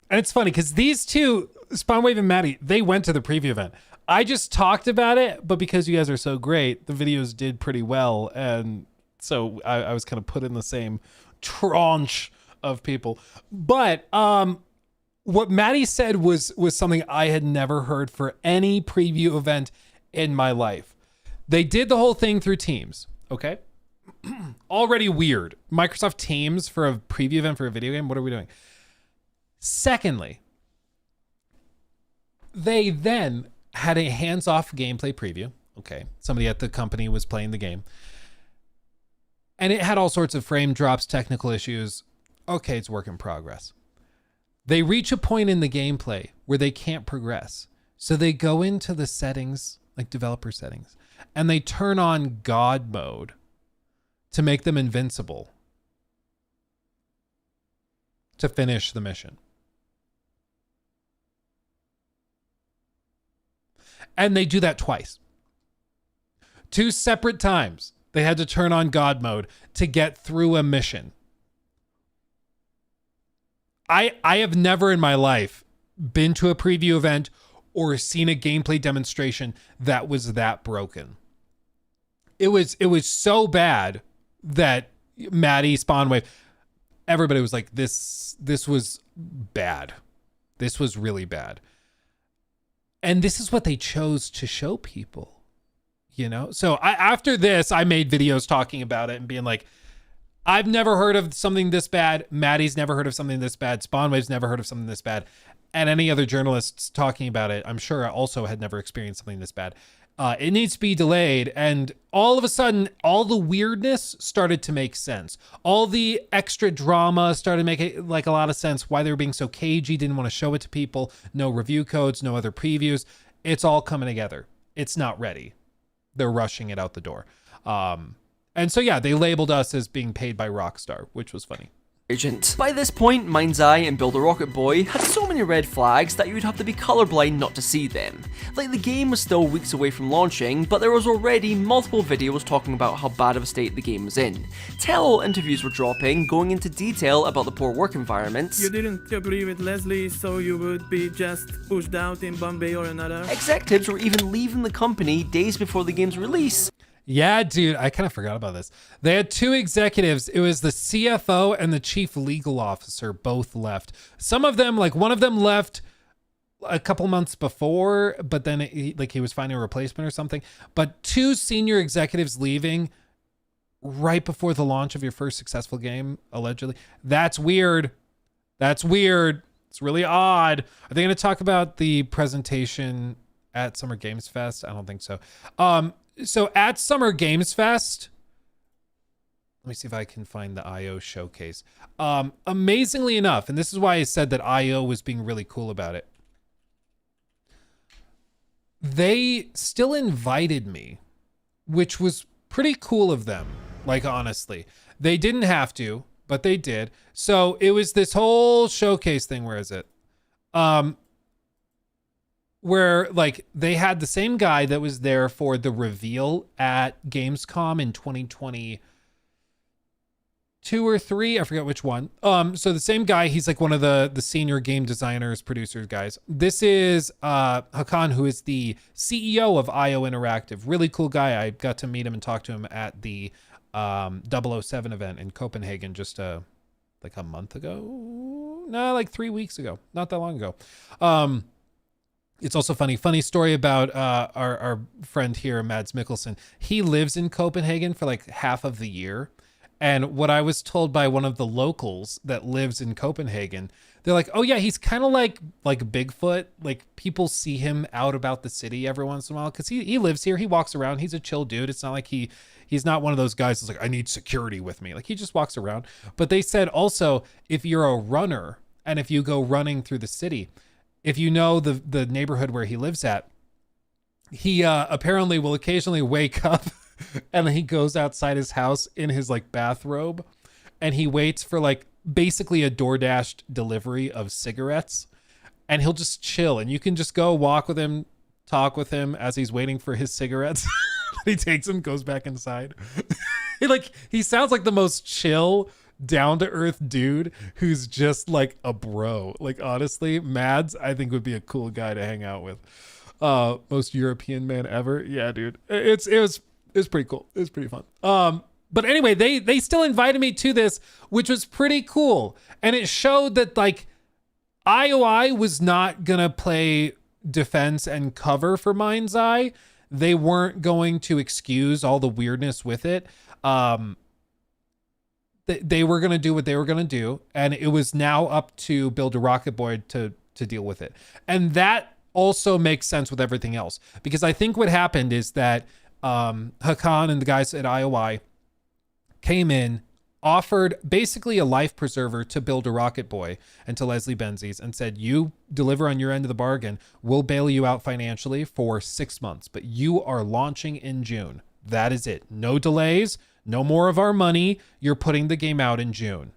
and it's funny because these two, Spawnwave and Maddie, they went to the preview event. I just talked about it, but because you guys are so great, the videos did pretty well, and so I was kind of put in the same tranche of people. But what Maddie said was something I had never heard for any preview event in my life. They did the whole thing through Teams, okay? Already weird. Microsoft Teams for a preview event for a video game? What are we doing? Secondly, they then had a hands-off gameplay preview. Okay, somebody at the company was playing the game. And it had all sorts of frame drops, technical issues. Okay, it's work in progress. They reach a point in the gameplay where they can't progress. So they go into the settings, like developer settings, and they turn on God mode to make them invincible to finish the mission. And they do that twice. 2 separate times. They had to turn on God mode to get through a mission. I have never in my life been to a preview event or seen a gameplay demonstration that was that broken. It was so bad that Maddie, Spawnwave, everybody was like, this was bad. This was really bad. And this is what they chose to show people, you know? So after this, I made videos talking about it and being like, I've never heard of something this bad. Maddie's never heard of something this bad. Spawnwave's never heard of something this bad. And any other journalists talking about it, I'm sure also had never experienced something this bad. It needs to be delayed. And all of a sudden, all the weirdness started to make sense. All the extra drama started making like a lot of sense. Why they were being so cagey, didn't want to show it to people. No review codes, no other previews. It's all coming together. It's not ready. They're rushing it out the door. And so, yeah, they labeled us as being paid by Rockstar, which was funny. agent. By this point, Mind's Eye and Build a Rocket Boy had so many red flags that you would have to be colorblind not to see them. Like, the game was still weeks away from launching, but there was already multiple videos talking about how bad of a state the game was in. Tell-all interviews were dropping, going into detail about the poor work environments. You didn't agree with Leslie, so you would be just pushed out in Bombay or another. Executives were even leaving the company days before the game's release. Yeah, dude, I kind of forgot about this. They had two executives. It was the CFO and the chief legal officer both left. Some of them, like one of them left a couple months before, but then he was finding a replacement or something. But two senior executives leaving right before the launch of your first successful game, allegedly. That's weird. That's weird. It's really odd. Are they going to talk about the presentation at Summer Games Fest? I don't think so. So at Summer Games Fest, let me see if I can find the IO showcase. Amazingly enough, and this is why I said that IO was being really cool about it, they still invited me, which was pretty cool of them. Like, honestly, they didn't have to, but they did. So it was this whole showcase thing. Where is it? Where like they had the same guy that was there for the reveal at Gamescom in 2022 or 3, I forget which one. So the same guy, he's like one of the senior game designers, producers guys. This is Hakan, who is the CEO of IO Interactive. Really cool guy. I got to meet him and talk to him at the 007 event in Copenhagen just like a month ago. No, like 3 weeks ago. Not that long ago. It's also funny story about our friend here, Mads Mikkelsen. He lives in Copenhagen for like half of the year. And what I was told by one of the locals that lives in Copenhagen, they're like, oh yeah, he's kind of like Bigfoot. Like, people see him out about the city every once in a while because he lives here. He walks around. He's a chill dude. It's not like he's not one of those guys that's like, I need security with me. Like, he just walks around. But they said also, if you're a runner and if you go running through the city, if you know the neighborhood where he lives at, he apparently will occasionally wake up and then he goes outside his house in his like bathrobe and he waits for like basically a DoorDash delivery of cigarettes, and he'll just chill and you can just go walk with him, talk with him as he's waiting for his cigarettes. He takes them, goes back inside. He sounds like the most chill, down-to-earth dude who's just like a bro. Like, honestly, Mads I think would be a cool guy to hang out with. Most European man ever. Yeah, dude, it was pretty cool. It was pretty fun. But anyway, they still invited me to this, which was pretty cool, and it showed that like IOI was not gonna play defense and cover for Mind's Eye. They weren't going to excuse all the weirdness with it. They were going to do what they were going to do, and it was now up to Build a Rocket Boy to deal with it. And that also makes sense with everything else, because I think what happened is that Hakan and the guys at IOI came in, offered basically a life preserver to Build a Rocket Boy and to Leslie Benzies and said, you deliver on your end of the bargain, we'll bail you out financially for 6 months, but you are launching in June. That is it. No delays. No more of our money. You're putting the game out in June.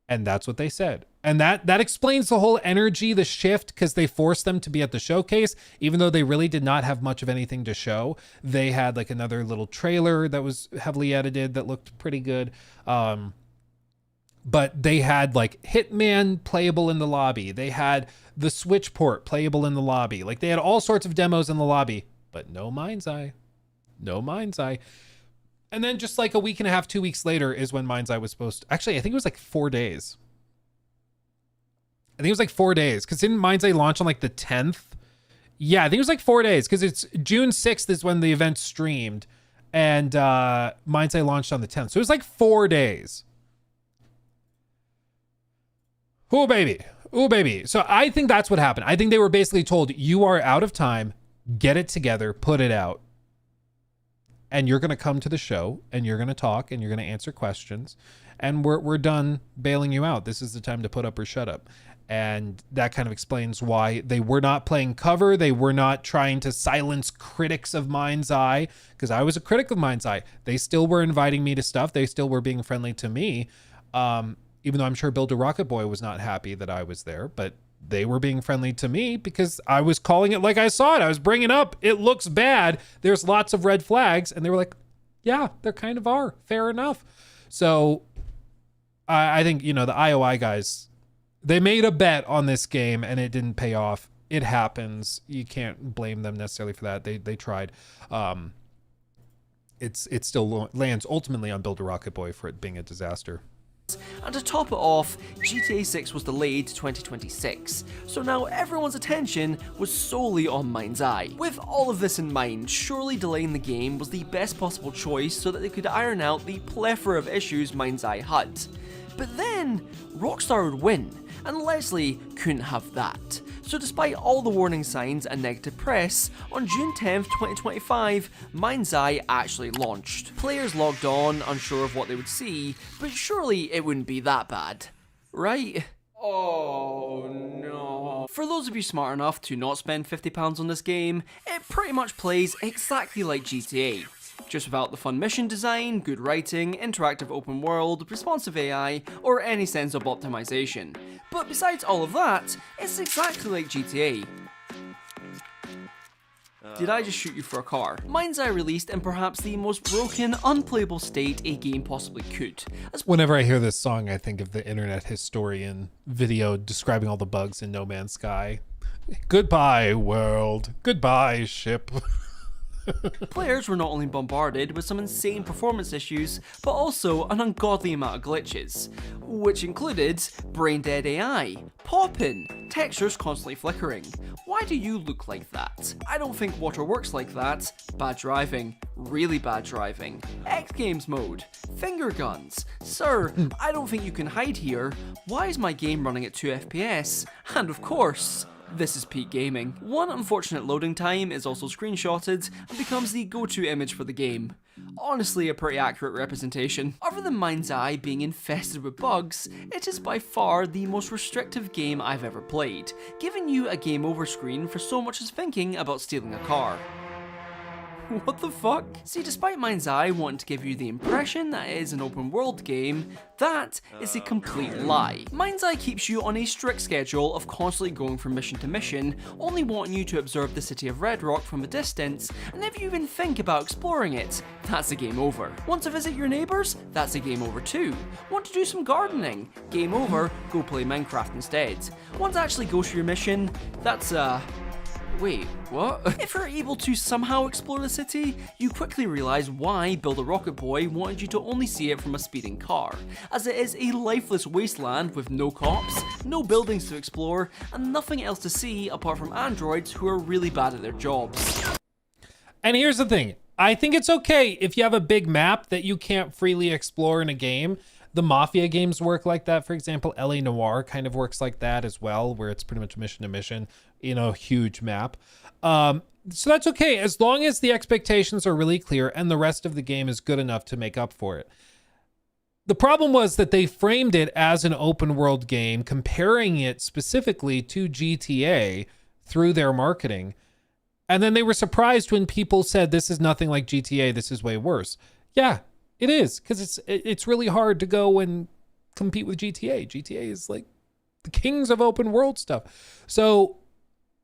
And that's what they said. And that explains the whole energy, the shift, because they forced them to be at the showcase, even though they really did not have much of anything to show. They had like another little trailer that was heavily edited that looked pretty good. But they had like Hitman playable in the lobby. They had the Switch port playable in the lobby. Like, they had all sorts of demos in the lobby, but no Mind's Eye. No Mind's Eye. And then just like a week and a half, 2 weeks later is when Mind's Eye was supposed to... Actually, I think it was like 4 days. I think it was like 4 days, because didn't Mind's Eye launch on like the 10th? Yeah, I think it was like 4 days, because it's June 6th is when the event streamed, and Mind's Eye launched on the 10th. So it was like 4 days. Oh, baby. Oh, baby. So I think that's what happened. I think they were basically told, you are out of time, get it together, put it out. And you're going to come to the show and you're going to talk and you're going to answer questions, and we're done bailing you out. This is the time to put up or shut up. And that kind of explains why they were not playing cover. They were not trying to silence critics of Mind's Eye, because I was a critic of Mind's Eye. They still were inviting me to stuff. They still were being friendly to me. even though I'm sure Builder Rocket Boy was not happy that I was there, but they were being friendly to me because I was calling it like I saw it. I was bringing up, it looks bad. There's lots of red flags. And they were like, yeah, there kind of are. Fair enough. So I think, you know, the IOI guys, they made a bet on this game and it didn't pay off. It happens. You can't blame them necessarily for that. They tried. It still lands ultimately on Builder Rocket Boy for it being a disaster. And to top it off, GTA 6 was delayed to 2026, so now everyone's attention was solely on Mind's Eye. With all of this in mind, surely delaying the game was the best possible choice so that they could iron out the plethora of issues Mind's Eye had. But then, Rockstar would win, and Leslie couldn't have that. So despite all the warning signs and negative press, on June 10th, 2025, Mind's Eye actually launched. Players logged on, unsure of what they would see, but surely it wouldn't be that bad, right? Oh no. For those of you smart enough to not spend £50 on this game, it pretty much plays exactly like GTA. Just without the fun mission design, good writing, interactive open world, responsive AI, or any sense of optimization. But besides all of that, it's exactly like GTA. Did I just shoot you for a car? Mind's Eye released in perhaps the most broken, unplayable state a game possibly could. Whenever I hear this song, I think of the internet historian video describing all the bugs in No Man's Sky. Goodbye, world. Goodbye, ship. Players were not only bombarded with some insane performance issues, but also an ungodly amount of glitches, which included brain-dead AI, pop-in, textures constantly flickering. Why do you look like that? I don't think water works like that. Bad driving, really bad driving. X Games mode, finger guns. Sir, I don't think you can hide here. Why is my game running at 2 FPS? And of course, this is peak gaming. One unfortunate loading time is also screenshotted and becomes the go-to image for the game. Honestly, a pretty accurate representation. Other than Mind's Eye being infested with bugs, it is by far the most restrictive game I've ever played, giving you a game over screen for so much as thinking about stealing a car. What the fuck? See, despite Mind's Eye wanting to give you the impression that it is an open world game, that is a complete lie. Mind's Eye keeps you on a strict schedule of constantly going from mission to mission, only wanting you to observe the city of Red Rock from a distance, and if you even think about exploring it, that's a game over. Want to visit your neighbours? That's a game over too. Want to do some gardening? Game over, go play Minecraft instead. Want to actually go to your mission? That's wait, what? If you're able to somehow explore the city, you quickly realise why Builder Rocket Boy wanted you to only see it from a speeding car, as it is a lifeless wasteland with no cops, no buildings to explore, and nothing else to see apart from androids who are really bad at their jobs. And here's the thing, I think it's okay if you have a big map that you can't freely explore in a game. The Mafia games work like that, for example. LA Noire kind of works like that as well, where it's pretty much mission to mission in a huge map. So that's okay, as long as the expectations are really clear and the rest of the game is good enough to make up for it. The problem was that they framed it as an open world game, comparing it specifically to GTA through their marketing. And then they were surprised when people said, this is nothing like GTA, this is way worse. Yeah, it is, because it's really hard to go and compete with GTA. GTA is like the kings of open world stuff. So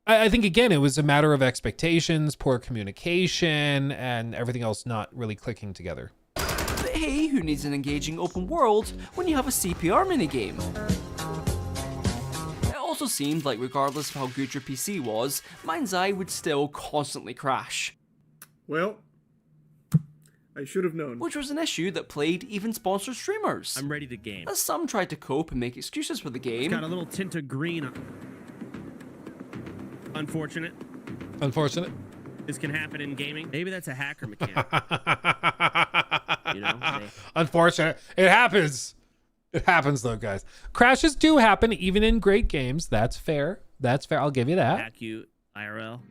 I think, again, it was a matter of expectations, poor communication, and everything else not really clicking together. But hey, who needs an engaging open world when you have a CPR minigame? It also seemed like regardless of how good your PC was, Mind's Eye would still constantly crash. Well, I should have known. Which was an issue that plagued even sponsored streamers. I'm ready to game. As some tried to cope and make excuses for the game. It's got a little tint of green on. Unfortunate. Unfortunate. This can happen in gaming. Maybe that's a hacker mechanic. You know, unfortunate. It happens. It happens though, guys. Crashes do happen even in great games. That's fair. That's fair. I'll give you that. Hack you, IRL.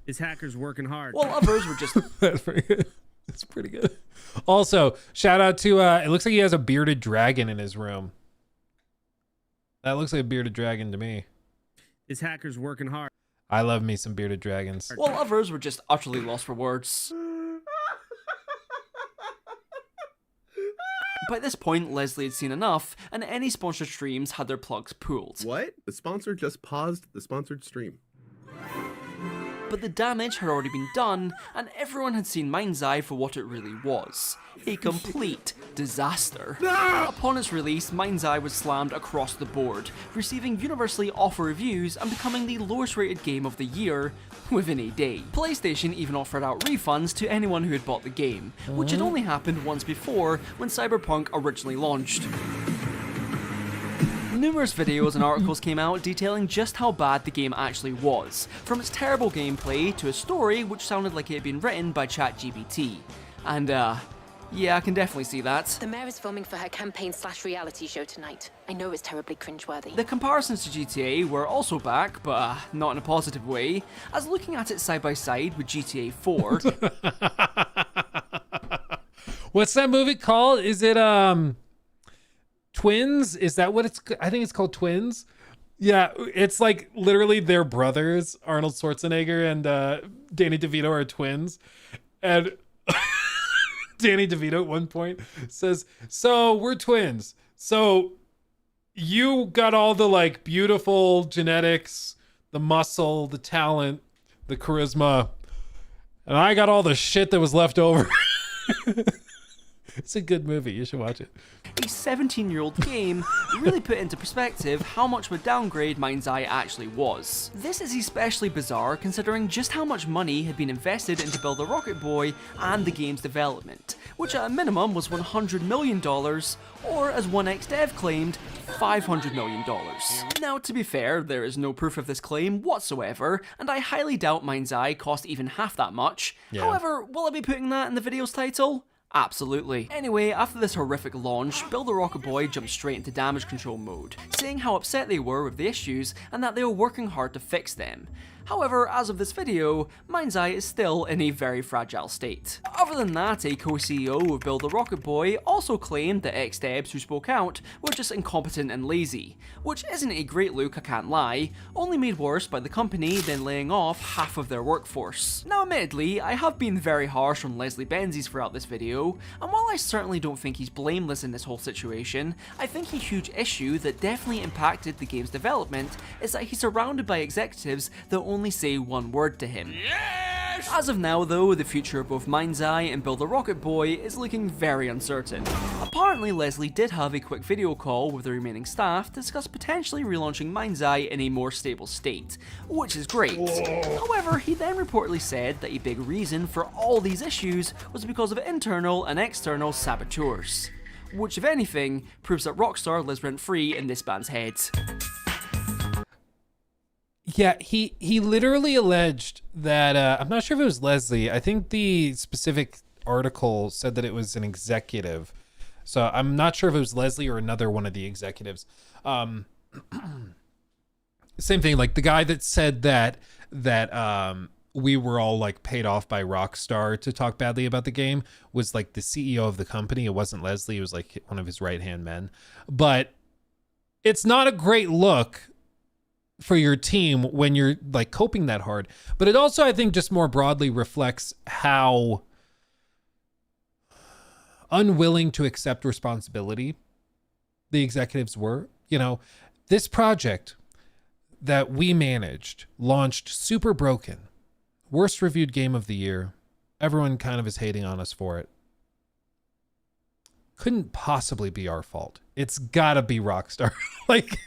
This hacker's working hard. Well, others were just... That's pretty good. That's pretty good. Also, shout out to, it looks like he has a bearded dragon in his room. That looks like a bearded dragon to me. This hacker's working hard. I love me some bearded dragons. while others were just utterly lost for words. By this point, Leslie had seen enough, and any sponsored streams had their plugs pulled. What? The sponsor just paused the sponsored stream. But the damage had already been done, and everyone had seen Mind's Eye for what it really was. A complete disaster. Upon its release, Mind's Eye was slammed across the board, receiving universally awful reviews and becoming the lowest rated game of the year within a day. PlayStation even offered out refunds to anyone who had bought the game, which had only happened once before when Cyberpunk originally launched. Numerous videos and articles came out detailing just how bad the game actually was, from its terrible gameplay to a story which sounded like it had been written by ChatGPT. And yeah, I can definitely see that. The mayor is filming for her campaign/reality show tonight. I know it's terribly cringeworthy. The comparisons to GTA were also back, but not in a positive way, as looking at it side by side with GTA 4... What's that movie called? Is it Twins? Is that what it's... I think it's called Twins. Yeah, it's like literally their brothers, Arnold Schwarzenegger and Danny DeVito, are twins. And Danny DeVito at one point says, so we're twins. So you got all the like beautiful genetics, the muscle, the talent, the charisma, and I got all the shit that was left over. It's a good movie. You should watch it. A 17-year-old game really put into perspective how much of a downgrade Mind's Eye actually was. This is especially bizarre considering just how much money had been invested into Build a Rocket Boy and the game's development, which at a minimum was $100 million, or as one ex-dev claimed, $500 million. Now, to be fair, there is no proof of this claim whatsoever, and I highly doubt Mind's Eye cost even half that much. Yeah. However, will I be putting that in the video's title? Absolutely. Anyway, after this horrific launch, Build a Rocket Boy jumped straight into damage control mode, saying how upset they were with the issues and that they were working hard to fix them. However, as of this video, Mind's Eye is still in a very fragile state. Other than that, a co-CEO of Build a Rocket Boy also claimed that ex-devs who spoke out were just incompetent and lazy, which isn't a great look, I can't lie, only made worse by the company then laying off half of their workforce. Now admittedly, I have been very harsh on Leslie Benzies throughout this video, and while I certainly don't think he's blameless in this whole situation, I think a huge issue that definitely impacted the game's development is that he's surrounded by executives that only say one word to him. Yes! As of now though, the future of both Mind's Eye and Build a Rocket Boy is looking very uncertain. Apparently Leslie did have a quick video call with the remaining staff to discuss potentially relaunching Mind's Eye in a more stable state, which is great. However, he then reportedly said that a big reason for all these issues was because of internal and external saboteurs, which if anything, proves that Rockstar lives rent-free in this band's head. Yeah, he literally alleged that, I'm not sure if it was Leslie. I think the specific article said that it was an executive. So I'm not sure if it was Leslie or another one of the executives. Same thing, like the guy that said that we were all like paid off by Rockstar to talk badly about the game was like the CEO of the company. It wasn't Leslie. It was like one of his right-hand men. But it's not a great look for your team when you're like coping that hard. But it also, I think, just more broadly reflects how unwilling to accept responsibility the executives were. You know, this project that we managed launched super broken, worst reviewed game of the year. Everyone kind of is hating on us for it. Couldn't possibly be our fault. It's gotta be Rockstar. Like,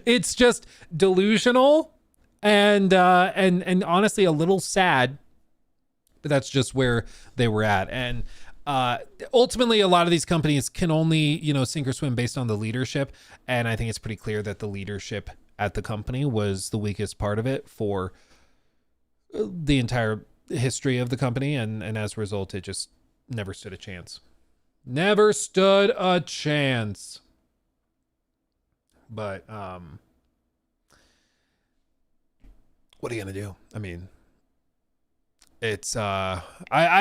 it's just delusional and honestly a little sad, but that's just where they were at. And ultimately, a lot of these companies can only, you know, sink or swim based on the leadership. And I think it's pretty clear that the leadership at the company was the weakest part of it for the entire history of the company. And as a result, it just never stood a chance. Never stood a chance. But what are you gonna do? I mean, it's I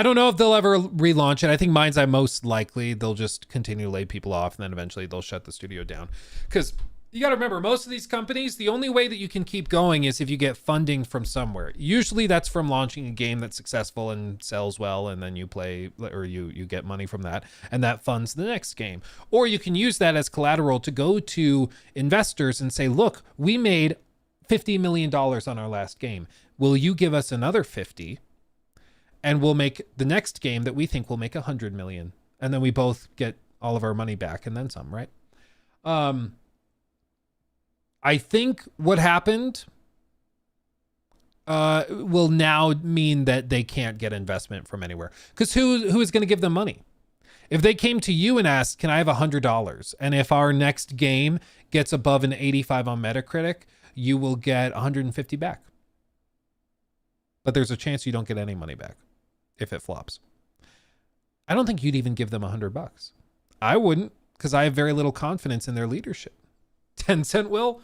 don't know if they'll ever relaunch it. I think Mind's Eye most likely they'll just continue to lay people off, and then eventually they'll shut the studio down. Because you got to remember, most of these companies, the only way that you can keep going is if you get funding from somewhere. Usually that's from launching a game that's successful and sells well, and then you play, or you get money from that, and that funds the next game. Or you can use that as collateral to go to investors and say, look, we made $50 million on our last game. Will you give us another 50? And we'll make the next game that we think will make 100 million. And then we both get all of our money back and then some, right? I think what happened will now mean that they can't get investment from anywhere. Because who is going to give them money? If they came to you and asked, can I have $100? And if our next game gets above an 85 on Metacritic, you will get 150 back. But there's a chance you don't get any money back if it flops. I don't think you'd even give them $100. I wouldn't, because I have very little confidence in their leadership. Tencent will.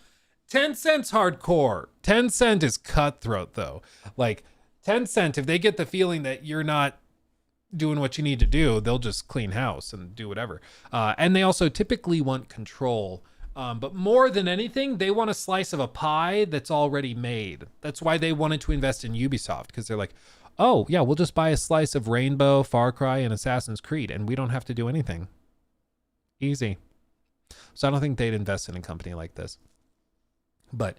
Tencent's hardcore. Tencent is cutthroat, though. Like, Tencent, if they get the feeling that you're not doing what you need to do, they'll just clean house and do whatever. And they also typically want control. But more than anything, they want a slice of a pie that's already made. That's why they wanted to invest in Ubisoft, because they're like, oh, yeah, we'll just buy a slice of Rainbow, Far Cry, and Assassin's Creed, and we don't have to do anything. Easy. So I don't think they'd invest in a company like this. But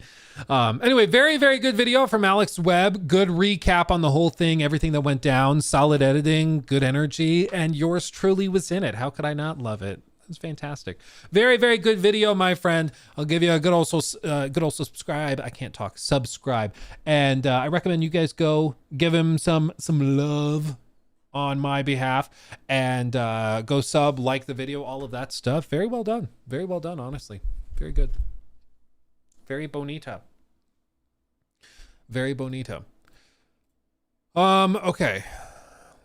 anyway, very, very good video from Alex Webb. Good recap on the whole thing, everything that went down, solid editing, good energy, and yours truly was in it. How could I not love it? It's fantastic. Very, very good video, my friend. I'll give you a good also subscribe. I can't talk. Subscribe. And I recommend you guys go give him some love on my behalf, and go sub, like the video, all of that stuff. Very well done. Very well done, honestly. Very good. Very bonita. Very bonita. Okay.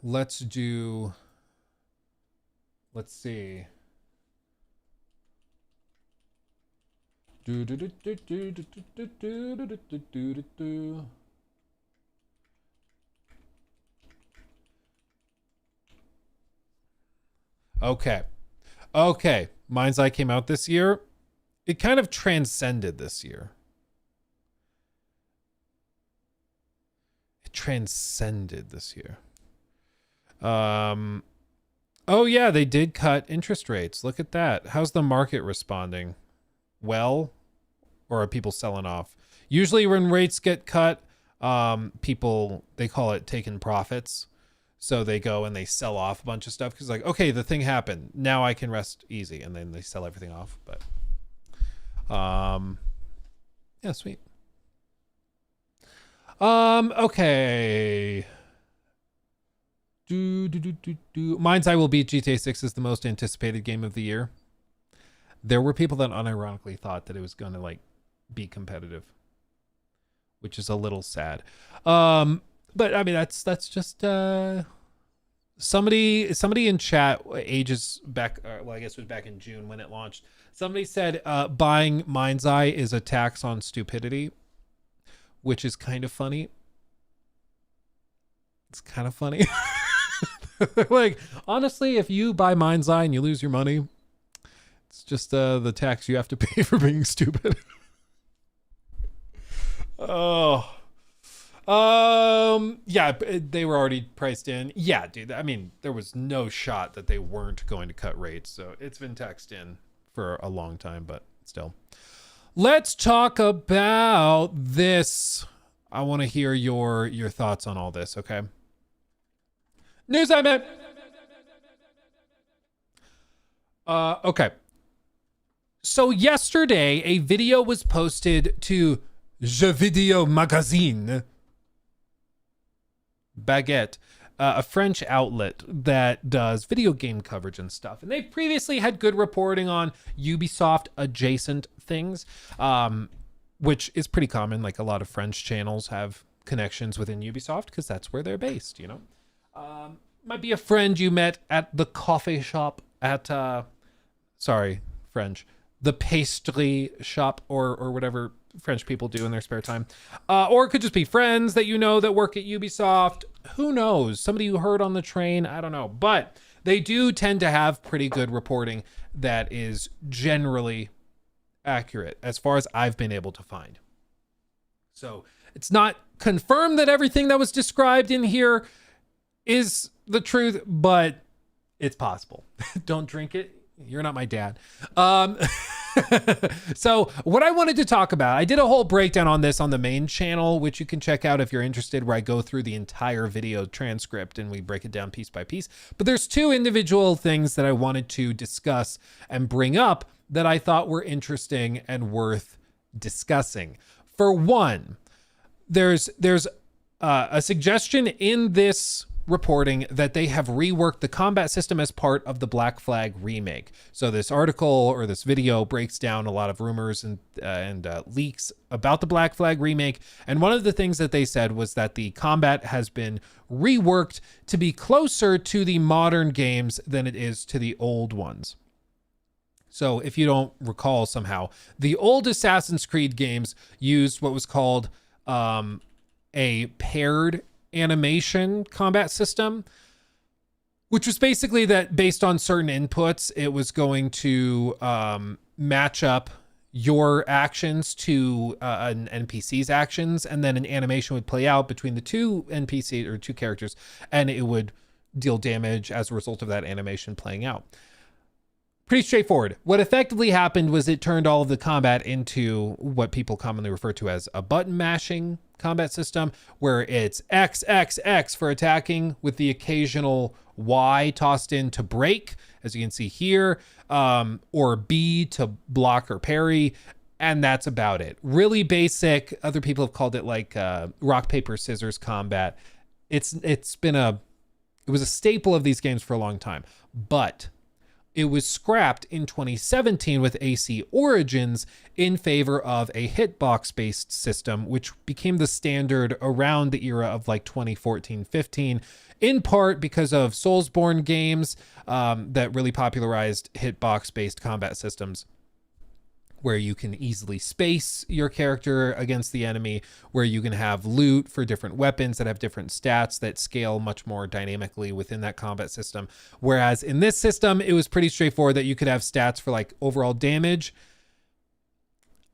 Let's see. Okay. Mind's Eye came out this year. It kind of transcended this year. Oh yeah, they did cut interest rates. Look at that. How's the market responding? Well, or are people selling off? Usually when rates get cut, people, they call it taking profits. So they go and they sell off a bunch of stuff because like, okay, the thing happened. Now I can rest easy. And then they sell everything off. But yeah, sweet. Okay. Mind's Eye will beat GTA 6 as the most anticipated game of the year. There were people that unironically thought that it was going to like be competitive, which is a little sad. But I mean, that's just somebody in chat ages back. Well, I guess it was back in June when it launched. Somebody said buying Mind's Eye is a tax on stupidity, which is kind of funny. It's kind of funny. Like, honestly, if you buy Mind's Eye and you lose your money, it's just the tax you have to pay for being stupid. Oh. Yeah, they were already priced in. Yeah, dude, I mean, there was no shot that they weren't going to cut rates, so it's been taxed in for a long time, but still. Let's talk about this. I want to hear your thoughts on all this, okay? News I meant. Okay. So yesterday, a video was posted to Jeux Video Magazine, Baguette, a French outlet that does video game coverage and stuff. And they've previously had good reporting on Ubisoft adjacent things, which is pretty common. Like a lot of French channels have connections within Ubisoft because that's where they're based, you know? Might be a friend you met at the coffee shop at, sorry, French, the pastry shop or whatever French people do in their spare time. Or it could just be friends that you know that work at Ubisoft. Who knows? Somebody you heard on the train. I don't know. But they do tend to have pretty good reporting that is generally accurate as far as I've been able to find. So it's not confirmed that everything that was described in here is the truth, but it's possible. Don't drink it. You're not my dad. So what I wanted to talk about, I did a whole breakdown on this on the main channel, which you can check out if you're interested, where I go through the entire video transcript and we break it down piece by piece. But there's two individual things that I wanted to discuss and bring up that I thought were interesting and worth discussing. For one, there's a suggestion in this reporting that they have reworked the combat system as part of the Black Flag remake. So this article or this video breaks down a lot of rumors and leaks about the Black Flag remake. And one of the things that they said was that the combat has been reworked to be closer to the modern games than it is to the old ones. So if you don't recall somehow, the old Assassin's Creed games used what was called a paired animation combat system, which was basically that based on certain inputs, it was going to match up your actions to an NPC's actions, and then an animation would play out between the two NPC or two characters, and it would deal damage as a result of that animation playing out. Pretty straightforward. What effectively happened was it turned all of the combat into what people commonly refer to as a button mashing combat system, where it's X, X, X for attacking with the occasional Y tossed in to break, as you can see here, or B to block or parry, and that's about it. Really basic. Other people have called it like rock, paper, scissors combat. It was a staple of these games for a long time, but it was scrapped in 2017 with AC Origins in favor of a hitbox-based system, which became the standard around the era of like 2014-15, in part because of Soulsborne games that really popularized hitbox-based combat systems, where you can easily space your character against the enemy, where you can have loot for different weapons that have different stats that scale much more dynamically within that combat system. Whereas in this system, it was pretty straightforward that you could have stats for like overall damage.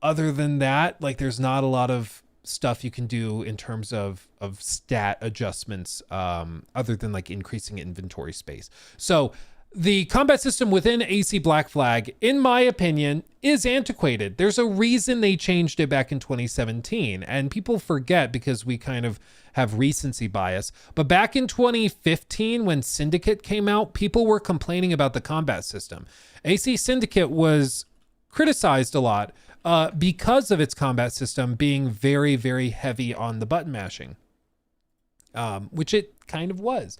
Other than that, like there's not a lot of stuff you can do in terms of stat adjustments, other than like increasing inventory space. So the combat system within AC Black Flag, in my opinion, is antiquated. There's a reason they changed it back in 2017, and people forget because we kind of have recency bias. But back in 2015, when Syndicate came out, people were complaining about the combat system. AC Syndicate was criticized a lot because of its combat system being very, very heavy on the button mashing, which it kind of was.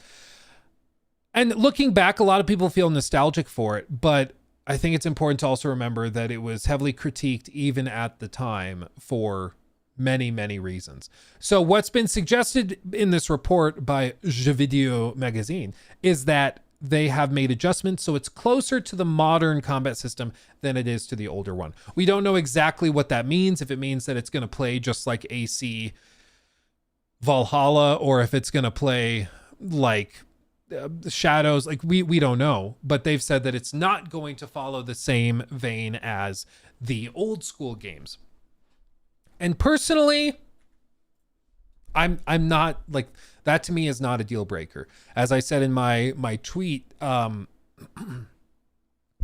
And looking back, a lot of people feel nostalgic for it, but I think it's important to also remember that it was heavily critiqued even at the time for many, many reasons. So what's been suggested in this report by Jeux Vidéo magazine is that they have made adjustments so it's closer to the modern combat system than it is to the older one. We don't know exactly what that means, if it means that it's going to play just like AC Valhalla, or if it's going to play like Shadows, like we don't know, but they've said that it's not going to follow the same vein as the old school games. And personally, I'm not like that. To me is not a deal breaker. As I said in my tweet,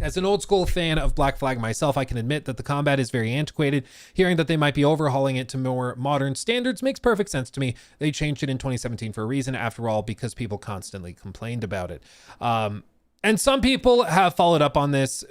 as an old school fan of Black Flag myself, I can admit that the combat is very antiquated. Hearing that they might be overhauling it to more modern standards makes perfect sense to me. They changed it in 2017 for a reason, after all, because people constantly complained about it. And some people have followed up on this,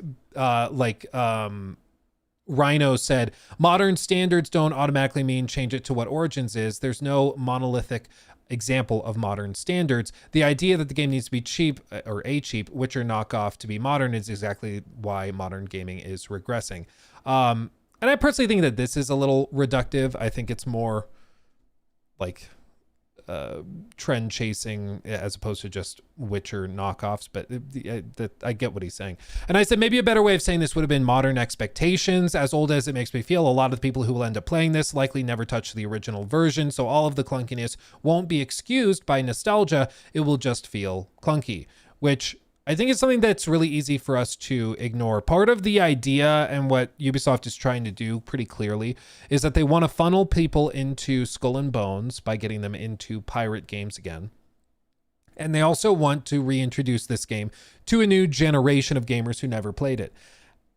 Rhino said, modern standards don't automatically mean change it to what Origins is. There's no monolithic example of modern standards. The idea that the game needs to be cheap, or a cheap Witcher knockoff to be modern, is exactly why modern gaming is regressing. And I personally think that this is a little reductive. I think it's more like trend chasing as opposed to just Witcher knockoffs, but I get what he's saying. And I said maybe a better way of saying this would have been modern expectations. As old as it makes me feel, a lot of the people who will end up playing this likely never touched the original version, so all of the clunkiness won't be excused by nostalgia. It will just feel clunky, which I think it's something that's really easy for us to ignore. Part of the idea and what Ubisoft is trying to do pretty clearly is that they want to funnel people into Skull and Bones by getting them into pirate games again. And they also want to reintroduce this game to a new generation of gamers who never played it.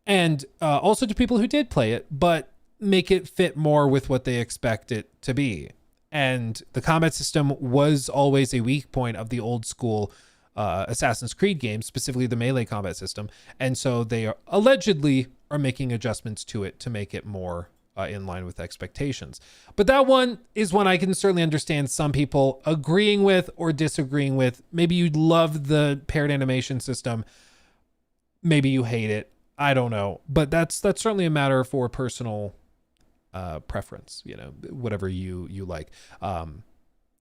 And also to people who did play it, but make it fit more with what they expect it to be. And the combat system was always a weak point of the old school Assassin's Creed games, specifically the melee combat system. And so they are allegedly making adjustments to it to make it more in line with expectations. But that one is one I can certainly understand some people agreeing with or disagreeing with. Maybe you love the paired animation system. Maybe you hate it. I don't know. But that's certainly a matter for personal preference, you know, whatever you like.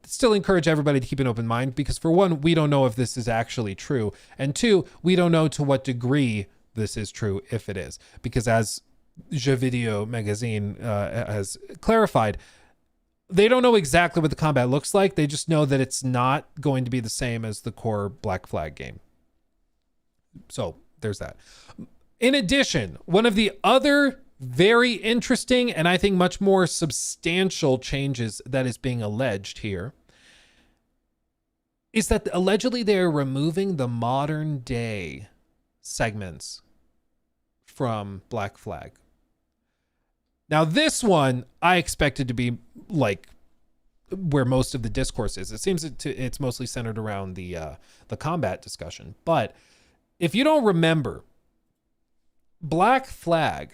Still encourage everybody to keep an open mind, because for one, we don't know if this is actually true. And two, we don't know to what degree this is true, if it is. Because as Jeux Video magazine has clarified, they don't know exactly what the combat looks like. They just know that it's not going to be the same as the core Black Flag game. So there's that. In addition, one of the other very interesting and I think much more substantial changes that is being alleged here is that allegedly they're removing the modern day segments from Black Flag. Now this one I expected to be like where most of the discourse is. It seems it's mostly centered around the combat discussion. But if you don't remember, Black Flag,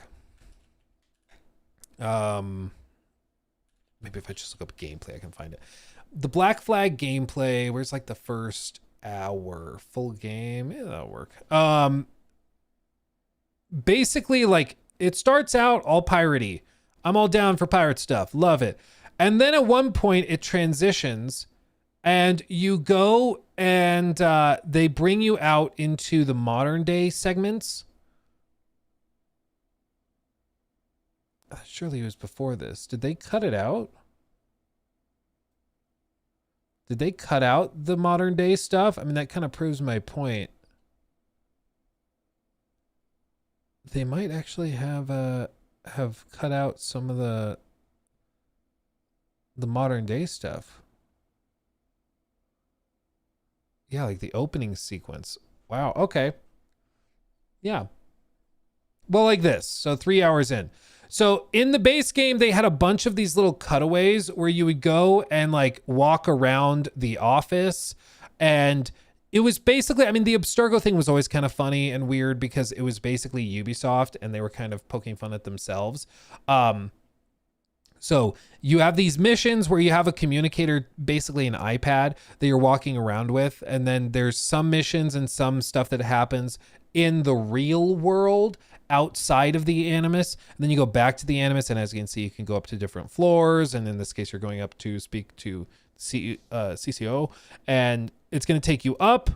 maybe if I just look up gameplay, I can find it. The Black Flag gameplay, where's like the first hour full game? Yeah, that'll work. Basically, like it starts out all piratey. I'm all down for pirate stuff. Love it. And then at one point it transitions and you go and they bring you out into the modern day segments. Surely it was before this. Did they cut it out? Did they cut out the modern day stuff? I mean, that kind of proves my point. They might actually have cut out some of the modern day stuff. Yeah, like the opening sequence. Wow, okay. Yeah. Well, like this. So 3 hours in. So in the base game, they had a bunch of these little cutaways where you would go and like walk around the office. And it was basically, I mean, the Abstergo thing was always kind of funny and weird because it was basically Ubisoft and they were kind of poking fun at themselves. So you have these missions where you have a communicator, basically an iPad that you're walking around with. And then there's some missions and some stuff that happens in the real world outside of the Animus. And then you go back to the Animus. And as you can see, you can go up to different floors. And in this case, you're going up to speak to CCO. And it's going to take you up.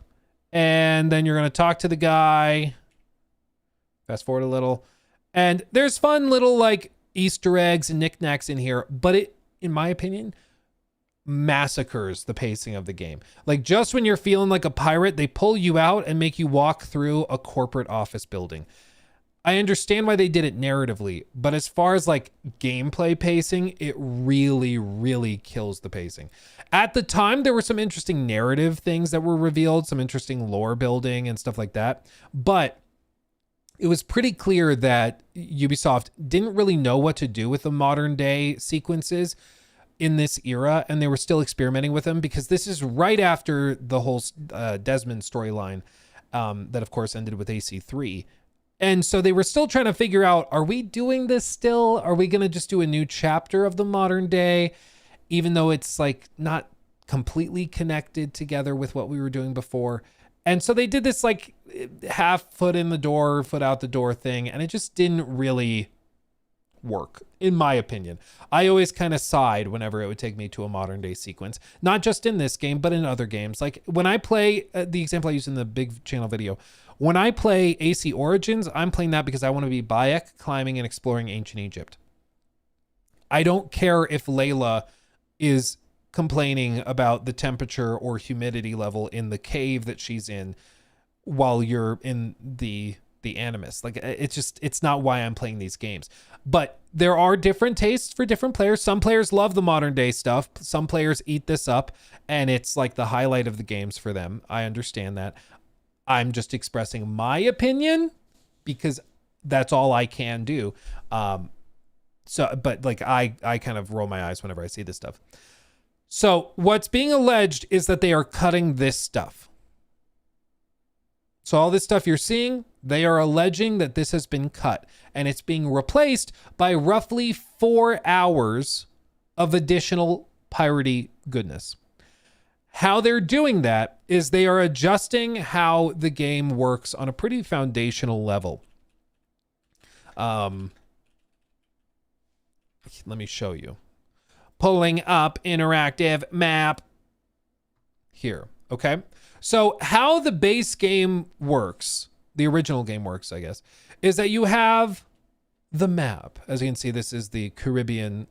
And then you're going to talk to the guy. Fast forward a little. And there's fun little like Easter eggs and knickknacks in here, but it, in my opinion, massacres the pacing of the game. Like just when you're feeling like a pirate, they pull you out and make you walk through a corporate office building. I understand why they did it narratively, but as far as like gameplay pacing, it really, really kills the pacing. At the time, there were some interesting narrative things that were revealed, some interesting lore building and stuff like that, but it was pretty clear that Ubisoft didn't really know what to do with the modern day sequences in this era, and they were still experimenting with them because this is right after the whole Desmond storyline that, of course, ended with AC3. And so they were still trying to figure out, are we doing this still? Are we going to just do a new chapter of the modern day, even though it's like not completely connected together with what we were doing before? And so they did this like half foot in the door, foot out the door thing. And it just didn't really work, in my opinion. I always kind of sighed whenever it would take me to a modern day sequence, not just in this game, but in other games. Like when I play the example I used in the big channel video, when I play AC Origins, I'm playing that because I want to be Bayek climbing and exploring ancient Egypt. I don't care if Layla is complaining about the temperature or humidity level in the cave that she's in. while you're in the Animus. Like, it's not why I'm playing these games. But there are different tastes for different players. Some players love the modern day stuff. Some players eat this up and it's like the highlight of the games for them. I understand that. I'm just expressing my opinion because that's all I can do. But like I kind of roll my eyes whenever I see this stuff. So what's being alleged is that they are cutting this stuff. So all this stuff you're seeing, they are alleging that this has been cut and it's being replaced by roughly 4 hours of additional piratey goodness. How they're doing that is they are adjusting how the game works on a pretty foundational level. Let me show you. Pulling up interactive map here. Okay. So how the base game works, the original game works, I guess, is that you have the map. As you can see, this is the Caribbean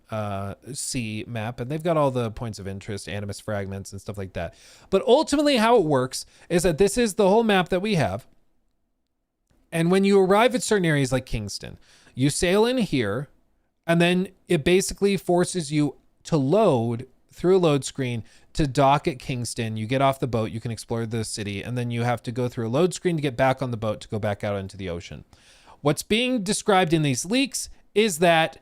Sea map, and they've got all the points of interest, animus fragments, and stuff like that. But ultimately how it works is that this is the whole map that we have. And when you arrive at certain areas like Kingston, you sail in here, and then it basically forces you to load through a load screen to dock at Kingston. You get off the boat, you can explore the city, and then you have to go through a load screen to get back on the boat to go back out into the ocean. What's being described in these leaks is that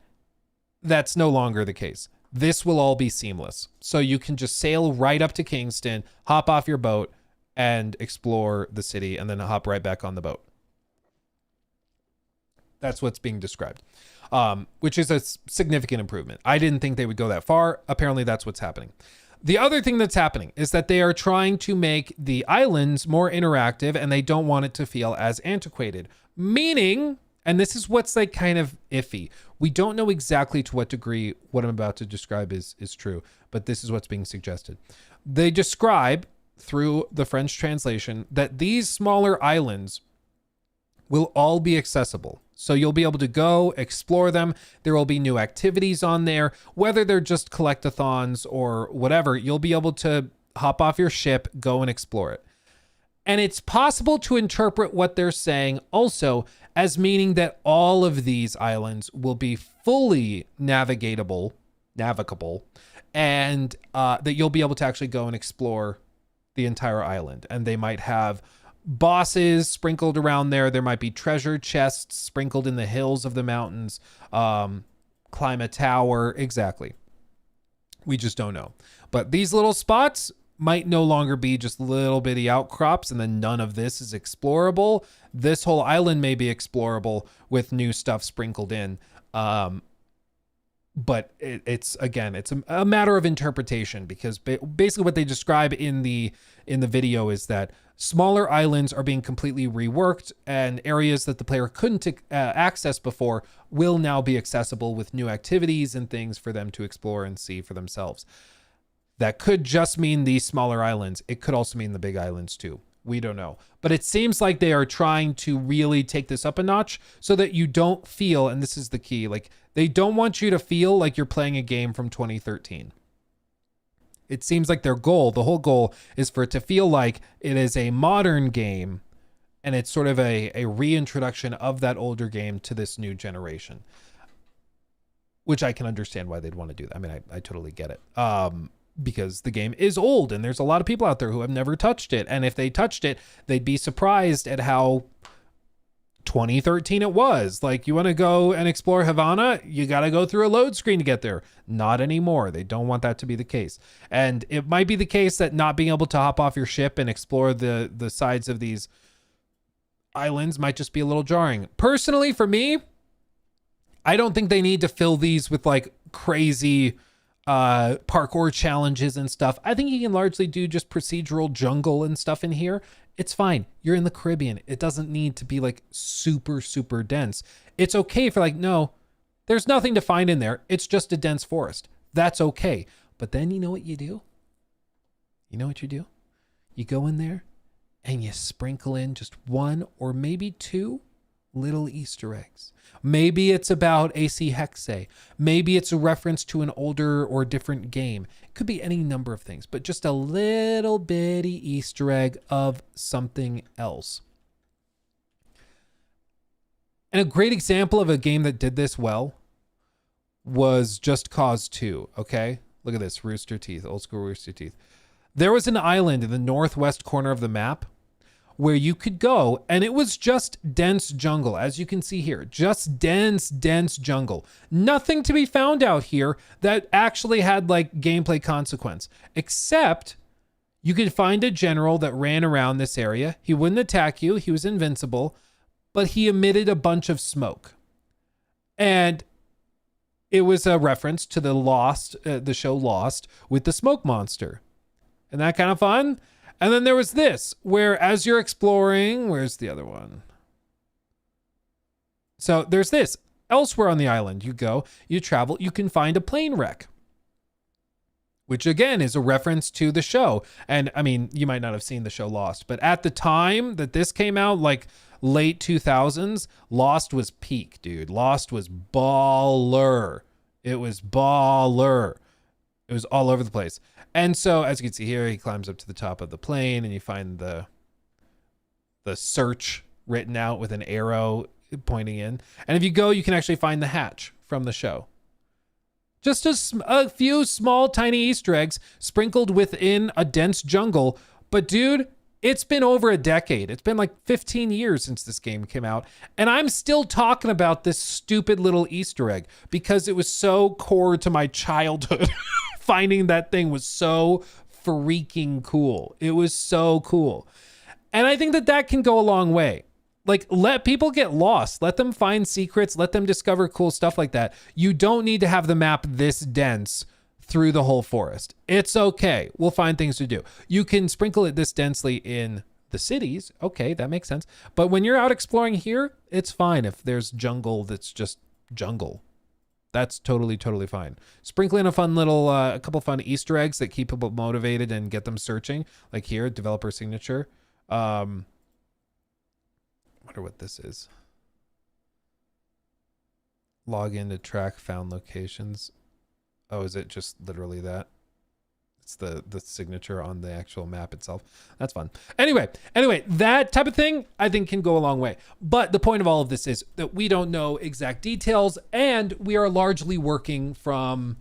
that's no longer the case. This will all be seamless. So you can just sail right up to Kingston, hop off your boat, and explore the city, and then hop right back on the boat. That's what's being described, which is a significant improvement. I didn't think they would go that far. Apparently that's what's happening. The other thing that's happening is that they are trying to make the islands more interactive and they don't want it to feel as antiquated. Meaning, and this is what's like kind of iffy. We don't know exactly to what degree what I'm about to describe is true, but this is what's being suggested. They describe through the French translation that these smaller islands will all be accessible. So you'll be able to go explore them. There will be new activities on there, whether they're just collectathons or whatever. You'll be able to hop off your ship, go and explore it. And it's possible to interpret what they're saying also as meaning that all of these islands will be fully navigable, and that you'll be able to actually go and explore the entire island. And they might have bosses sprinkled around there. There might be treasure chests sprinkled in the hills of the mountains. Climb a tower. Exactly. We just don't know. But these little spots might no longer be just little bitty outcrops and then none of this is explorable. This whole island may be explorable with new stuff sprinkled in. But it's a matter of interpretation, because basically what they describe in the video is that smaller islands are being completely reworked, and areas that the player couldn't access before will now be accessible with new activities and things for them to explore and see for themselves. That could just mean these smaller islands. It could also mean the big islands too. We don't know. But it seems like they are trying to really take this up a notch so that you don't feel, and this is the key, like they don't want you to feel like you're playing a game from 2013. It seems like their goal, the whole goal, is for it to feel like it is a modern game and it's sort of a reintroduction of that older game to this new generation. Which I can understand why they'd want to do that. I mean, I totally get it. Because the game is old and there's a lot of people out there who have never touched it. And if they touched it, they'd be surprised at how 2013 it was. Like, you want to go and explore Havana, you got to go through a load screen to get there. Not anymore. They don't want that to be the case. And it might be the case that not being able to hop off your ship and explore the sides of these islands might just be a little jarring. Personally, for me, I don't think they need to fill these with like crazy parkour challenges and stuff. I think you can largely do just procedural jungle and stuff in here. It's fine. You're in the Caribbean. It doesn't need to be like super, super dense. It's okay for like, no, there's nothing to find in there. It's just a dense forest. That's okay. But then you know what you do? You know what you do? You go in there and you sprinkle in just one or maybe two little Easter eggs. Maybe it's about AC Hexe. Maybe it's a reference to an older or different game. It could be any number of things, but just a little bitty Easter egg of something else. And a great example of a game that did this well was Just Cause 2, okay? Look at this, Rooster Teeth, old school Rooster Teeth. There was an island in the northwest corner of the map where you could go, and it was just dense jungle, as you can see here. Just dense jungle. Nothing to be found out here that actually had like gameplay consequence, except you could find a general that ran around this area. He wouldn't attack you. He was invincible, but he emitted a bunch of smoke. And it was a reference to the show Lost with the smoke monster. Isn't that kind of fun? And then there was this, where as you're exploring, where's the other one? So there's this. Elsewhere on the island, you go, you travel, you can find a plane wreck, which again is a reference to the show. And I mean, you might not have seen the show Lost, but at the time that this came out, like late 2000s, Lost was peak, dude. Lost was baller. It was baller. It was all over the place. And so, as you can see here, he climbs up to the top of the plane, and you find the search written out with an arrow pointing in. And if you go, you can actually find the hatch from the show. Just a few small, tiny Easter eggs sprinkled within a dense jungle. But dude, it's been over a decade. It's been like 15 years since this game came out. And I'm still talking about this stupid little Easter egg because it was so core to my childhood. Finding that thing was so freaking cool. It was so cool. And I think that can go a long way. Like, let people get lost. Let them find secrets. Let them discover cool stuff like that. You don't need to have the map this dense through the whole forest. It's okay. We'll find things to do. You can sprinkle it this densely in the cities. Okay, that makes sense. But when you're out exploring here, it's fine if there's jungle that's just jungle. That's totally fine. Sprinkle in a fun little, a couple fun Easter eggs that keep people motivated and get them searching. Like here, developer signature. Wonder what this is. Log in to track found locations. Oh, is it just literally that? It's the signature on the actual map itself. That's fun. Anyway, that type of thing I think can go a long way. But the point of all of this is that we don't know exact details, and we are largely working from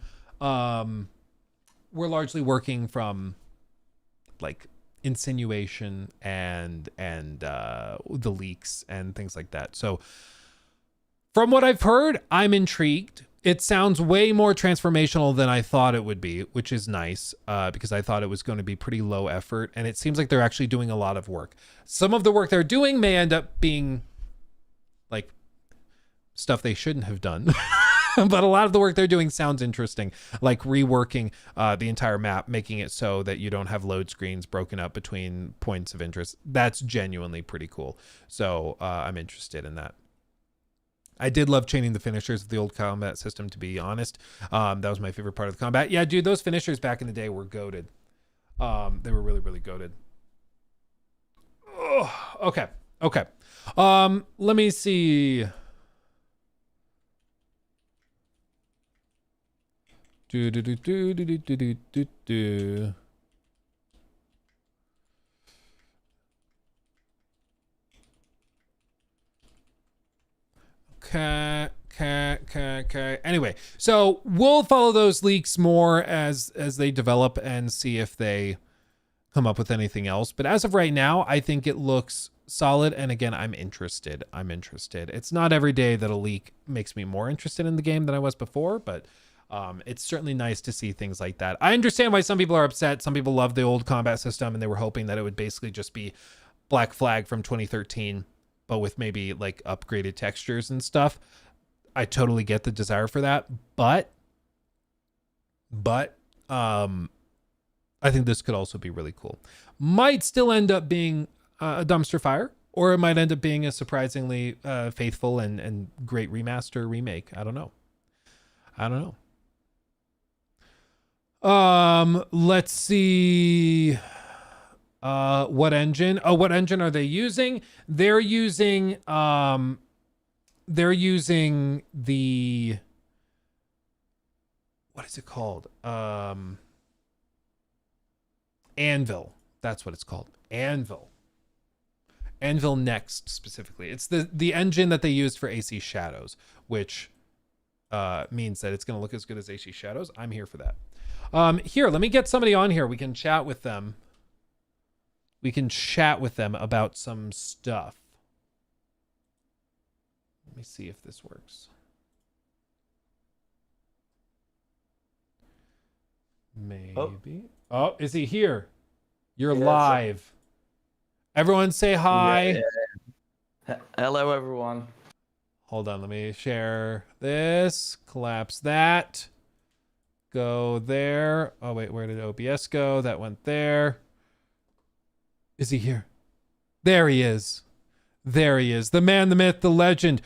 like insinuation and the leaks and things like that. So from what I've heard, I'm intrigued. It sounds way more transformational than I thought it would be, which is nice because I thought it was going to be pretty low effort. And it seems like they're actually doing a lot of work. Some of the work they're doing may end up being like stuff they shouldn't have done. But a lot of the work they're doing sounds interesting, like reworking the entire map, making it so that you don't have load screens broken up between points of interest. That's genuinely pretty cool. So I'm interested in that. I did love chaining the finishers of the old combat system, to be honest. That was my favorite part of the combat. Yeah, dude, those finishers back in the day were goated. They were really goated. Okay. Let me see. Do. Okay. Anyway, so we'll follow those leaks more as they develop and see if they come up with anything else. But as of right now, I think it looks solid. And again, I'm interested. It's not every day that a leak makes me more interested in the game than I was before, but it's certainly nice to see things like that. I understand why some people are upset. Some people love the old combat system and they were hoping that it would basically just be Black Flag from 2013. But with maybe like upgraded textures and stuff. I totally get the desire for that, but I think this could also be really cool. Might still end up being a dumpster fire, or it might end up being a surprisingly faithful and great remaster remake. I don't know. Let's see. What engine are they using? They're using they're using the, what is it called? Anvil. That's what it's called. Anvil Next specifically. It's the engine that they used for AC Shadows, which means that it's going to look as good as AC Shadows. I'm here for that. Here, let me get somebody on here. We can chat with them. We can chat with them about some stuff. Let me see if this works. Maybe. Oh, is he here? You're live. Everyone say hi. Yeah. Hello, everyone. Hold on, let me share this. Collapse that. Go there. Oh, wait, where did OBS go? That went there. Is he here? There he is. There he is. The man, the myth, the legend.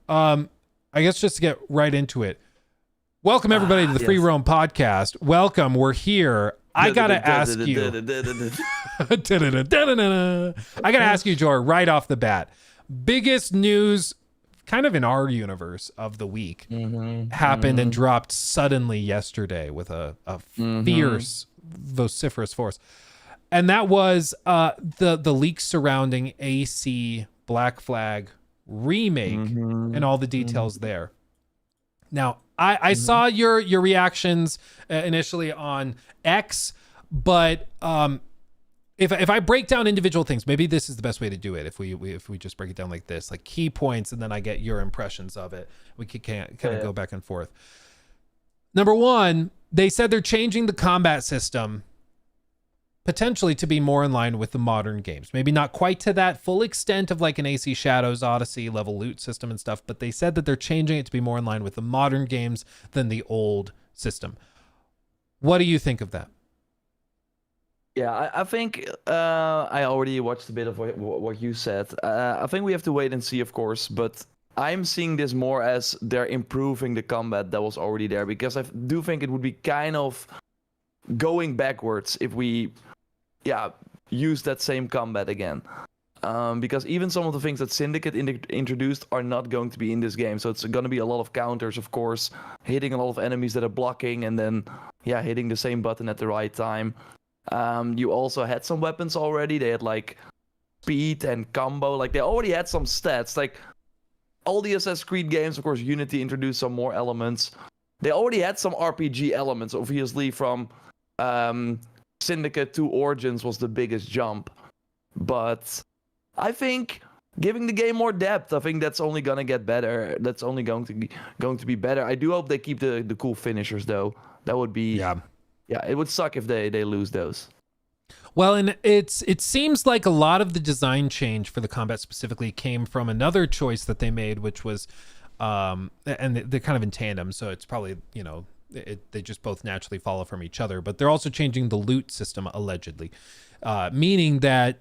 I guess just to get right into it. Welcome, everybody, to the Free Roam Podcast. Welcome. We're here. I got to ask you. I got to ask you, Jory, right off the bat. Biggest news, kind of in our universe, of the week happened and dropped suddenly yesterday with a fierce, vociferous force. And that was the leaks surrounding AC Black Flag remake and all the details there. Now, I saw your reactions initially on X, but if I break down individual things, maybe this is the best way to do it. If we just break it down like this, like key points, and then I get your impressions of it, we can kind of go back and forth. Number one, they said they're changing the combat system potentially to be more in line with the modern games. Maybe not quite to that full extent of like an AC Shadows Odyssey level loot system and stuff, but they said that they're changing it to be more in line with the modern games than the old system. What do you think of that? Yeah, I think I already watched a bit of what you said. I think we have to wait and see, of course, but I'm seeing this more as they're improving the combat that was already there, because I do think it would be kind of going backwards if we use that same combat again. Because even some of the things that Syndicate introduced are not going to be in this game. So it's going to be a lot of counters, of course, hitting a lot of enemies that are blocking and then, hitting the same button at the right time. You also had some weapons already. They had like speed and combo. Like they already had some stats. Like all the Assassin's Creed games, of course, Unity introduced some more elements. They already had some RPG elements, obviously, from Syndicate to Origins was the biggest jump. But I think giving the game more depth, I think that's only gonna get better. That's only going to be better. I do hope they keep the cool finishers though. That would be it would suck if they lose those. Well, and it seems like a lot of the design change for the combat specifically came from another choice that they made, which was and they're kind of in tandem, so it's probably, they just both naturally follow from each other, but they're also changing the loot system allegedly, meaning that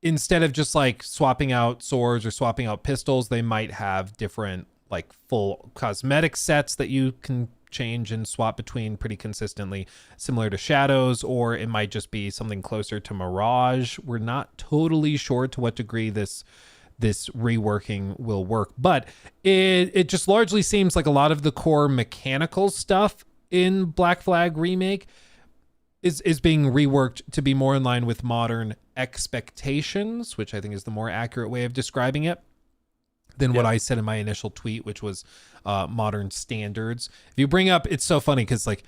instead of just like swapping out swords or swapping out pistols, they might have different like full cosmetic sets that you can change and swap between pretty consistently, similar to Shadows, or it might just be something closer to Mirage. We're not totally sure to what degree this reworking will work, but it just largely seems like a lot of the core mechanical stuff in Black Flag Remake is being reworked to be more in line with modern expectations, which I think is the more accurate way of describing it than what I said in my initial tweet, which was modern standards. If you bring up, it's so funny because like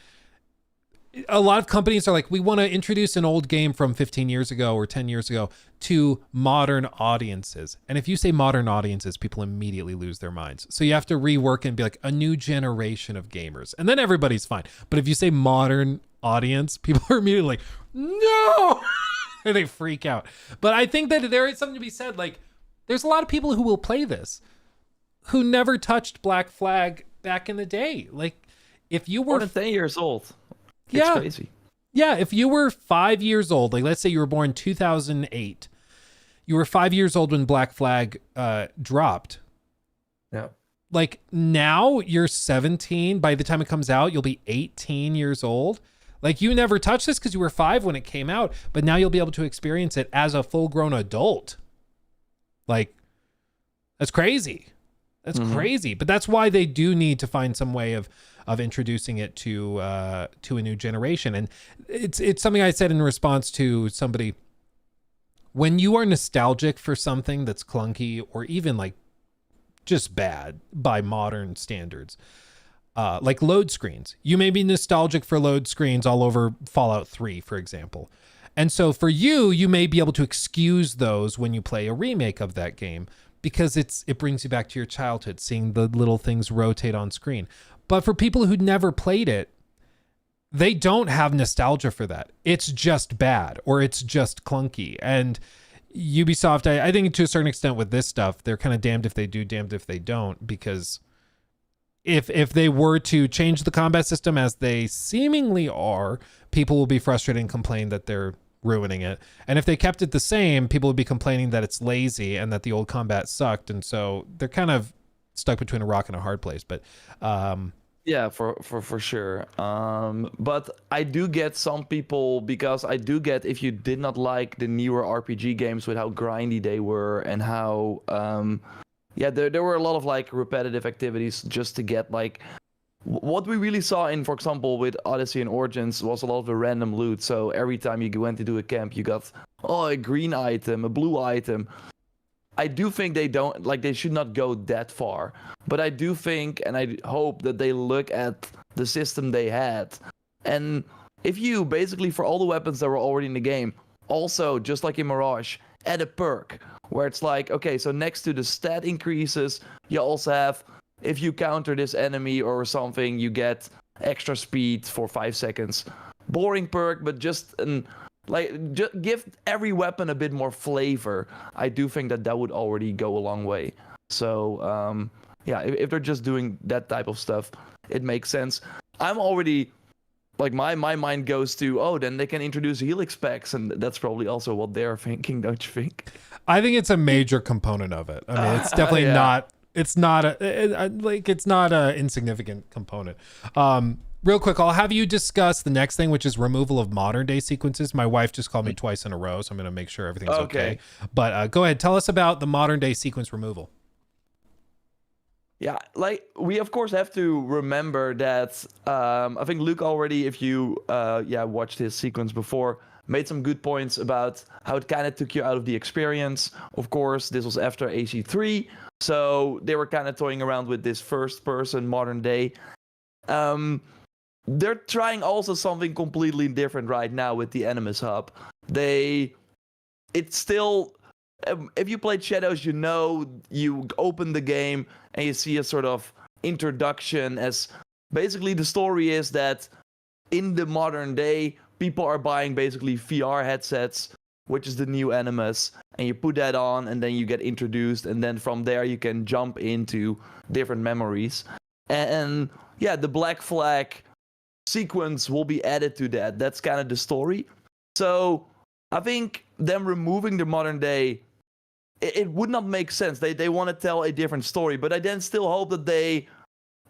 a lot of companies are like, we want to introduce an old game from 15 years ago or 10 years ago to modern audiences. And if you say modern audiences, people immediately lose their minds. So you have to rework and be like a new generation of gamers. And then everybody's fine. But if you say modern audience, people are immediately like, no, and they freak out. But I think that there is something to be said. Like there's a lot of people who will play this who never touched Black Flag back in the day. Like if you were 10 years old. It's crazy. Yeah, if you were 5 years old, like let's say you were born 2008, you were 5 years old when Black Flag dropped. Yeah. Like now you're 17. By the time it comes out, you'll be 18 years old. Like you never touched this because you were 5 when it came out, but now you'll be able to experience it as a full-grown adult. Like that's crazy. That's crazy. But that's why they do need to find some way of introducing it to a new generation. And it's something I said in response to somebody. When you are nostalgic for something that's clunky or even like just bad by modern standards, like load screens, you may be nostalgic for load screens all over Fallout 3, for example. And so for you may be able to excuse those when you play a remake of that game because it brings you back to your childhood, seeing the little things rotate on screen. But for people who never played it, they don't have nostalgia for that. It's just bad or it's just clunky. And Ubisoft, I think to a certain extent with this stuff, they're kind of damned if they do, damned if they don't, because if they were to change the combat system as they seemingly are, people will be frustrated and complain that they're ruining it. And if they kept it the same, people would be complaining that it's lazy and that the old combat sucked. And so they're kind of stuck between a rock and a hard place. But yeah, for sure. But I do get some people, because I do get, if you did not like the newer RPG games with how grindy they were and how there were a lot of like repetitive activities just to get like what we really saw in, for example, with Odyssey and Origins was a lot of the random loot. So every time you went to do a camp, you got a green item, a blue item. I do think they should not go that far. But I do think, and I hope that they look at the system they had. And if you basically, for all the weapons that were already in the game, also, just like in Mirage, add a perk where it's like, okay, so next to the stat increases, you also have, if you counter this enemy or something, you get extra speed for 5 seconds. Boring perk, but just give every weapon a bit more flavor. I do think that would already go a long way. So, if they're just doing that type of stuff, it makes sense. I'm already, like, my mind goes to, then they can introduce Helix packs, and that's probably also what they're thinking, don't you think? I think it's a major component of it. I mean, it's definitely not. It's not a insignificant component. Real quick, I'll have you discuss the next thing, which is removal of modern day sequences. My wife just called me twice in a row, so I'm going to make sure everything's okay. But go ahead, tell us about the modern day sequence removal. Yeah, like, we of course have to remember that I think Luke already, if you watched his sequence before, made some good points about how it kind of took you out of the experience. Of course, this was after AC3, so they were kind of toying around with this first person modern day. They're trying also something completely different right now with the Animus Hub. It's still, if you played Shadows, you open the game and you see a sort of introduction, as basically the story is that in the modern day, people are buying basically VR headsets, which is the new Animus, and you put that on and then you get introduced, and then from there you can jump into different memories. And the Black Flag sequence will be added to that. That's kind of the story. So I think them removing the modern day, it would not make sense. They want to tell a different story, but I then still hope that they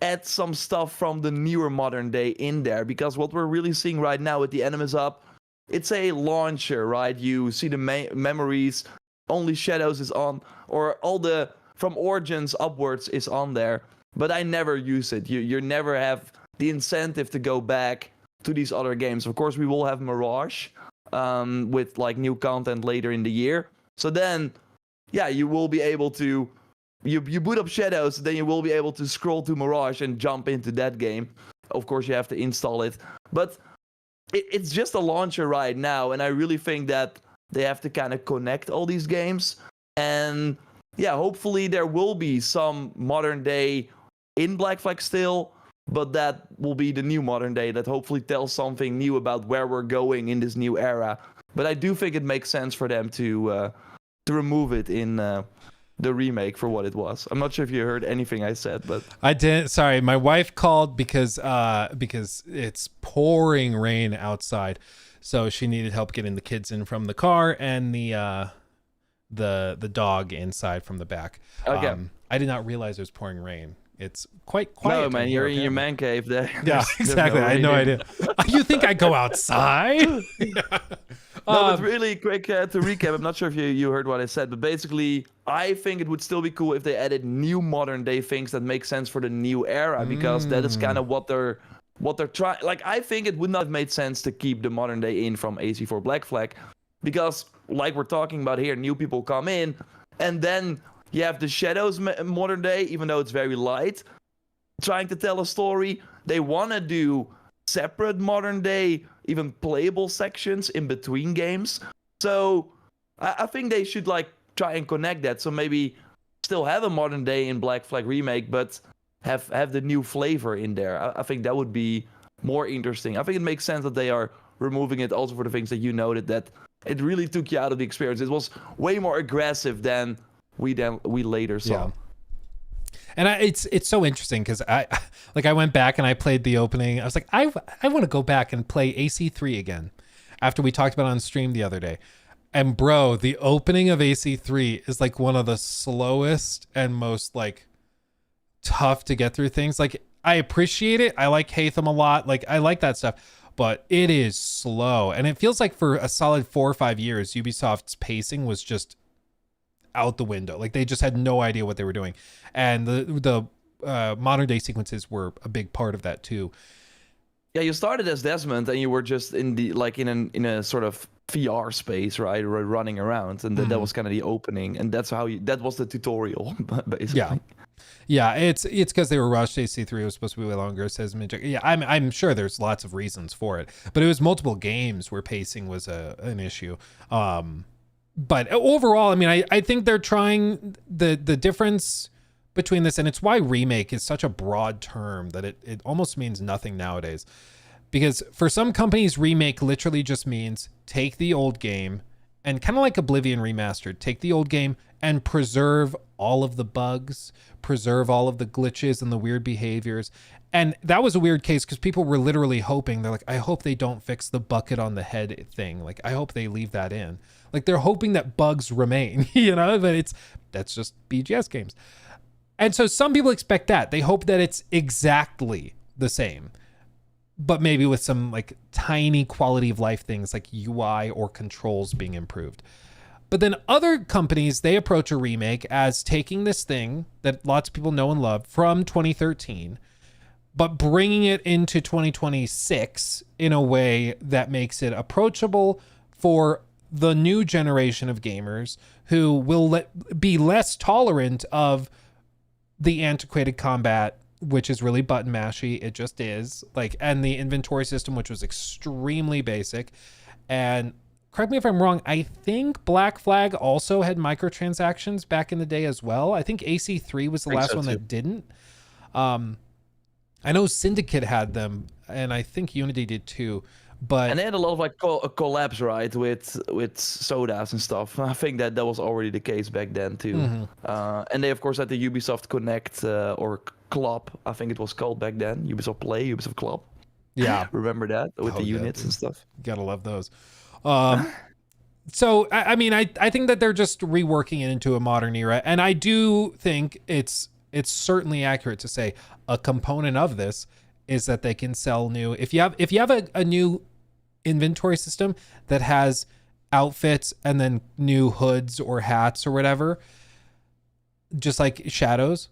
add some stuff from the newer modern day in there, because what we're really seeing right now with the Animus Up, it's a launcher, right? You see the memories, only Shadows is on, or all the from Origins upwards is on there, but I never use it. You never have the incentive to go back to these other games. Of course, we will have Mirage with like new content later in the year. So then, you will be able to, you boot up Shadows, then you will be able to scroll to Mirage and jump into that game. Of course, you have to install it. But it's just a launcher right now, and I really think that they have to kind of connect all these games. And hopefully there will be some modern day in Black Flag still, but that will be the new modern day that hopefully tells something new about where we're going in this new era. But I do think it makes sense for them to remove it in the remake for what it was. I'm not sure if you heard anything I said, but I didn't. Sorry, my wife called because it's pouring rain outside, so she needed help getting the kids in from the car and the dog inside from the back. Okay. I did not realize it was pouring rain. It's quite quiet. No, man, you're in your man cave there. Yeah, exactly. I had no idea. You think I go outside? but really quick to recap, I'm not sure if you heard what I said, but basically, I think it would still be cool if they added new modern day things that make sense for the new era, because that is kind of what they're trying. Like, I think it would not have made sense to keep the modern day in from AC4 Black Flag, because like we're talking about here, new people come in, and then you have the Shadows modern day, even though it's very light, trying to tell a story. They want to do separate modern day, even playable sections in between games. So I think they should like try and connect that. So maybe still have a modern day in Black Flag Remake, but have the new flavor in there. I think that would be more interesting. I think it makes sense that they are removing it also for the things that you noted, that it really took you out of the experience. It was way more aggressive than we later saw. Yeah. And it's so interesting because I went back and I played the opening. I was like, I want to go back and play AC3 again after we talked about it on stream the other day. And bro, the opening of AC3 is like one of the slowest and most like tough to get through things. Like, I appreciate it. I like Hatham a lot. Like, I like that stuff, but it is slow. And it feels like for a solid 4 or 5 years, Ubisoft's pacing was just out the window. Like, they just had no idea what they were doing. And the modern day sequences were a big part of that too. Yeah, you started as Desmond and you were just in the in a sort of VR space, right? Running around, and that was kind of the opening, and that's how that was the tutorial, basically. Yeah, it's because they were rushed. AC3 was supposed to be way longer, says Midge. Yeah, I'm sure there's lots of reasons for it, but it was multiple games where pacing was an issue. But overall, I mean, I think they're trying the difference between this, and it's why remake is such a broad term that it almost means nothing nowadays. Because for some companies, remake literally just means take the old game and kind of like Oblivion Remastered, take the old game and preserve all of the bugs, preserve all of the glitches and the weird behaviors. And that was a weird case because people were literally hoping, they're like, I hope they don't fix the bucket on the head thing. Like, I hope they leave that in. Like, they're hoping that bugs remain, you know, but that's just BGS games. And so some people expect that. They hope that it's exactly the same, but maybe with some like tiny quality of life things like UI or controls being improved. But then other companies, they approach a remake as taking this thing that lots of people know and love from 2013, but bringing it into 2026 in a way that makes it approachable for the new generation of gamers who will be less tolerant of the antiquated combat, which is really button mashy. It just is, like, and the inventory system, which was extremely basic. And correct me if I'm wrong, I think Black Flag also had microtransactions back in the day as well. I think AC3 was the last one that didn't. I know Syndicate had them, and I think Unity did too. And they had a lot of like collabs, right, with sodas and stuff. I think that was already the case back then too. And they of course had the Ubisoft Connect or Club, I think it was called back then. Ubisoft Play, Ubisoft Club. Yeah, remember that with the units and stuff. Gotta love those. So I mean, I think that they're just reworking it into a modern era, and I do think it's certainly accurate to say a component of this is that they can sell new. If you have a new inventory system that has outfits and then new hoods or hats or whatever, just like Shadows,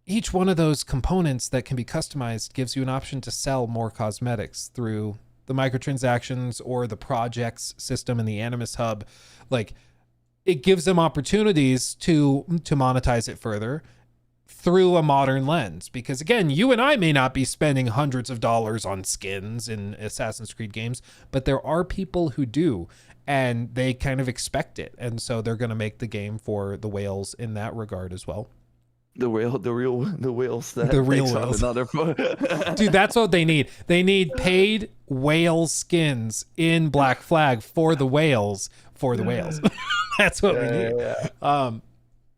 each one of those components that can be customized gives you an option to sell more cosmetics through the microtransactions or the projects system and the Animus Hub. Like, it gives them opportunities to monetize it further through a modern lens, because again, you and I may not be spending hundreds of dollars on skins in Assassin's Creed games, but there are people who do, and they kind of expect it, and so they're going to make the game for the whales in that regard as well. The real whales. Dude, that's what they need. They need paid whale skins in Black Flag for the whales. That's what we need. Yeah.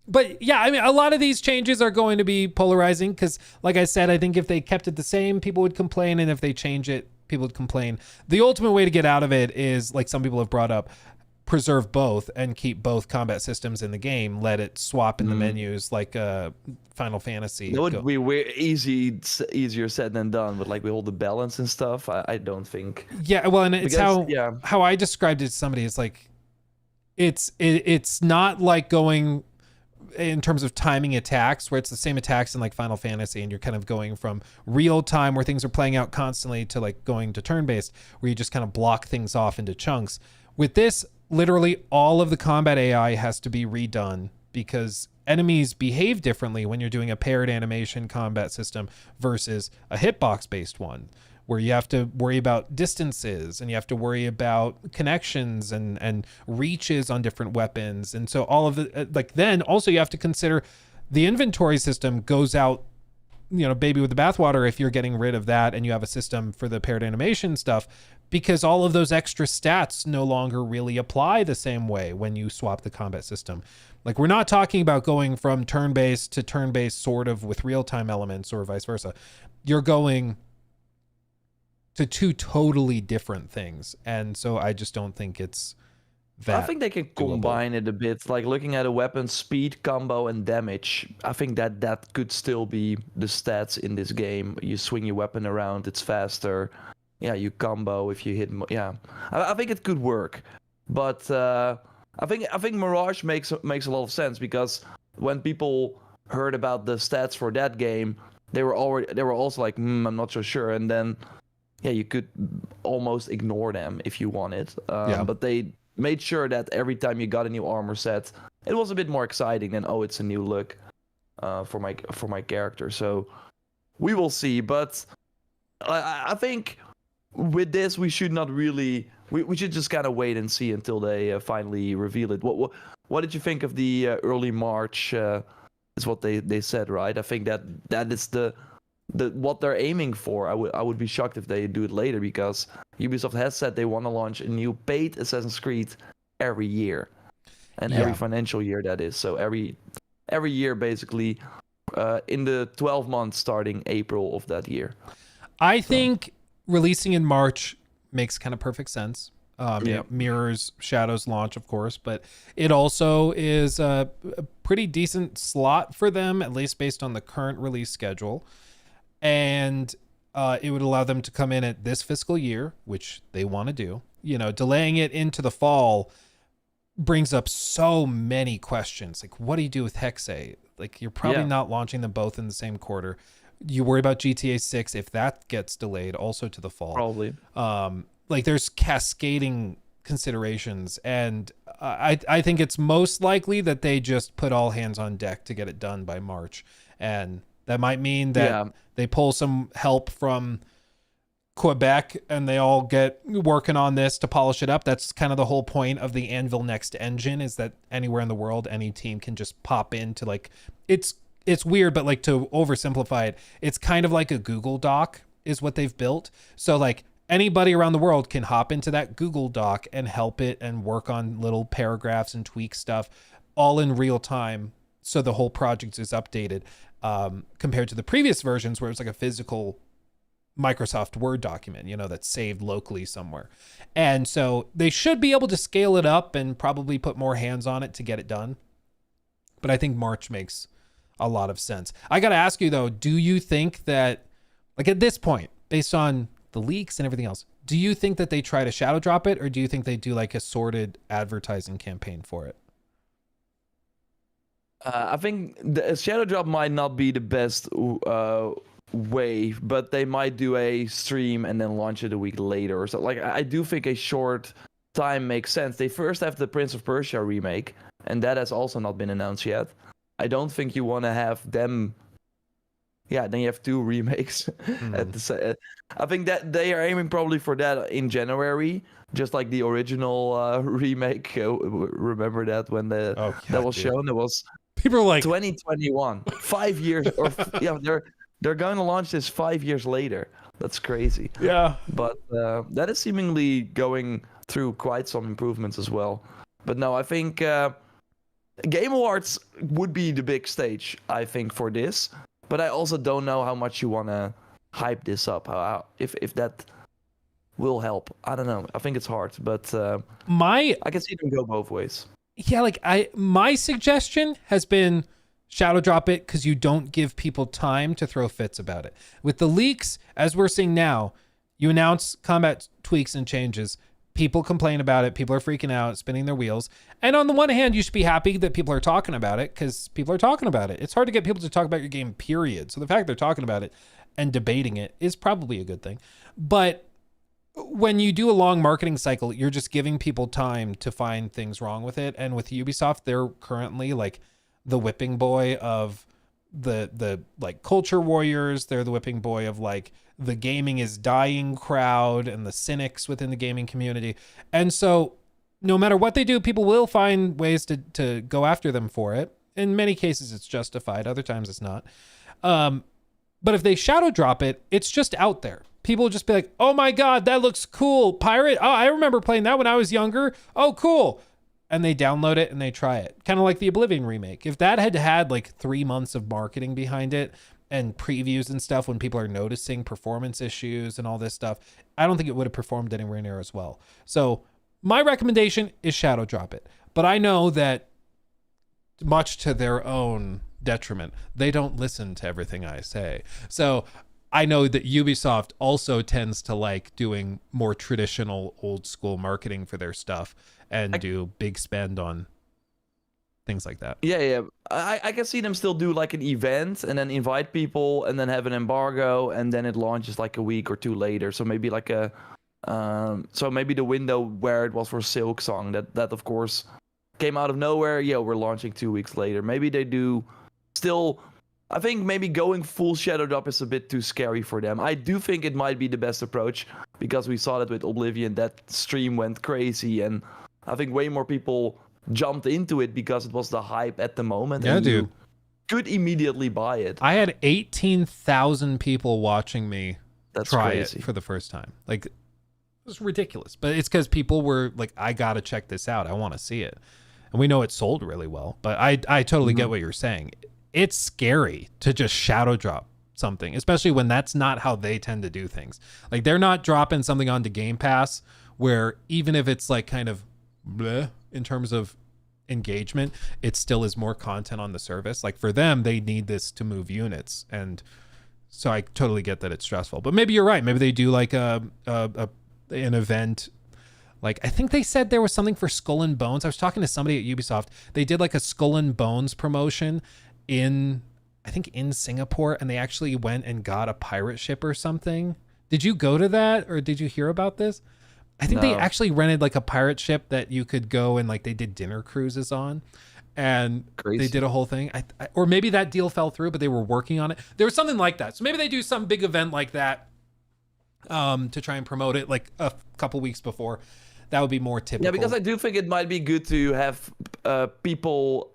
But yeah, I mean, a lot of these changes are going to be polarizing because, like I said, I think if they kept it the same, people would complain. And if they change it, people would complain. The ultimate way to get out of it is, like some people have brought up, preserve both and keep both combat systems in the game. Let it swap in the menus like Final Fantasy. That would be easier said than done, but like with all the balance and stuff, I don't think. Yeah, well, and it's how I described it to somebody. It's like it's not like going in terms of timing attacks where it's the same attacks in like Final Fantasy and you're kind of going from real time where things are playing out constantly to like going to turn-based where you just kind of block things off into chunks. With this, literally all of the combat AI has to be redone because enemies behave differently when you're doing a paired animation combat system versus a hitbox based one, where you have to worry about distances and you have to worry about connections and reaches on different weapons. And so all of the, like, then also you have to consider the inventory system goes out, you know, baby with the bathwater if you're getting rid of that and you have a system for the paired animation stuff, because all of those extra stats no longer really apply the same way when you swap the combat system. Like, we're not talking about going from turn-based to turn-based sort of with real-time elements or vice versa. You're going to two totally different things. And so I just don't think it's that I think they can combine it a bit. Like looking at a weapon speed, combo, and damage. I think that could still be the stats in this game. You swing your weapon around, it's faster. Yeah, you combo if you hit. Yeah, I think it could work, but I think Mirage makes a lot of sense because when people heard about the stats for that game, they were also like, I'm not so sure, and then yeah, you could almost ignore them if you wanted. But they made sure that every time you got a new armor set, it was a bit more exciting than it's a new look for my character. So we will see, but I think. With this, we should not really. We should just kind of wait and see until they finally reveal it. What did you think of the early March? Is what they said, right? I think that is the what they're aiming for. I would be shocked if they do it later because Ubisoft has said they want to launch a new paid Assassin's Creed every year, and every financial year that is. So every year basically, in the 12 months starting April of that year. I think. Releasing in March makes kind of perfect sense. It mirrors Shadow's launch, of course, but it also is a pretty decent slot for them, at least based on the current release schedule. And it would allow them to come in at this fiscal year, which they want to do. You know, delaying it into the fall brings up so many questions. Like, what do you do with Hexe? Like, you're probably not launching them both in the same quarter. You worry about GTA 6 if that gets delayed also to the fall. Probably. Like there's cascading considerations, and I think it's most likely that they just put all hands on deck to get it done by March. And that might mean that they pull some help from Quebec and they all get working on this to polish it up. That's kind of the whole point of the Anvil Next engine, is that anywhere in the world, any team can just pop into, like, it's weird, but like to oversimplify it, it's kind of like a Google Doc is what they've built. So like anybody around the world can hop into that Google Doc and help it and work on little paragraphs and tweak stuff all in real time. So the whole project is updated compared to the previous versions where it's like a physical Microsoft Word document, you know, that's saved locally somewhere. And so they should be able to scale it up and probably put more hands on it to get it done. But I think March makes a lot of sense. I got to ask you though, do you think that, like at this point, based on the leaks and everything else, do you think that they try to shadow drop it, or do you think they do like a sorted advertising campaign for it? I think the shadow drop might not be the best way, but they might do a stream and then launch it a week later or so. Like, I do think a short time makes sense. They first have the Prince of Persia remake, and that has also not been announced yet. I don't think you want to have them. Yeah, then you have two remakes. At the I think that they are aiming probably for that in January, just like the original remake. Remember that when that was shown? It was people were like 2021, 5 years, or they're going to launch this 5 years later. That's crazy. Yeah, but that is seemingly going through quite some improvements as well. But no, I think. Game Awards would be the big stage, I think, for this. But I also don't know how much you want to hype this up. If that will help. I don't know. I think it's hard, but I can see them go both ways. Yeah, like my suggestion has been shadow drop it because you don't give people time to throw fits about it. With the leaks, as we're seeing now, you announce combat tweaks and changes. People complain about it. People are freaking out, spinning their wheels. And on the one hand, you should be happy that people are talking about it because people are talking about it. It's hard to get people to talk about your game, period. So the fact they're talking about it and debating it is probably a good thing. But when you do a long marketing cycle, you're just giving people time to find things wrong with it. And with Ubisoft, they're currently like the whipping boy of the like culture warriors. They're the whipping boy of like the gaming is dying crowd and the cynics within the gaming community. And so no matter what they do, people will find ways to go after them for it. In many cases, it's justified. Other times it's not. But if they shadow drop it, it's just out there. People will just be like, oh my God, that looks cool. Pirate. Oh, I remember playing that when I was younger. Oh, cool. And they download it and they try it. Kind of like the Oblivion remake. If that had like 3 months of marketing behind it and previews and stuff when people are noticing performance issues and all this stuff, I don't think it would have performed anywhere near as well. So my recommendation is shadow drop it. But I know that much to their own detriment, they don't listen to everything I say. So I know that Ubisoft also tends to like doing more traditional old school marketing for their stuff and do big spend on things like that. Yeah. I can see them still do like an event and then invite people and then have an embargo and then it launches like a week or two later. So maybe like maybe the window where it was for Silksong that of course came out of nowhere. Yeah, we're launching 2 weeks later. Maybe they do still. I think maybe going full shadow drop is a bit too scary for them. I do think it might be the best approach because we saw that with Oblivion, that stream went crazy and I think way more people jumped into it because it was the hype at the moment. Yeah, and dude. You could immediately buy it. I had 18,000 people watching me try crazy. It for the first time. Like, it was ridiculous. But it's because people were like, I got to check this out. I want to see it. And we know it sold really well. But I totally get what you're saying. It's scary to just shadow drop something, especially when that's not how they tend to do things. Like they're not dropping something onto Game Pass where even if it's like kind of bleh in terms of engagement, it still is more content on the service. Like for them, they need this to move units. And so I totally get that it's stressful, but maybe you're right. Maybe they do like an event. Like I think they said there was something for Skull and Bones. I was talking to somebody at Ubisoft. They did like a Skull and Bones promotion in Singapore, and they actually went and got a pirate ship or something. Did you go to that or did you hear about this? I think they actually rented like a pirate ship that you could go and like they did dinner cruises on, and they did a whole thing. Or maybe that deal fell through, but they were working on it. There was something like that. So maybe they do some big event like that to try and promote it like a couple weeks before. That would be more typical. Yeah, because I do think it might be good to have people,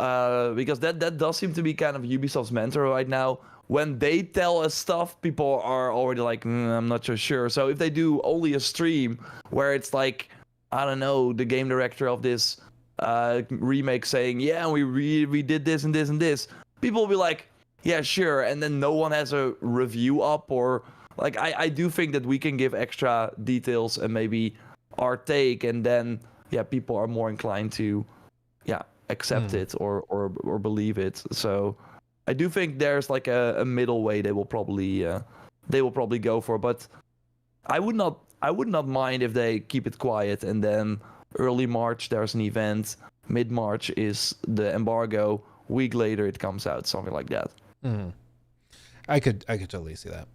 because that does seem to be kind of Ubisoft's mentor right now. When they tell us stuff, people are already like, I'm not so sure. So if they do only a stream where it's like, I don't know, the game director of this remake saying, yeah, we did this and this and this, people will be like, yeah, sure. And then no one has a review up or like, I do think that we can give extra details and maybe our take, and then people are more inclined to accept it or believe it. So I do think there's like a middle way they will probably go for, but I would not mind if they keep it quiet and then early March there's an event, mid-March is the embargo, week later it comes out, something like that. I could totally see that.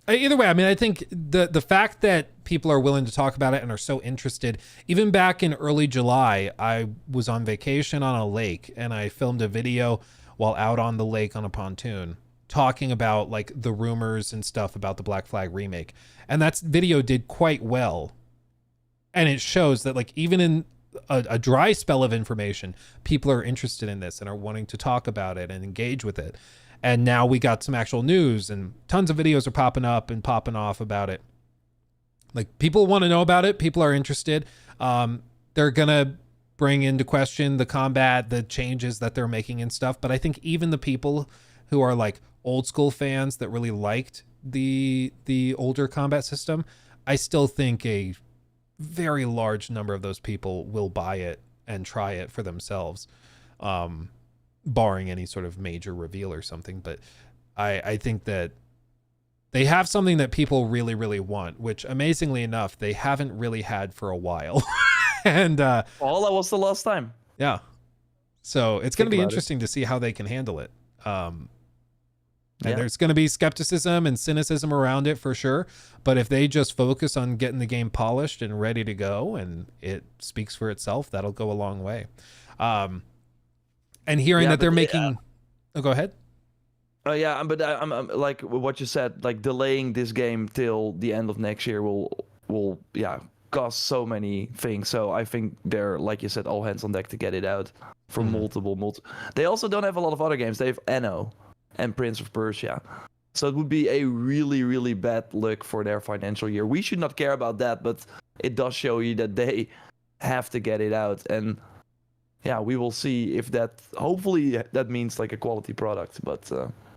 Either way, I mean, I think the fact that people are willing to talk about it and are so interested, even back in early July, I was on vacation on a lake and I filmed a video while out on the lake on a pontoon talking about like the rumors and stuff about the Black Flag remake. And that video did quite well. And it shows that like even in a dry spell of information, people are interested in this and are wanting to talk about it and engage with it. And now we got some actual news and tons of videos are popping up and popping off about it. Like people want to know about it. People are interested. They're going to bring into question the combat, the changes that they're making and stuff. But I think even the people who are like old school fans that really liked the older combat system, I still think a very large number of those people will buy it and try it for themselves, barring any sort of major reveal or something. But I think that they have something that people really, really want, which amazingly enough, they haven't really had for a while. And that was the last time. Yeah. So it's going to be about interesting to see how they can handle it. And there's going to be skepticism and cynicism around it for sure. But if they just focus on getting the game polished and ready to go, and it speaks for itself, that'll go a long way. And hearing that they're making... Oh, go ahead. Yeah, but I'm like what you said, like delaying this game till the end of next year will cost so many things. So I think they're, like you said, all hands on deck to get it out for multiple. They also don't have a lot of other games. They have Anno and Prince of Persia. So it would be a really, really bad look for their financial year. We should not care about that, but it does show you that they have to get it out. And yeah, we will see if that, hopefully that means like a quality product. But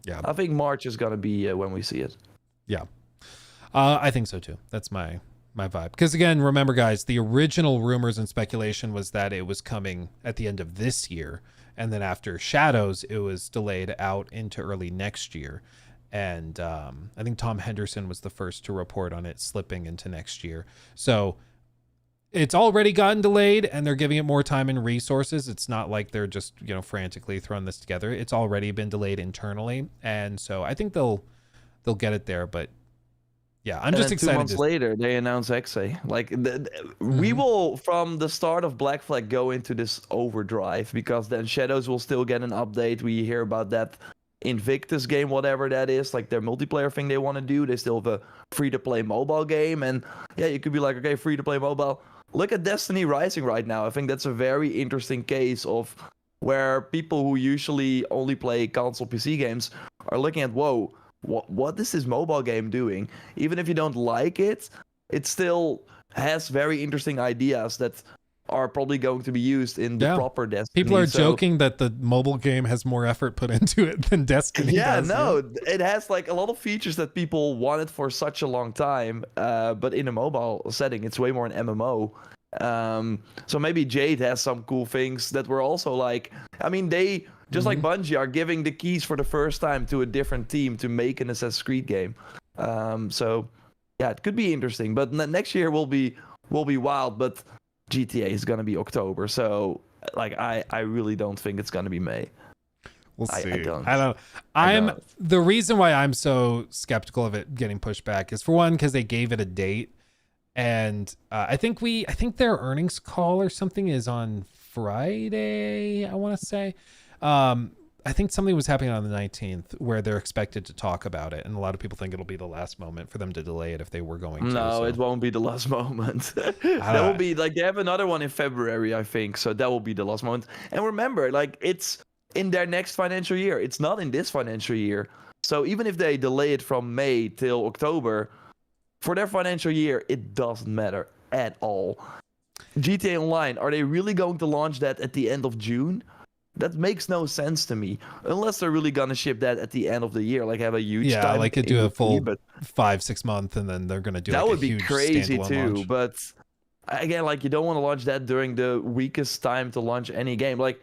yeah, I think March is going to be when we see it. Yeah, I think so too. That's my vibe. Because again, remember guys, the original rumors and speculation was that it was coming at the end of this year. And then after Shadows, it was delayed out into early next year. And I think Tom Henderson was the first to report on it slipping into next year. So it's already gotten delayed and they're giving it more time and resources. It's not like they're just, frantically throwing this together. It's already been delayed internally. And so I think they'll get it there. But yeah, I'm just excited. 2 months later, they announced Exe. Like, we will, from the start of Black Flag, go into this overdrive, because then Shadows will still get an update. We hear about that Invictus game, whatever that is, like their multiplayer thing they want to do. They still have a free-to-play mobile game. And yeah, you could be like, okay, free-to-play mobile. Look at Destiny Rising right now. I think that's a very interesting case of where people who usually only play console PC games are looking at, whoa, what is this mobile game doing? Even if you don't like it, it still has very interesting ideas that are probably going to be used in the proper Destiny. People are joking that the mobile game has more effort put into it than Destiny does. It has like a lot of features that people wanted for such a long time, but in a mobile setting, it's way more an MMO. So maybe Jade has some cool things that were also like, I mean, they... Just like Bungie are giving the keys for the first time to a different team to make an Assassin's Creed game. So yeah, it could be interesting. But next year will be wild. But GTA is gonna be October. So like I really don't think it's gonna be May. We'll see. I don't. The reason why I'm so skeptical of it getting pushed back is, for one, because they gave it a date, and I think their earnings call or something is on Friday, I want to say. I think something was happening on the 19th where they're expected to talk about it, and a lot of people think it'll be the last moment for them to delay it if they were going to. No, it won't be the last moment. That will be like, they have another one in February, I think, so that will be the last moment. And remember, like, it's in their next financial year. It's not in this financial year. So even if they delay it from May till October, for their financial year, it doesn't matter at all. GTA Online, are they really going to launch that at the end of June? That makes no sense to me, unless they're really gonna ship that at the end of the year, like have a huge time like could do a full 5-6 month, and then they're gonna do that like would a be huge crazy standalone too. launch. But again, like, you don't want to launch that during the weakest time to launch any game. Like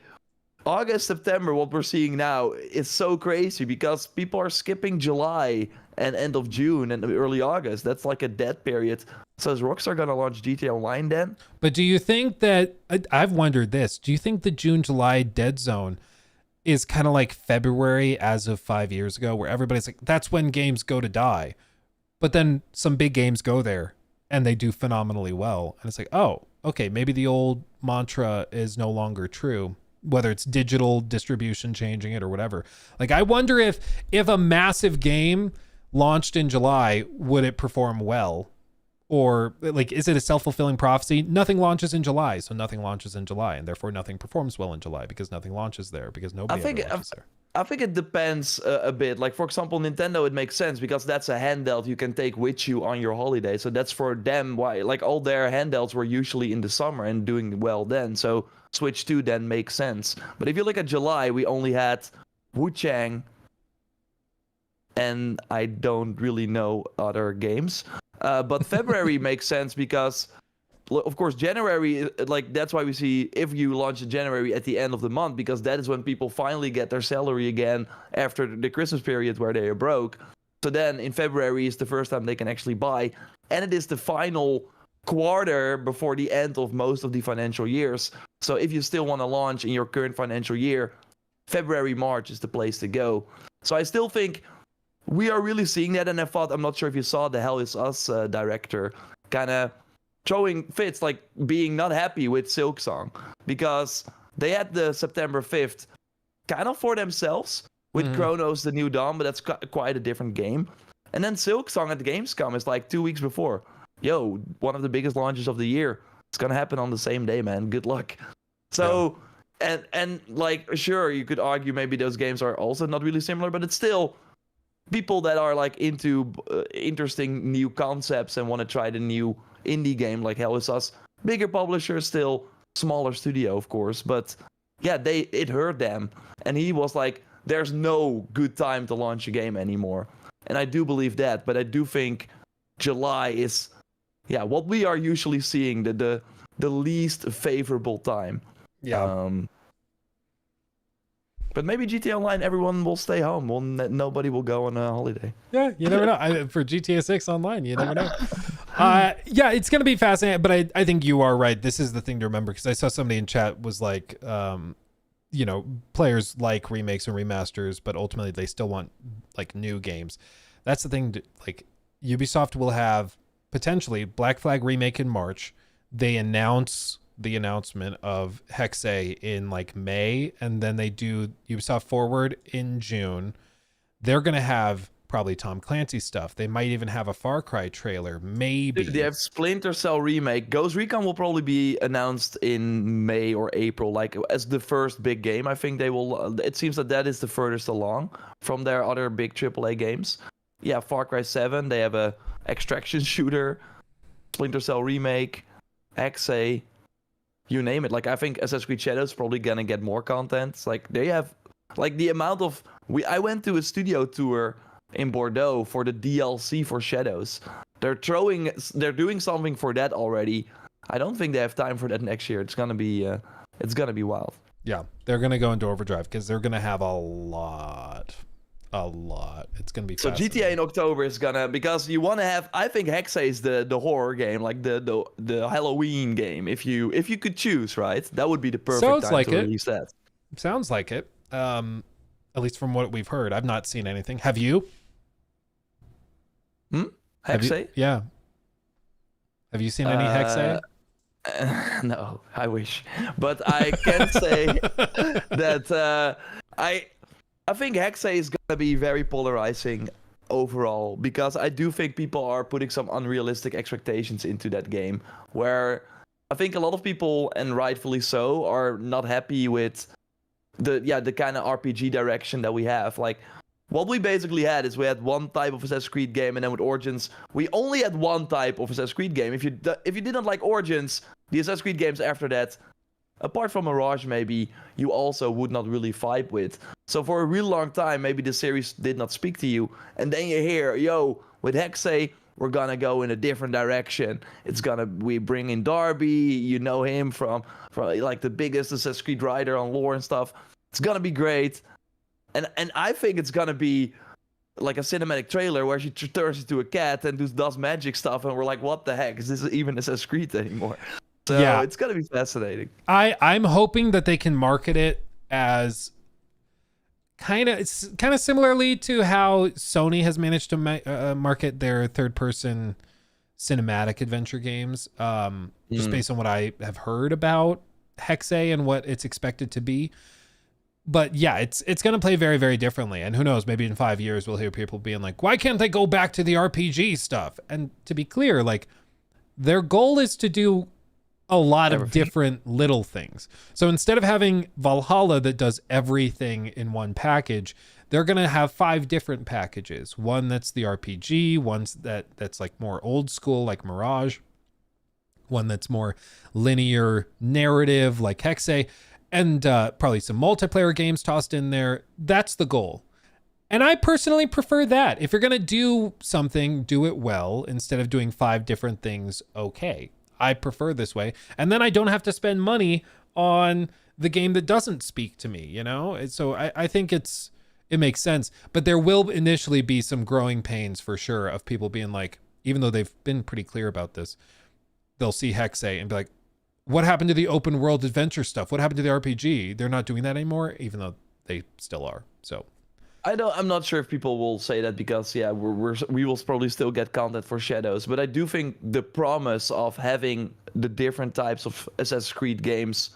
August, September, what we're seeing now is so crazy because people are skipping July and end of June and early August. That's like a dead period. So is Rockstar gonna launch GTA Online then? But do you think that, I've wondered this, do you think the June-July dead zone is kind of like February as of 5 years ago, where everybody's like, that's when games go to die, but then some big games go there and they do phenomenally well, and it's like, oh, okay, maybe the old mantra is no longer true, whether it's digital distribution changing it or whatever. Like, I wonder if a massive game launched in July, would it perform well? Or like, is it a self-fulfilling prophecy? Nothing launches in July, so nothing launches in July, and therefore nothing performs well in July because nothing launches there, because nobody launches there. I think it depends a bit. Like, for example, Nintendo, it makes sense because that's a handheld you can take with you on your holiday. So that's for them why, like, all their handhelds were usually in the summer and doing well then. So Switch 2 then makes sense. But if you look at July, we only had Wu-Chang, and I don't really know other games. But February makes sense because, of course, January, like that's why we see if you launch in January at the end of the month, because that is when people finally get their salary again after the Christmas period where they are broke. So then in February is the first time they can actually buy, and it is the final quarter before the end of most of the financial years. So if you still want to launch in your current financial year, February, March is the place to go. So I still think we are really seeing that, and I'm not sure if you saw the Hell Is Us director kind of throwing fits, like being not happy with Silksong, because they had the September 5th kind of for themselves with Chronos the New Dawn, but that's quite a different game. And then Silksong at the Gamescom is like 2 weeks before. Yo, one of the biggest launches of the year. It's gonna happen on the same day, man. Good luck. So, and like, sure, you could argue maybe those games are also not really similar, but it's still people that are like into interesting new concepts and want to try the new indie game like Hell Is Us. Bigger publisher, still smaller studio, of course, but yeah, it hurt them, and he was like, there's no good time to launch a game anymore. And I do believe that, but I do think July is, what we are usually seeing, the least favorable time. Yeah. But maybe GTA Online, everyone will stay home. Nobody will go on a holiday. Yeah, you never know. For GTA 6 Online, you never know. Yeah, it's going to be fascinating, but I think you are right. This is the thing to remember, because I saw somebody in chat was like, you know, players like remakes and remasters, but ultimately they still want like new games. That's the thing. Like Ubisoft will have potentially Black Flag remake in March. They announce the announcement of Hexe in like May, and then they do Ubisoft Forward in June. They're going to have probably Tom Clancy stuff. They might even have a Far Cry trailer, maybe. They have Splinter Cell remake. Ghost Recon will probably be announced in May or April, like as the first big game. I think they will. It seems that is the furthest along from their other big AAA games. Yeah, Far Cry 7. They have a extraction shooter, Splinter Cell remake, Hexe. You name it. Like, I think Assassin's Creed Shadows is probably gonna get more content. It's like they have, like, the amount of I went to a studio tour in Bordeaux for the DLC for Shadows. They're doing something for that already. I don't think they have time for that next year. It's gonna be wild. Yeah, they're gonna go into overdrive because they're gonna have a lot. It's gonna be so GTA in October is gonna, because you want to have, I think Hexe is the horror game, like the Halloween game. If you could choose, right, that would be the perfect time to release that. Sounds like it. At least from what we've heard. I've not seen anything. Have you? Hexe? Yeah. Have you seen any Hexe? No, I wish. But I can say that I think Hexe is gonna be very polarizing overall, because I do think people are putting some unrealistic expectations into that game, where I think a lot of people, and rightfully so, are not happy with the kind of RPG direction that we have. Like, what we basically had is we had one type of Assassin's Creed game, and then with Origins we only had one type of Assassin's Creed game. If you didn't like Origins, the Assassin's Creed games after that, apart from Mirage maybe, you also would not really vibe with. So for a real long time, maybe the series did not speak to you. And then you hear, yo, with Hexe, we're gonna go in a different direction. We bring in Darby, you know him from like the biggest Assassin's Creed writer on lore and stuff. It's gonna be great. And I think it's gonna be like a cinematic trailer where she turns into a cat and does magic stuff, and we're like, what the heck? Is this even Assassin's Creed anymore? So yeah, it's gonna be fascinating. I'm hoping that they can market it as kind of similarly to how Sony has managed to market their third-person cinematic adventure games. Just based on what I have heard about Hexe and what it's expected to be. But yeah, it's going to play very, very differently. And who knows, maybe in 5 years we'll hear people being like, why can't they go back to the RPG stuff? And to be clear, like, their goal is to do a lot of different little things. So instead of having Valhalla that does everything in one package, they're going to have 5 different packages. One that's the RPG, one that's like more old school, like Mirage, one that's more linear narrative, like Hexe, and probably some multiplayer games tossed in there. That's the goal. And I personally prefer that. If you're going to do something, do it well instead of doing 5 different things okay. I prefer this way. And then I don't have to spend money on the game that doesn't speak to me, you know? So I think it makes sense. But there will initially be some growing pains for sure of people being like, even though they've been pretty clear about this, they'll see Hexe and be like, what happened to the open world adventure stuff? What happened to the RPG? They're not doing that anymore, even though they still are. So I'm not sure if people will say that because we will probably still get content for Shadows, but I do think the promise of having the different types of Assassin's Creed games,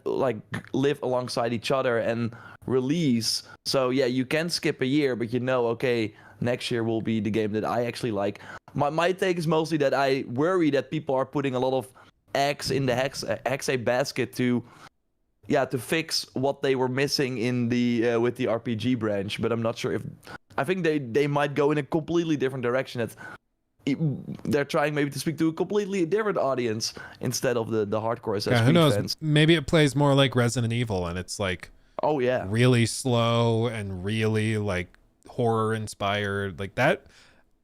live alongside each other and release. So you can skip a year, but okay, next year will be the game that I actually like. My take is mostly that I worry that people are putting a lot of eggs in the Hexe basket to fix what they were missing in the with the RPG branch, but I'm not sure if I think they might go in a completely different direction. That they're trying maybe to speak to a completely different audience instead of the hardcore Assassin's Creed who knows? fans. Maybe it plays more like Resident Evil, and it's like really slow and really like horror inspired. Like that,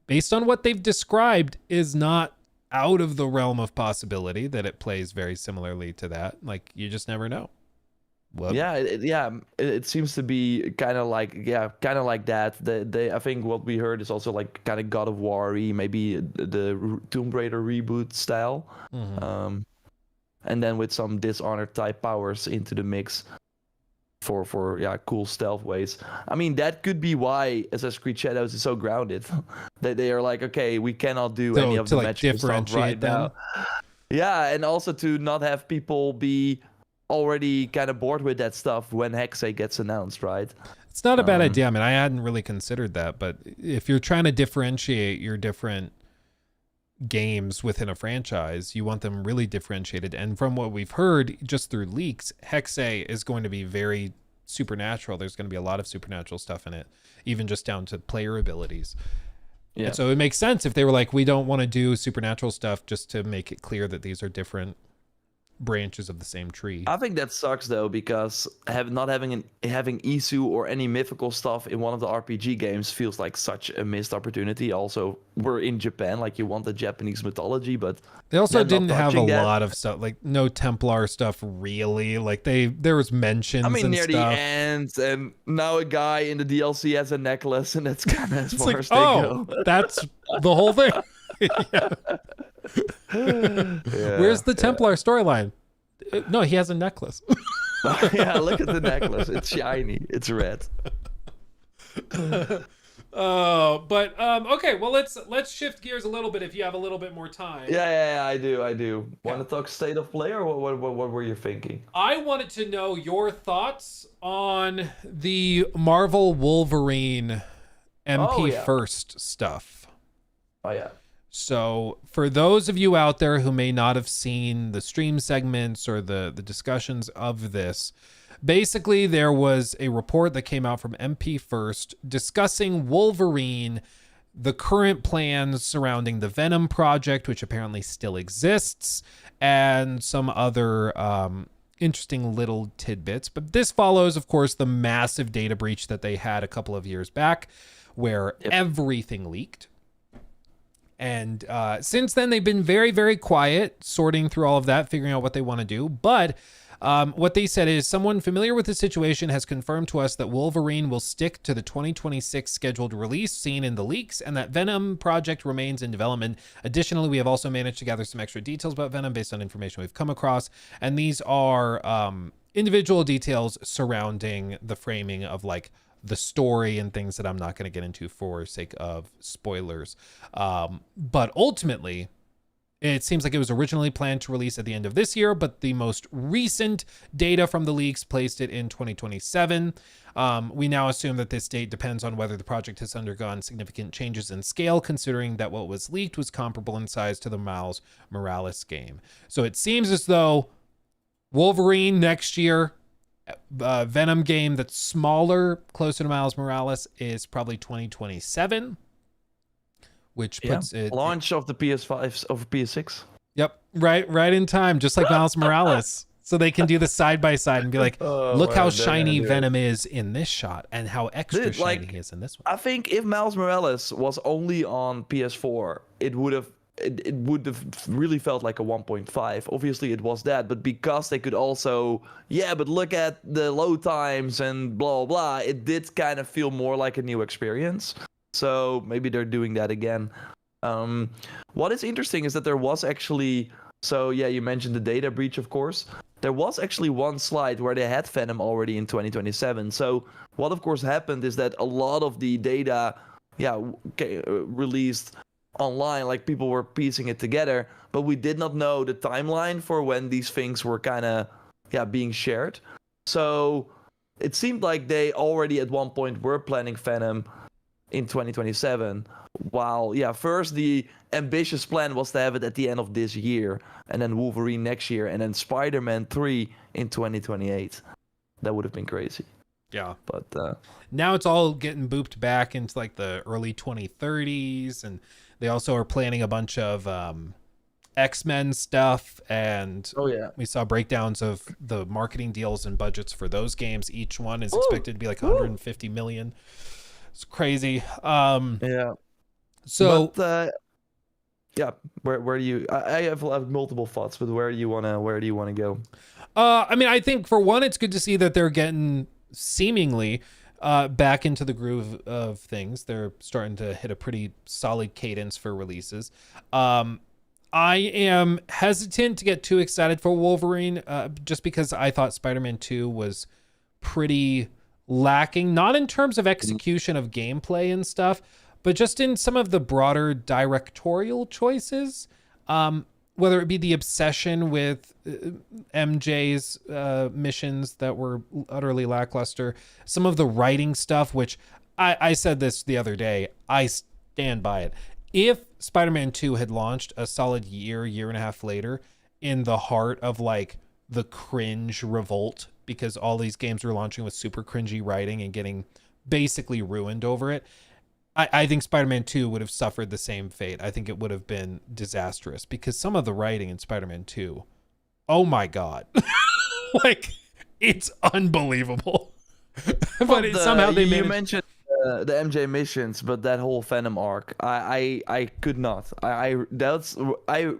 based on what they've described, is not out of the realm of possibility that it plays very similarly to that. Like you just never know. Well, it seems to be kind of like that. I think what we heard is also like kind of God of War-y, maybe the Tomb Raider reboot style, and then with some Dishonored type powers into the mix for cool stealth ways. I mean, that could be why Assassin's Creed Shadows is so grounded. They are like, okay, we cannot do any of the magical stuff right now. Yeah, and also to not have people be already kind of bored with that stuff when Hexe gets announced, right? It's not a bad idea. I mean, I hadn't really considered that, but if you're trying to differentiate your different games within a franchise, you want them really differentiated. And from what we've heard just through leaks, Hexe is going to be very supernatural. There's going to be a lot of supernatural stuff in it, even just down to player abilities. Yeah. And so it makes sense if they were like, we don't want to do supernatural stuff, just to make it clear that these are different branches of the same tree. I think that sucks though, because not having Isu or any mythical stuff in one of the RPG games feels like such a missed opportunity. Also, we're in Japan, like you want the Japanese mythology, but they also didn't have a lot of stuff, like no Templar stuff really. Like there was mentions. I mean, and near stuff. the end, and now a guy in the DLC has a necklace, and that's kind of as far as they go. That's the whole thing. Where's the Templar storyline? No, he has a necklace. Yeah, look at the necklace. It's shiny. It's red. Okay. Well, let's shift gears a little bit if you have a little bit more time. Yeah, I do. Want to talk state of play, or what were you thinking? I wanted to know your thoughts on the Marvel Wolverine MP First stuff. Oh yeah. So for those of you out there who may not have seen the stream segments or the discussions of this, basically there was a report that came out from MP First discussing Wolverine, the current plans surrounding the Venom project, which apparently still exists, and some other interesting little tidbits. But this follows, of course, the massive data breach that they had a couple of years back where everything leaked. And since then, they've been very, very quiet, sorting through all of that, figuring out what they want to do. But what they said is someone familiar with the situation has confirmed to us that Wolverine will stick to the 2026 scheduled release seen in the leaks, and that Venom project remains in development. Additionally, we have also managed to gather some extra details about Venom based on information we've come across. And these are individual details surrounding the framing of like the story and things that I'm not going to get into for sake of spoilers. But ultimately, it seems like it was originally planned to release at the end of this year, but the most recent data from the leaks placed it in 2027. We now assume that this date depends on whether the project has undergone significant changes in scale, considering that what was leaked was comparable in size to the Miles Morales game. So it seems as though Wolverine next year, Venom game that's smaller, closer to Miles Morales, is probably 2027, which puts it launch of the PS5 of PS6. Yep, right in time, just like Miles Morales. So they can do the side by side and be like, look how man, they're shiny gonna do Venom is in this shot and how extra Dude, shiny like, he is in this one. I think if Miles Morales was only on PS4, it would have really felt like a 1.5. Obviously, it was that, but because they could also, but look at the load times and blah blah, it did kind of feel more like a new experience. So maybe they're doing that again. What is interesting is that there was actually, you mentioned the data breach, of course. There was actually one slide where they had Venom already in 2027. So what of course happened is that a lot of the data, released online, like people were piecing it together, but we did not know the timeline for when these things were kind of, being shared. So it seemed like they already at one point were planning Venom in 2027. While, first the ambitious plan was to have it at the end of this year, and then Wolverine next year, and then Spider-Man 3 in 2028. That would have been crazy. Yeah. But now it's all getting booped back into like the early 2030s, and they also are planning a bunch of X-Men stuff, and we saw breakdowns of the marketing deals and budgets for those games. Each one is expected to be like 150 million. It's crazy. So but, where do you? I have multiple thoughts, but where do you wanna go? I mean, I think for one, it's good to see that they're getting seemingly back into the groove of things. They're starting to hit a pretty solid cadence for releases. I am hesitant to get too excited for Wolverine, just because I thought Spider-Man 2 was pretty lacking, not in terms of execution of gameplay and stuff, but just in some of the broader directorial choices, whether it be the obsession with MJ's missions that were utterly lackluster, some of the writing stuff, which I said this the other day, I stand by it. If Spider-Man 2 had launched a solid year and a half later in the heart of like the cringe revolt, because all these games were launching with super cringy writing and getting basically ruined over it, I think Spider-Man 2 would have suffered the same fate. I think it would have been disastrous, because some of the writing in Spider-Man 2, oh my God, like it's unbelievable. But somehow they managed. You mentioned the MJ missions, but that whole Venom arc, I could not. I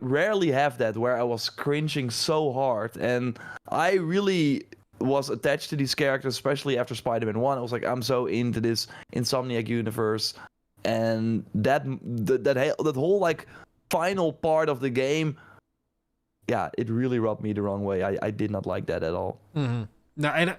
rarely have that where I was cringing so hard, and I really was attached to these characters, especially after Spider-Man 1. I was like, I'm so into this Insomniac universe, and that whole like final part of the game, it really rubbed me the wrong way. I did not like that at all. Mm-hmm. No, and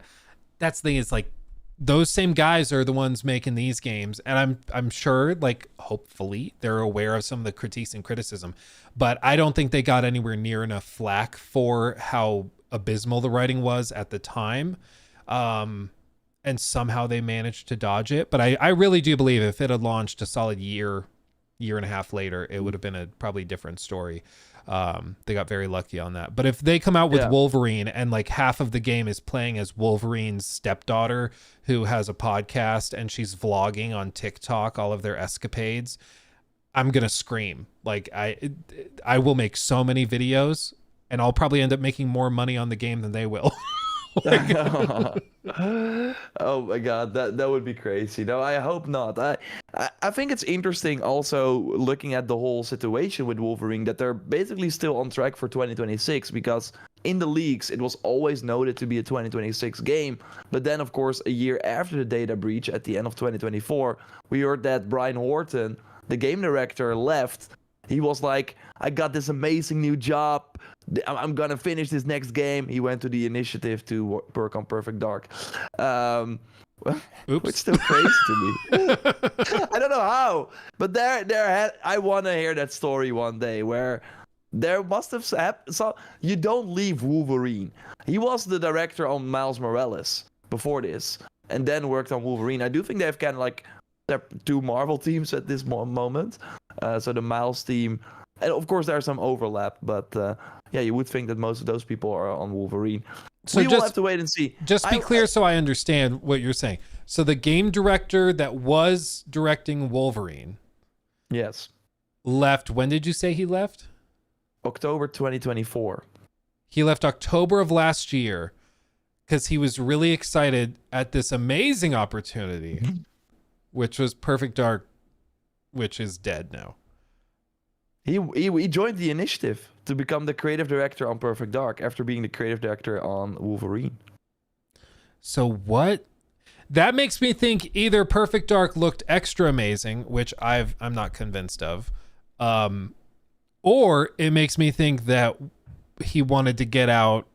that's the thing, is like those same guys are the ones making these games, and I'm sure, like, hopefully they're aware of some of the critiques and criticism, but I don't think they got anywhere near enough flack for how abysmal the writing was at the time, and somehow they managed to dodge it. But I really do believe if it had launched a solid year and a half later, it would have been a probably different story. They got very lucky on that. But if they come out with Wolverine and like half of the game is playing as Wolverine's stepdaughter who has a podcast and she's vlogging on TikTok all of their escapades, I'm gonna scream. Like I will make so many videos, and I'll probably end up making more money on the game than they will. Oh my God, that would be crazy. No, I hope not. I think it's interesting also looking at the whole situation with Wolverine, that they're basically still on track for 2026, because in the leaks it was always noted to be a 2026 game. But then of course a year after the data breach at the end of 2024, we heard that Brian Horton, the game director, left. He was like, I got this amazing new job, I'm gonna finish this next game. He went to the initiative to work on Perfect Dark. Which still crazy to me. I don't know how, but I want to hear that story one day, where there must have happened. So you don't leave Wolverine. He was the director on Miles Morales before this, and then worked on Wolverine. I do think they have kind of like they're two Marvel teams at this moment. So the Miles team, and of course there's some overlap, but you would think that most of those people are on Wolverine. So we will have to wait and see. Just be clear so I understand what you're saying. So the game director that was directing Wolverine, yes, left. When did you say he left? October 2024. He left October of last year because he was really excited at this amazing opportunity, which was Perfect Dark, which is dead now. He joined the initiative to become the creative director on Perfect Dark after being the creative director on Wolverine. So what? That makes me think either Perfect Dark looked extra amazing, which I'm not convinced of, or it makes me think that he wanted to get out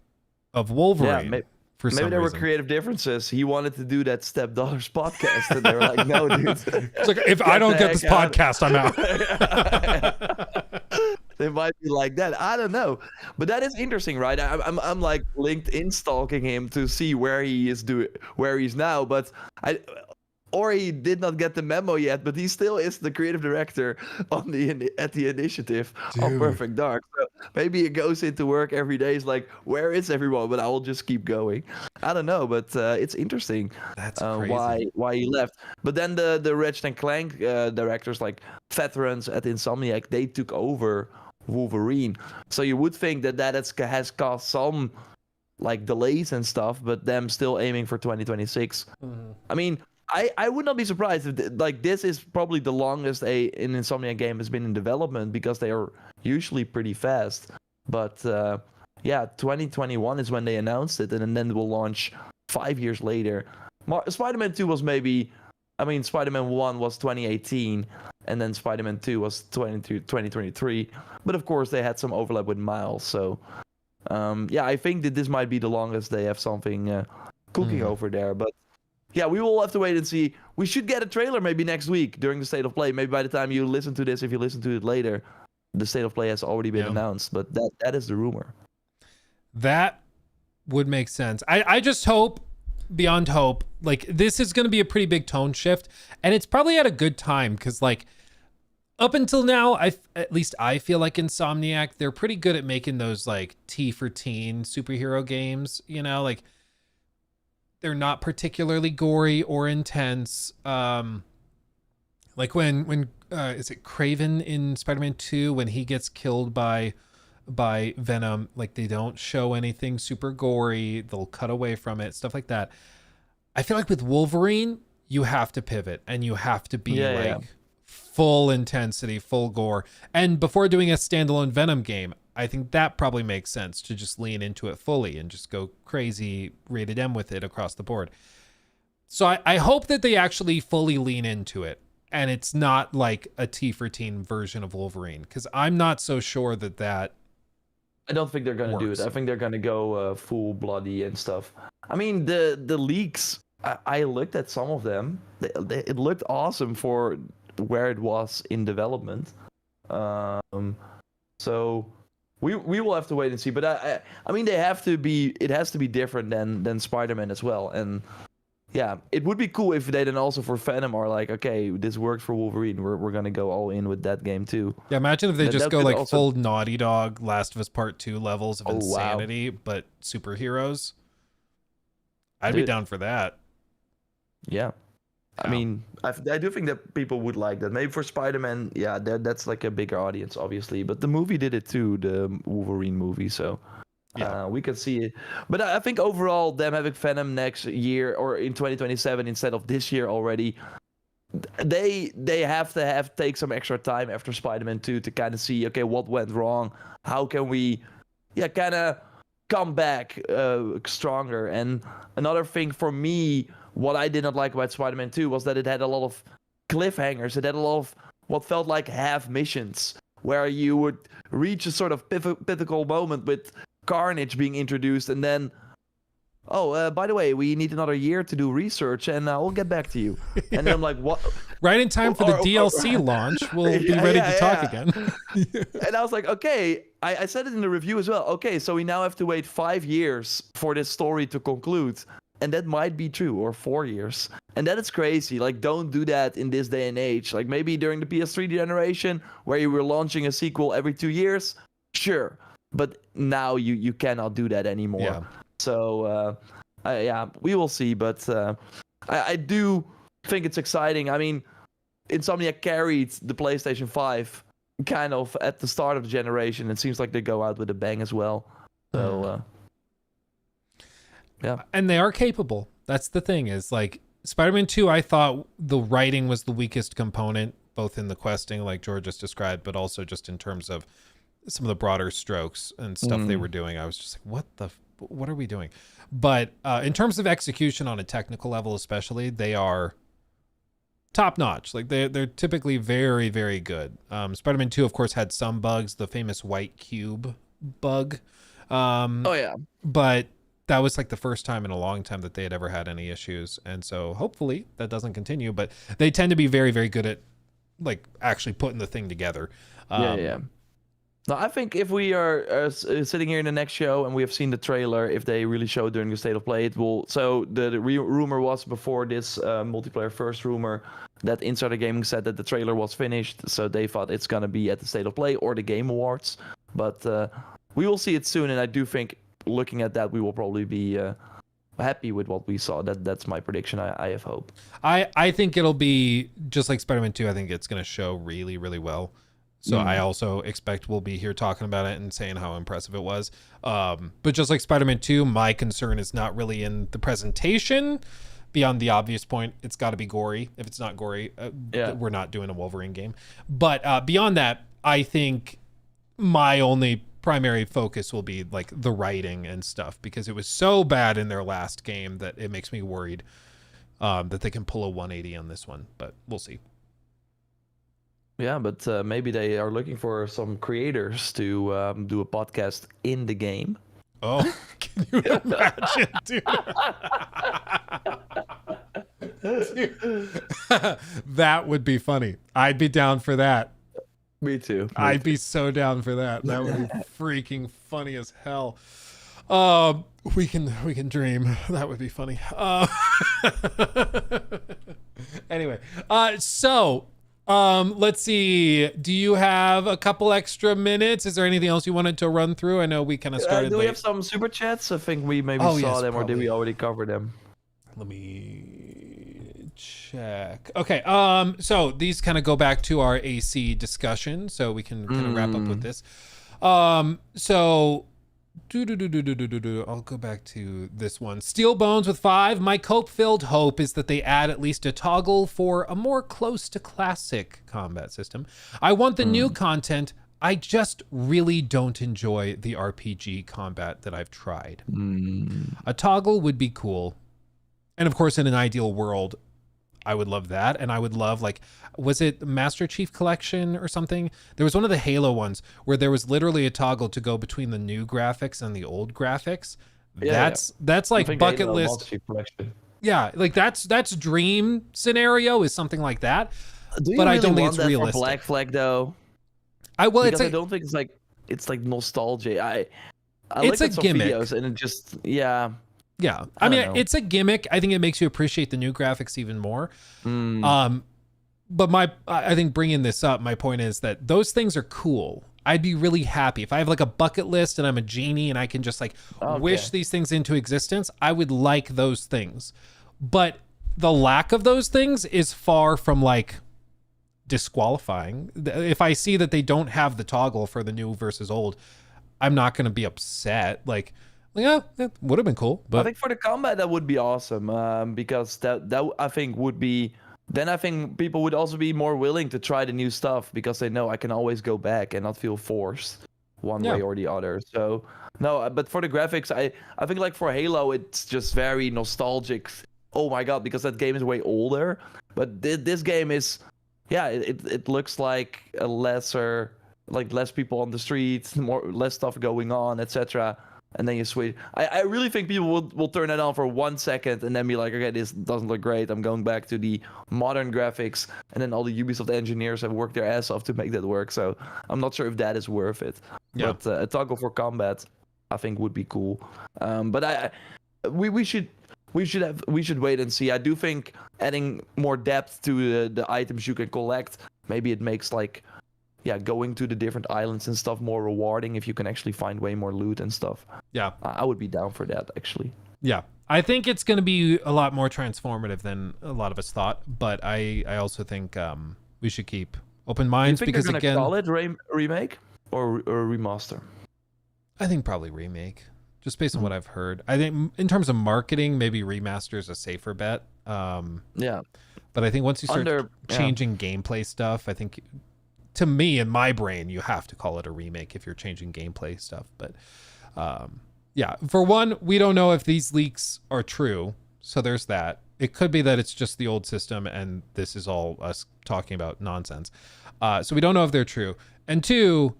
of Wolverine. For some maybe there reason. were creative differences. He wanted to do that Stepdaughters podcast, and they were like, "No, dude." It's like, if I don't get this podcast, I'm out. They might be like that. I don't know, but that is interesting, right? I'm like LinkedIn stalking him to see where he is where he's now, but or he did not get the memo yet, but he still is the creative director on at the initiative on Perfect Dark. So maybe he goes into work every day. He's like, "Where is everyone?" But I will just keep going. I don't know, but it's interesting. That's crazy. Why he left. But then the Ratchet and Clank directors, like veterans at Insomniac, they took over Wolverine. So you would think that has caused some like delays and stuff, but them still aiming for 2026. I mean, I would not be surprised if like this is probably the longest an Insomniac game has been in development, because they are usually pretty fast. But 2021 is when they announced it, and then it will launch 5 years later. Spider-Man 2 was Spider-Man 1 was 2018, and then Spider-Man 2 was 2023. But of course, they had some overlap with Miles. So, I think that this might be the longest they have something cooking over there. But yeah, we will have to wait and see. We should get a trailer maybe next week during the State of Play. Maybe by the time you listen to this, if you listen to it later, the State of Play has already been announced. But that is the rumor. That would make sense. I just hope, beyond hope, like this is going to be a pretty big tone shift, and it's probably at a good time, because like up until now, at least I feel like Insomniac, they're pretty good at making those like T for teen superhero games, you know, like they're not particularly gory or intense. Like when is it Kraven in Spider-Man 2 when he gets killed by Venom, like they don't show anything super gory, they'll cut away from it, stuff like that. I feel like with Wolverine, you have to pivot and you have to be full intensity, full gore. And before doing a standalone Venom game, I think that probably makes sense to just lean into it fully and just go crazy rated M with it across the board. So I hope that they actually fully lean into it, and it's not like a T for teen version of Wolverine, because I'm not so sure that I don't think they're going to do it. I think they're going to go full bloody and stuff. I mean, the leaks, I looked at some of them. It looked awesome for where it was in development. So we will have to wait and see. But I mean, it has to be different than Spider-Man as well. And yeah, it would be cool if they then also for Venom are like, okay, this works for Wolverine. We're gonna go all in with that game too. Yeah, imagine if they just go like full Naughty Dog, Last of Us Part 2 levels of insanity, but superheroes. I'd be down for that. Yeah. I mean, I do think that people would like that. Maybe for Spider-Man, yeah, that's like a bigger audience, obviously. But the movie did it too, the Wolverine movie. So we could see it. But I think overall, them having Venom next year or in 2027 instead of this year already, they have to take some extra time after Spider-Man 2 to kind of see, okay, what went wrong? How can we, kind of come back stronger? And another thing for me, what I did not like about Spider-Man 2 was that it had a lot of cliffhangers. It had a lot of what felt like half missions, where you would reach a sort of pivotal moment with Carnage being introduced, and then, by the way, we need another year to do research, and we'll get back to you. And then I'm like, what? Right in time for the DLC launch, we'll be ready to talk again. And I was like, okay, I said it in the review as well. Okay, so we now have to wait 5 years for this story to conclude. And that might be true, or 4 years. And that is crazy. Like, don't do that in this day and age. Like, maybe during the PS3 generation, where you were launching a sequel every 2 years, sure. But now you cannot do that anymore. Yeah. So, we will see. But I do think it's exciting. I mean, Insomniac carried the PlayStation 5 kind of at the start of the generation. It seems like they go out with a bang as well. So yeah, and they are capable. That's the thing, is like Spider-Man 2, I thought the writing was the weakest component, both in the questing like George just described, but also just in terms of some of the broader strokes and stuff they were doing. I was just like, what are we doing? But in terms of execution on a technical level especially, they are top notch. Like they're typically very, very good. Spider-Man 2 of course had some bugs, the famous white cube bug. But that was like the first time in a long time that they had ever had any issues, and so hopefully that doesn't continue. But they tend to be very, very good at like actually putting the thing together. No, I think if we are sitting here in the next show and we have seen the trailer, if they really show during the state of play, it will. So the rumor was before this multiplayer first rumor that Insider Gaming said that the trailer was finished, so they thought it's gonna be at the state of play or the Game Awards. But we will see it soon, and I do think looking at that we will probably be happy with what we saw. That's my prediction. I have hope. I think it'll be just like Spider-Man 2. I think it's going to show really, really well. So I also expect we'll be here talking about it and saying how impressive it was. But just like Spider-Man 2, my concern is not really in the presentation. Beyond the obvious point, it's got to be gory. If it's not gory, we're not doing a Wolverine game. But beyond that, I think my only primary focus will be like the writing and stuff, because it was so bad in their last game that it makes me worried that they can pull a 180 on this one, but we'll see. Yeah, but maybe they are looking for some creators to do a podcast in the game. Oh, can you imagine, dude? That would be funny. I'd be down for that. Me too. I'd be so down for that. That would be freaking funny as hell. We can dream. That would be funny. Anyway, so let's see. Do you have a couple extra minutes? Is there anything else you wanted to run through? I know we kind of started do late. we have some super chats? I think we maybe saw them, or did we already cover them? Let me check. Okay. So these kind of go back to our AC discussion, so we can kind of wrap up with this. So I'll go back to this one. Steel Bones with 5. My cope-filled hope is that they add at least a toggle for a more close to classic combat system. I want the new content. I just really don't enjoy the RPG combat that I've tried. A toggle would be cool. And of course, in an ideal world, I would love that. And I would love, like, was it Master Chief Collection or something? There was one of the Halo ones where there was literally a toggle to go between the new graphics and the old graphics. That's like bucket list. Yeah, like that's dream scenario is something like that. But I don't think it's realistic. For Black Flag though. I don't think it's like nostalgia. I it's like a gimmick, videos and it just Yeah, I mean, it's a gimmick. I think it makes you appreciate the new graphics even more. But I think bringing this up, my point is that those things are cool. I'd be really happy if I have like a bucket list and I'm a genie and I can just like wish these things into existence. I would like those things, but the lack of those things is far from like disqualifying. If I see that they don't have the toggle for the new versus old, I'm not going to be upset. Like, yeah, that would have been cool. But I think for the combat that would be awesome, because that I think would be. Then I think people would also be more willing to try the new stuff because they know I can always go back and not feel forced one way or the other. So no, but for the graphics, I think like for Halo, it's just very nostalgic. Oh my god, because that game is way older. But this game is, it looks like a less people on the streets, less stuff going on, etc. And then you switch. I really think people will turn it on for 1 second and then be like, okay, this doesn't look great. I'm going back to the modern graphics. And then all the Ubisoft engineers have worked their ass off to make that work. So I'm not sure if that is worth it. Yeah. But a toggle for combat, I think would be cool. But we should wait and see. I do think adding more depth to the items you can collect, maybe it makes like, going to the different islands and stuff more rewarding if you can actually find way more loot and stuff. Yeah. I would be down for that, actually. Yeah. I think it's going to be a lot more transformative than a lot of us thought, but I also think we should keep open minds, because they're again, call it remake or remaster? I think probably remake, just based on what I've heard. I think in terms of marketing, maybe remaster is a safer bet. Yeah. But I think once you start changing gameplay stuff, I think, to me, in my brain, you have to call it a remake if you're changing gameplay stuff. But yeah, for one, we don't know if these leaks are true. So there's that. It could be that it's just the old system and this is all us talking about nonsense. So we don't know if they're true. And two,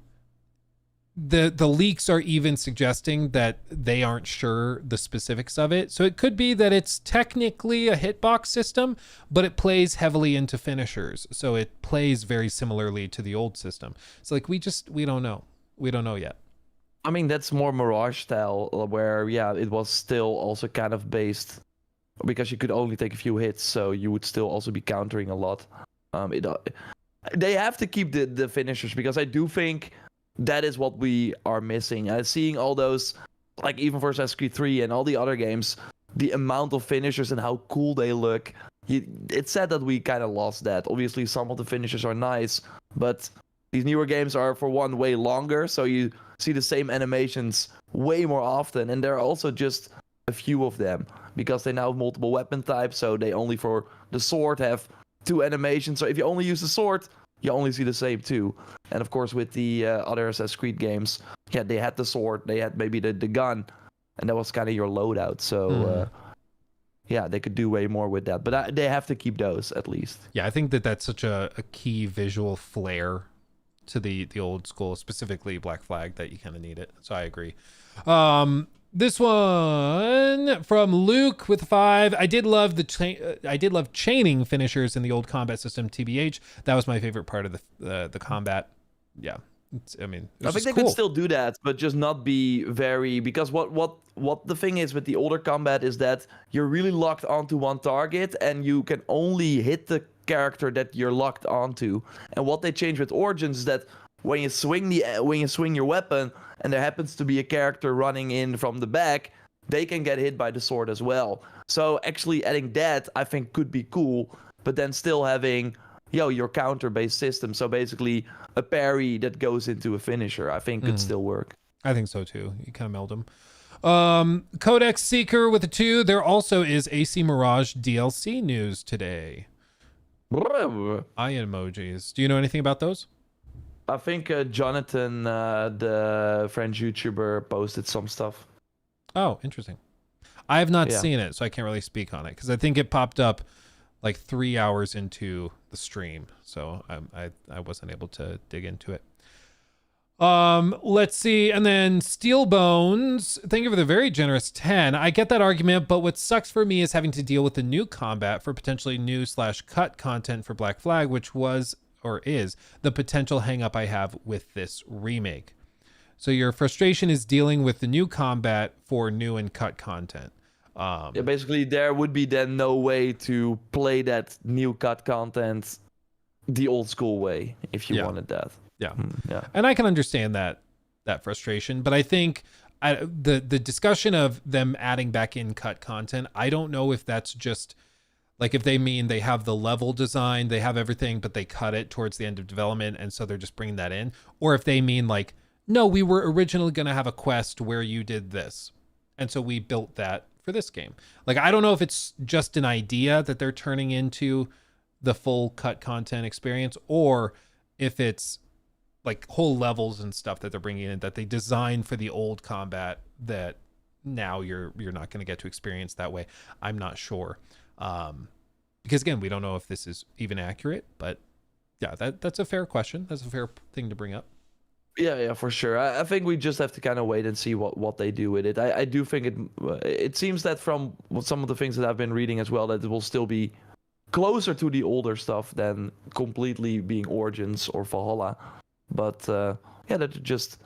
the leaks are even suggesting that they aren't sure the specifics of it. So it could be that it's technically a hitbox system, but it plays heavily into finishers. So it plays very similarly to the old system. So like we don't know. We don't know yet. I mean, that's more Mirage style, where it was still also kind of based, because you could only take a few hits, so you would still also be countering a lot. They have to keep the finishers, because I do think that is what we are missing. Seeing all those, like even for Assassin's Creed 3 and all the other games, the amount of finishers and how cool they look. It's sad that we kind of lost that. Obviously, some of the finishers are nice, but these newer games are, for one, way longer, so you see the same animations way more often, and there are also just a few of them, because they now have multiple weapon types, so they only for the sword have 2 animations. So if you only use the sword, you only see the same 2. And of course, with the other Assassin's Creed games, they had the sword, they had maybe the gun, and that was kind of your loadout. So they could do way more with that, but they have to keep those at least. Yeah, I think that's such a key visual flair to the old school, specifically Black Flag, that you kind of need it. So I agree. This one from Luke with 5. I did love chaining finishers in the old combat system, TBH. That was my favorite part of the combat. Yeah, I think they could still do that, but just not be very, because what the thing is with the older combat is that you're really locked onto one target, and you can only hit the character that you're locked onto. And what they changed with Origins is that when you swing your weapon and there happens to be a character running in from the back, they can get hit by the sword as well. So actually adding that, I think, could be cool, but then still having your counter-based system. So basically a parry that goes into a finisher, I think could still work. I think so too. You kind of meld them. Codex Seeker with a 2. There also is AC Mirage DLC news today. Eye emojis. Do you know anything about those? I think Jonathan, the French YouTuber, posted some stuff. Oh, interesting. I have not seen it, so I can't really speak on it, because I think it popped up like 3 hours into the stream, so I wasn't able to dig into it. Let's see. And then Steel Bones, thank you for the very generous 10. I get that argument, but what sucks for me is having to deal with the new combat for potentially new/cut content for Black Flag, which was or is the potential hang up I have with this remake. So your frustration is dealing with the new combat for new and cut content. Basically there would be then no way to play that new cut content the old school way if you wanted that. Yeah. And I can understand that frustration, but I think the discussion of them adding back in cut content, I don't know if that's just like, if they mean they have the level design, they have everything, but they cut it towards the end of development, and so they're just bringing that in, or if they mean like, no, we were originally going to have a quest where you did this, and so we built that for this game. Like, I don't know if it's just an idea that they're turning into the full cut content experience, or if it's like whole levels and stuff that they're bringing in that they designed for the old combat that now you're not going to get to experience that way. I'm not sure. Because again, we don't know if this is even accurate, but yeah, that's a fair question. That's a fair thing to bring up. Yeah, for sure. I think we just have to kind of wait and see what they do with it. I do think it seems that from some of the things that I've been reading as well, that it will still be closer to the older stuff than completely being Origins or Valhalla. But they're just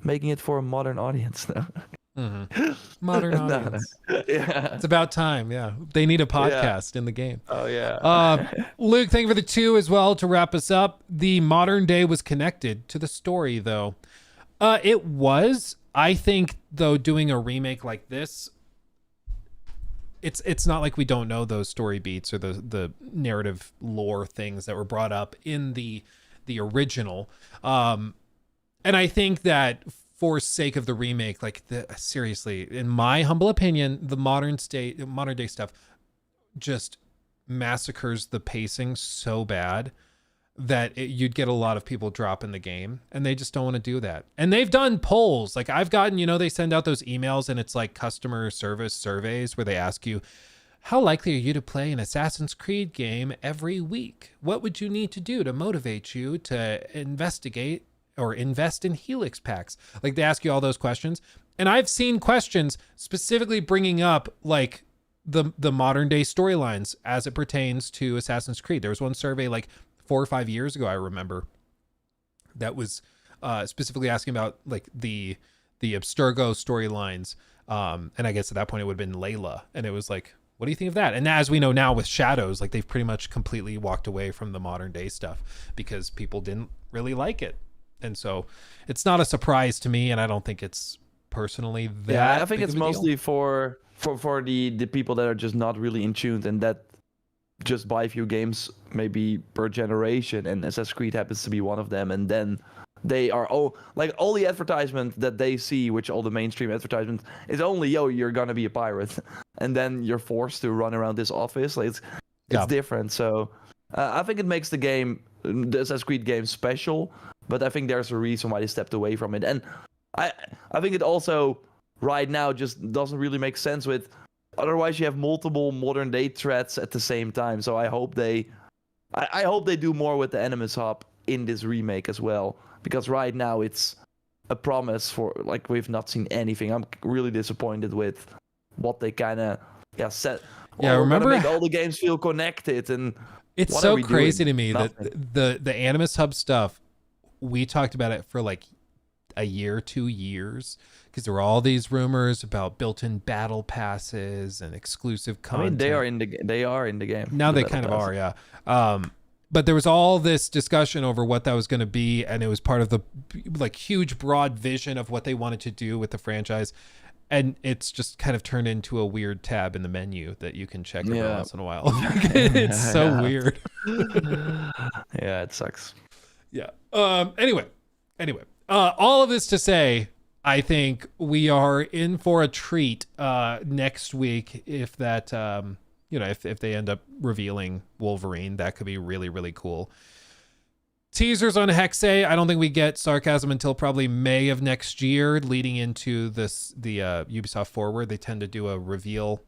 making it for a modern audience now. Modern audience. Yeah, it's about time. Yeah, they need a podcast in the game. Oh yeah. Luke, thank you for the 2 as well to wrap us up. The modern day was connected to the story, though. It was. I think, though, doing a remake like this, it's not like we don't know those story beats or the narrative lore things that were brought up in the original. And I think that for sake of the remake, like seriously, in my humble opinion, the modern day stuff just massacres the pacing so bad that you'd get a lot of people dropping the game, and they just don't want to do that. And they've done polls. Like I've gotten, they send out those emails and it's like customer service surveys where they ask you, how likely are you to play an Assassin's Creed game every week? What would you need to do to motivate you to investigate or invest in Helix packs? Like they ask you all those questions. And I've seen questions specifically bringing up like the modern day storylines as it pertains to Assassin's Creed. There was one survey like 4 or 5 years ago, I remember, that was specifically asking about like the Abstergo storylines. And I guess at that point it would have been Layla. And it was like, what do you think of that? And as we know now with Shadows, like they've pretty much completely walked away from the modern day stuff because people didn't really like it. And so it's not a surprise to me, and I don't think it's personally that. Yeah, I think it's mostly for the people that are just not really in tune and that just buy a few games maybe per generation, and Assassin's Creed happens to be one of them, and then they are all the advertisement that they see, which all the mainstream advertisement is only, you're gonna be a pirate, and then you're forced to run around this office. Like it's different. So I think it makes the Assassin's Creed game special, but I think there's a reason why they stepped away from it. And I think it also right now just doesn't really make sense with, otherwise you have multiple modern day threats at the same time. So I hope they do more with the Animus Hub in this remake as well, because right now it's a promise for, like, we've not seen anything. I'm really disappointed with what they kind of set. Yeah, remember, make all the games feel connected, and it's so crazy to me that the Animus Hub stuff, we talked about it for like a year, 2 years, because there were all these rumors about built-in battle passes and exclusive content. I mean, they are in the game. Now they kind of are, yeah. But there was all this discussion over what that was going to be, and it was part of the like huge broad vision of what they wanted to do with the franchise. And it's just kind of turned into a weird tab in the menu that you can check every once in a while. It's so weird. Yeah, it sucks. Yeah. Anyway, all of this to say, I think we are in for a treat next week if that, if they end up revealing Wolverine. That could be really, really cool. Teasers on Hexe. I don't think we get Sarcasm until probably May of next year, leading into the Ubisoft Forward. They tend to do a reveal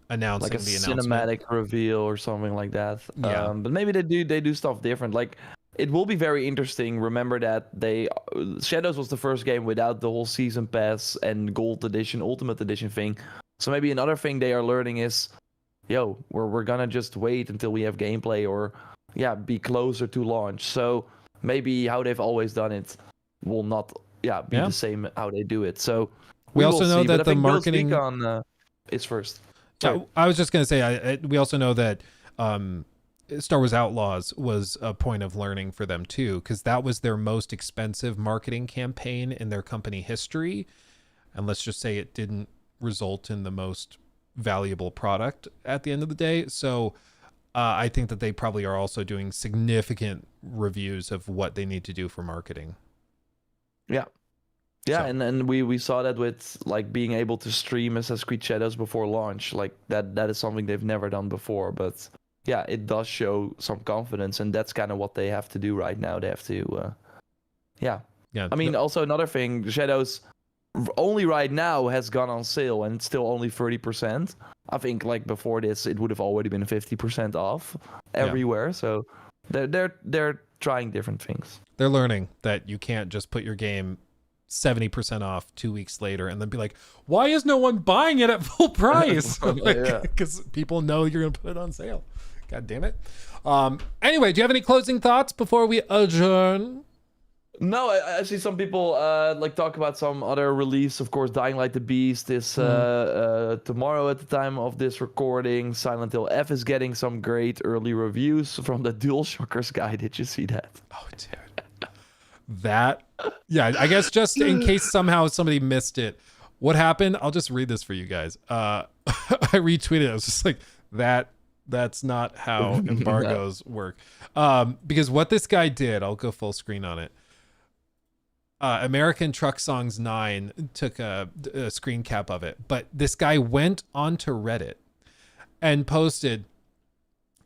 announcing like a the announcement. Cinematic reveal or something like that. Yeah. But maybe they do stuff different. Like, it will be very interesting. Remember that Shadows was the first game without the whole season pass and gold edition, ultimate edition thing. So maybe another thing they are learning is, we're gonna just wait until we have gameplay, or be closer to launch. So maybe how they've always done it will not be the same how they do it. So we also know that the marketing is first. Yeah, I was just gonna say we also know that Star Wars Outlaws was a point of learning for them too, because that was their most expensive marketing campaign in their company history, and let's just say it didn't result in the most valuable product at the end of the day. So I think that they probably are also doing significant reviews of what they need to do for marketing. Yeah, and we saw that with like being able to stream Assassin's Creed Shadows before launch. Like that is something they've never done before, but yeah, it does show some confidence, and that's kind of what they have to do right now. They have to, I mean, also another thing, Shadows only right now has gone on sale, and it's still only 30%. I think like before this, it would have already been 50% off everywhere. So they're trying different things. They're learning that you can't just put your game 70% off 2 weeks later and then be like, why is no one buying it at full price? Because people know you're going to put it on sale. God damn it. Anyway, do you have any closing thoughts before we adjourn? No, I see some people talk about some other release. Of course, Dying Light the Beast is tomorrow at the time of this recording. Silent Hill F is getting some great early reviews from the DualShockers guy. Did you see that? Oh, dude. I guess just in case somehow somebody missed it, what happened? I'll just read this for you guys. I retweeted it. I was just like, that's not how embargoes work. Because what this guy did, I'll go full screen on it. American Truck Songs 9 took a screen cap of it, but this guy went onto Reddit and posted,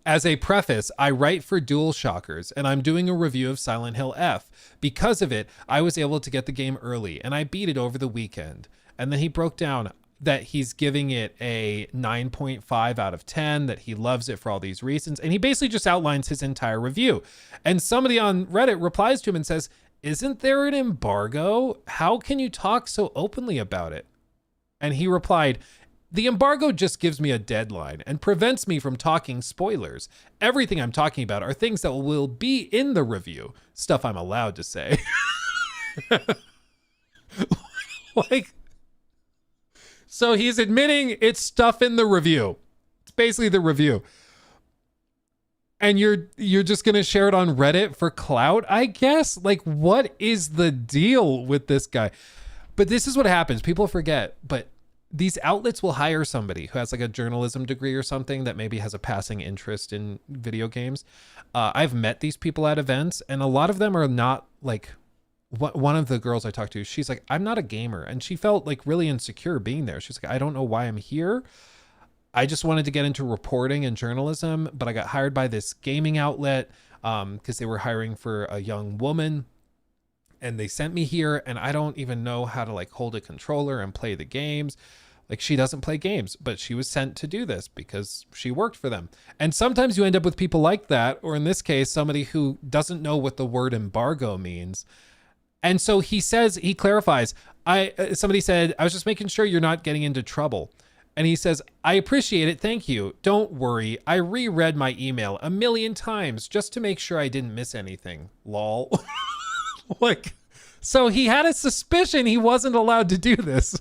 as a preface, I write for DualShockers and I'm doing a review of Silent Hill F. Because of it, I was able to get the game early and I beat it over the weekend. And then he broke down that he's giving it a 9.5 out of 10, that he loves it for all these reasons. And he basically just outlines his entire review. And somebody on Reddit replies to him and says, isn't there an embargo? How can you talk so openly about it? And he replied, the embargo just gives me a deadline and prevents me from talking spoilers. Everything I'm talking about are things that will be in the review. Stuff I'm allowed to say. Like, so he's admitting it's stuff in the review. It's basically the review. And you're just going to share it on Reddit for clout, I guess? Like, what is the deal with this guy? But this is what happens. People forget, but these outlets will hire somebody who has like a journalism degree or something that maybe has a passing interest in video games. I've met these people at events, and a lot of them are not like, one of the girls I talked to, she's like, I'm not a gamer. And she felt like really insecure being there. She's like, I don't know why I'm here. I just wanted to get into reporting and journalism, but I got hired by this gaming outlet because they were hiring for a young woman, and they sent me here, and I don't even know how to like hold a controller and play the games. Like, she doesn't play games, but she was sent to do this because she worked for them. And sometimes you end up with people like that, or in this case, somebody who doesn't know what the word embargo means. And so he says, he clarifies, somebody said, I was just making sure you're not getting into trouble. And he says, I appreciate it. Thank you. Don't worry. I reread my email 1 million times just to make sure I didn't miss anything. Lol. Like, so he had a suspicion he wasn't allowed to do this.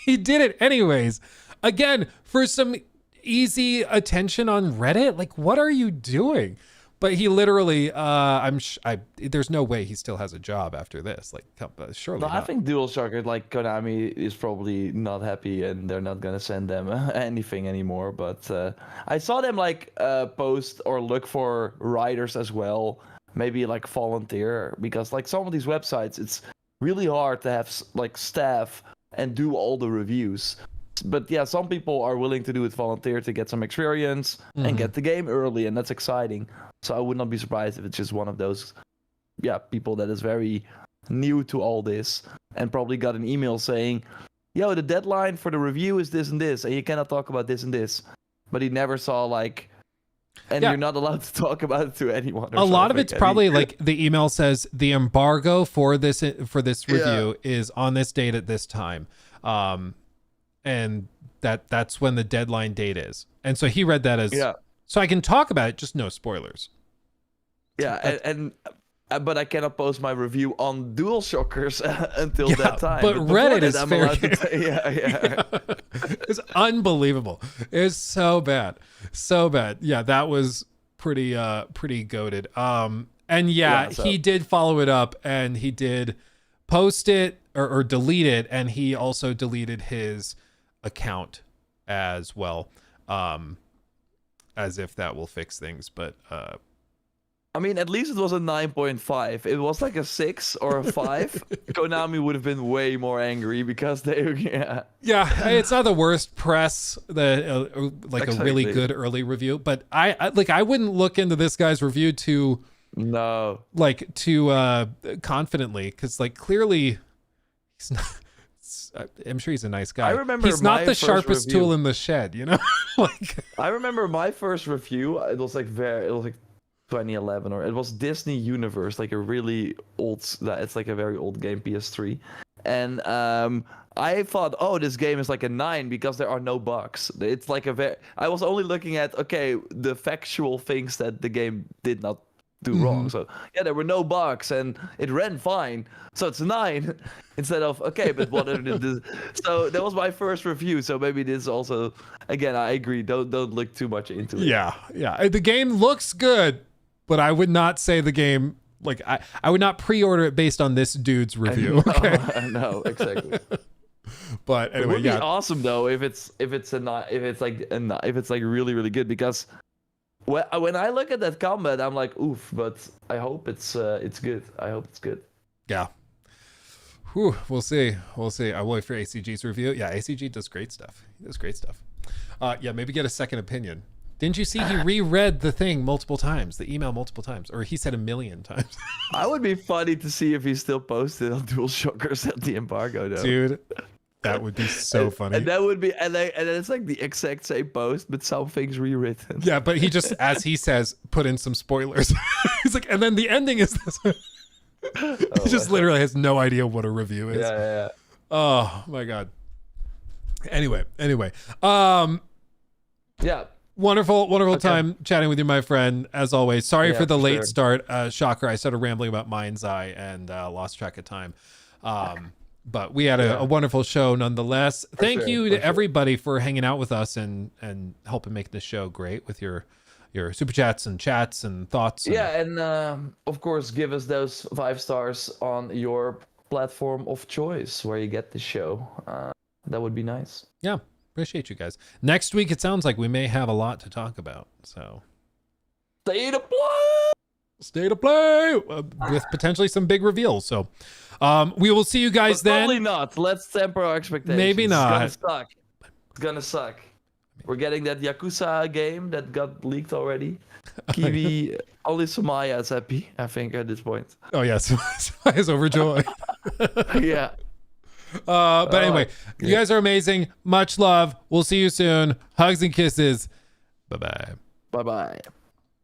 He did it anyways. Again, for some easy attention on Reddit. Like, what are you doing? But he literally, there's no way he still has a job after this. Like, surely No, not. I think DualShocker, like Konami, is probably not happy, and they're not gonna send them anything anymore. But I saw them like post or look for writers as well, maybe like volunteer, because like some of these websites, it's really hard to have like staff and do all the reviews. But yeah, some people are willing to do it volunteer to get some experience and get the game early, and that's exciting. So I would not be surprised if it's just one of those, people that is very new to all this and probably got an email saying, yo, the deadline for the review is this and this, and you cannot talk about this and this. But he never saw like, and you're not allowed to talk about it to anyone. A lot of it's probably like the email says the embargo for this review is on this date at this time. And that's when the deadline date is. And so he read that as, so I can talk about it, just no spoilers. Yeah, but I cannot post my review on DualShockers until that time. But Reddit is fair. Yeah. It's unbelievable. It's so bad. So bad. Yeah, that was pretty goated. He did follow it up, and he did post it or delete it, and he also deleted his account as well, as if that will fix things. But I mean, at least it was a 9.5. If it was like a 6 or a 5, Konami would have been way more angry because they it's not the worst press, a really good early review, but I wouldn't look into this guy's review too confidently, because like clearly he's not, I'm sure he's a nice guy. I remember he's not the sharpest tool in the shed, you know. Like, I remember my first review. It was like 2011, or it was Disney Universe, like a really old. It's like a very old game, PS3, and I thought, oh, this game is like a 9 because there are no bugs. It's like I was only looking at the factual things that the game did not do wrong. So there were no bugs and it ran fine. So it's 9 instead of but what are the? So that was my first review. So maybe this also, again, I agree. Don't look too much into it. Yeah. The game looks good, but I would not say the game. Like I would not pre-order it based on this dude's review. No, exactly. But anyway, it would be awesome though if it's like really really good, because when I look at that combat, I'm like, oof. But I hope it's good. I hope it's good. Yeah. Whew, we'll see. We'll see. I'll wait for ACG's review. Yeah, ACG does great stuff. He does great stuff. Yeah, maybe get a second opinion. Didn't you see he reread the thing multiple times, the email multiple times, or he said 1,000,000 times? I would be funny to see if he still posted on DualShockers at the embargo, though. Dude, that would be so funny. And that would be, and then it's like the exact same post, but some things rewritten. Yeah, but he just, as he says, put in some spoilers. He's like, and then the ending is this. He just literally has no idea what a review is. Yeah. Oh my god. Anyway. Yeah. Wonderful time chatting with you, my friend. As always, sorry for the late start. Shocker, I started rambling about Mind's Eye and lost track of time. But we had a wonderful show nonetheless. Thank you to everybody for hanging out with us and helping make this show great with your super chats and thoughts. And of course, give us those 5 stars on your platform of choice where you get the show. That would be nice. Yeah, appreciate you guys. Next week, it sounds like we may have a lot to talk about. So stay to play with potentially some big reveals. So we will see you guys then. Probably not. Let's temper our expectations. Maybe not. It's gonna suck. We're getting that Yakuza game that got leaked already. Kiwi, only Sumaya is happy, I think, at this point. Oh, yes. Sumaya's overjoyed. Yeah. But anyway, you guys are amazing. Much love. We'll see you soon. Hugs and kisses. Bye-bye. Bye-bye.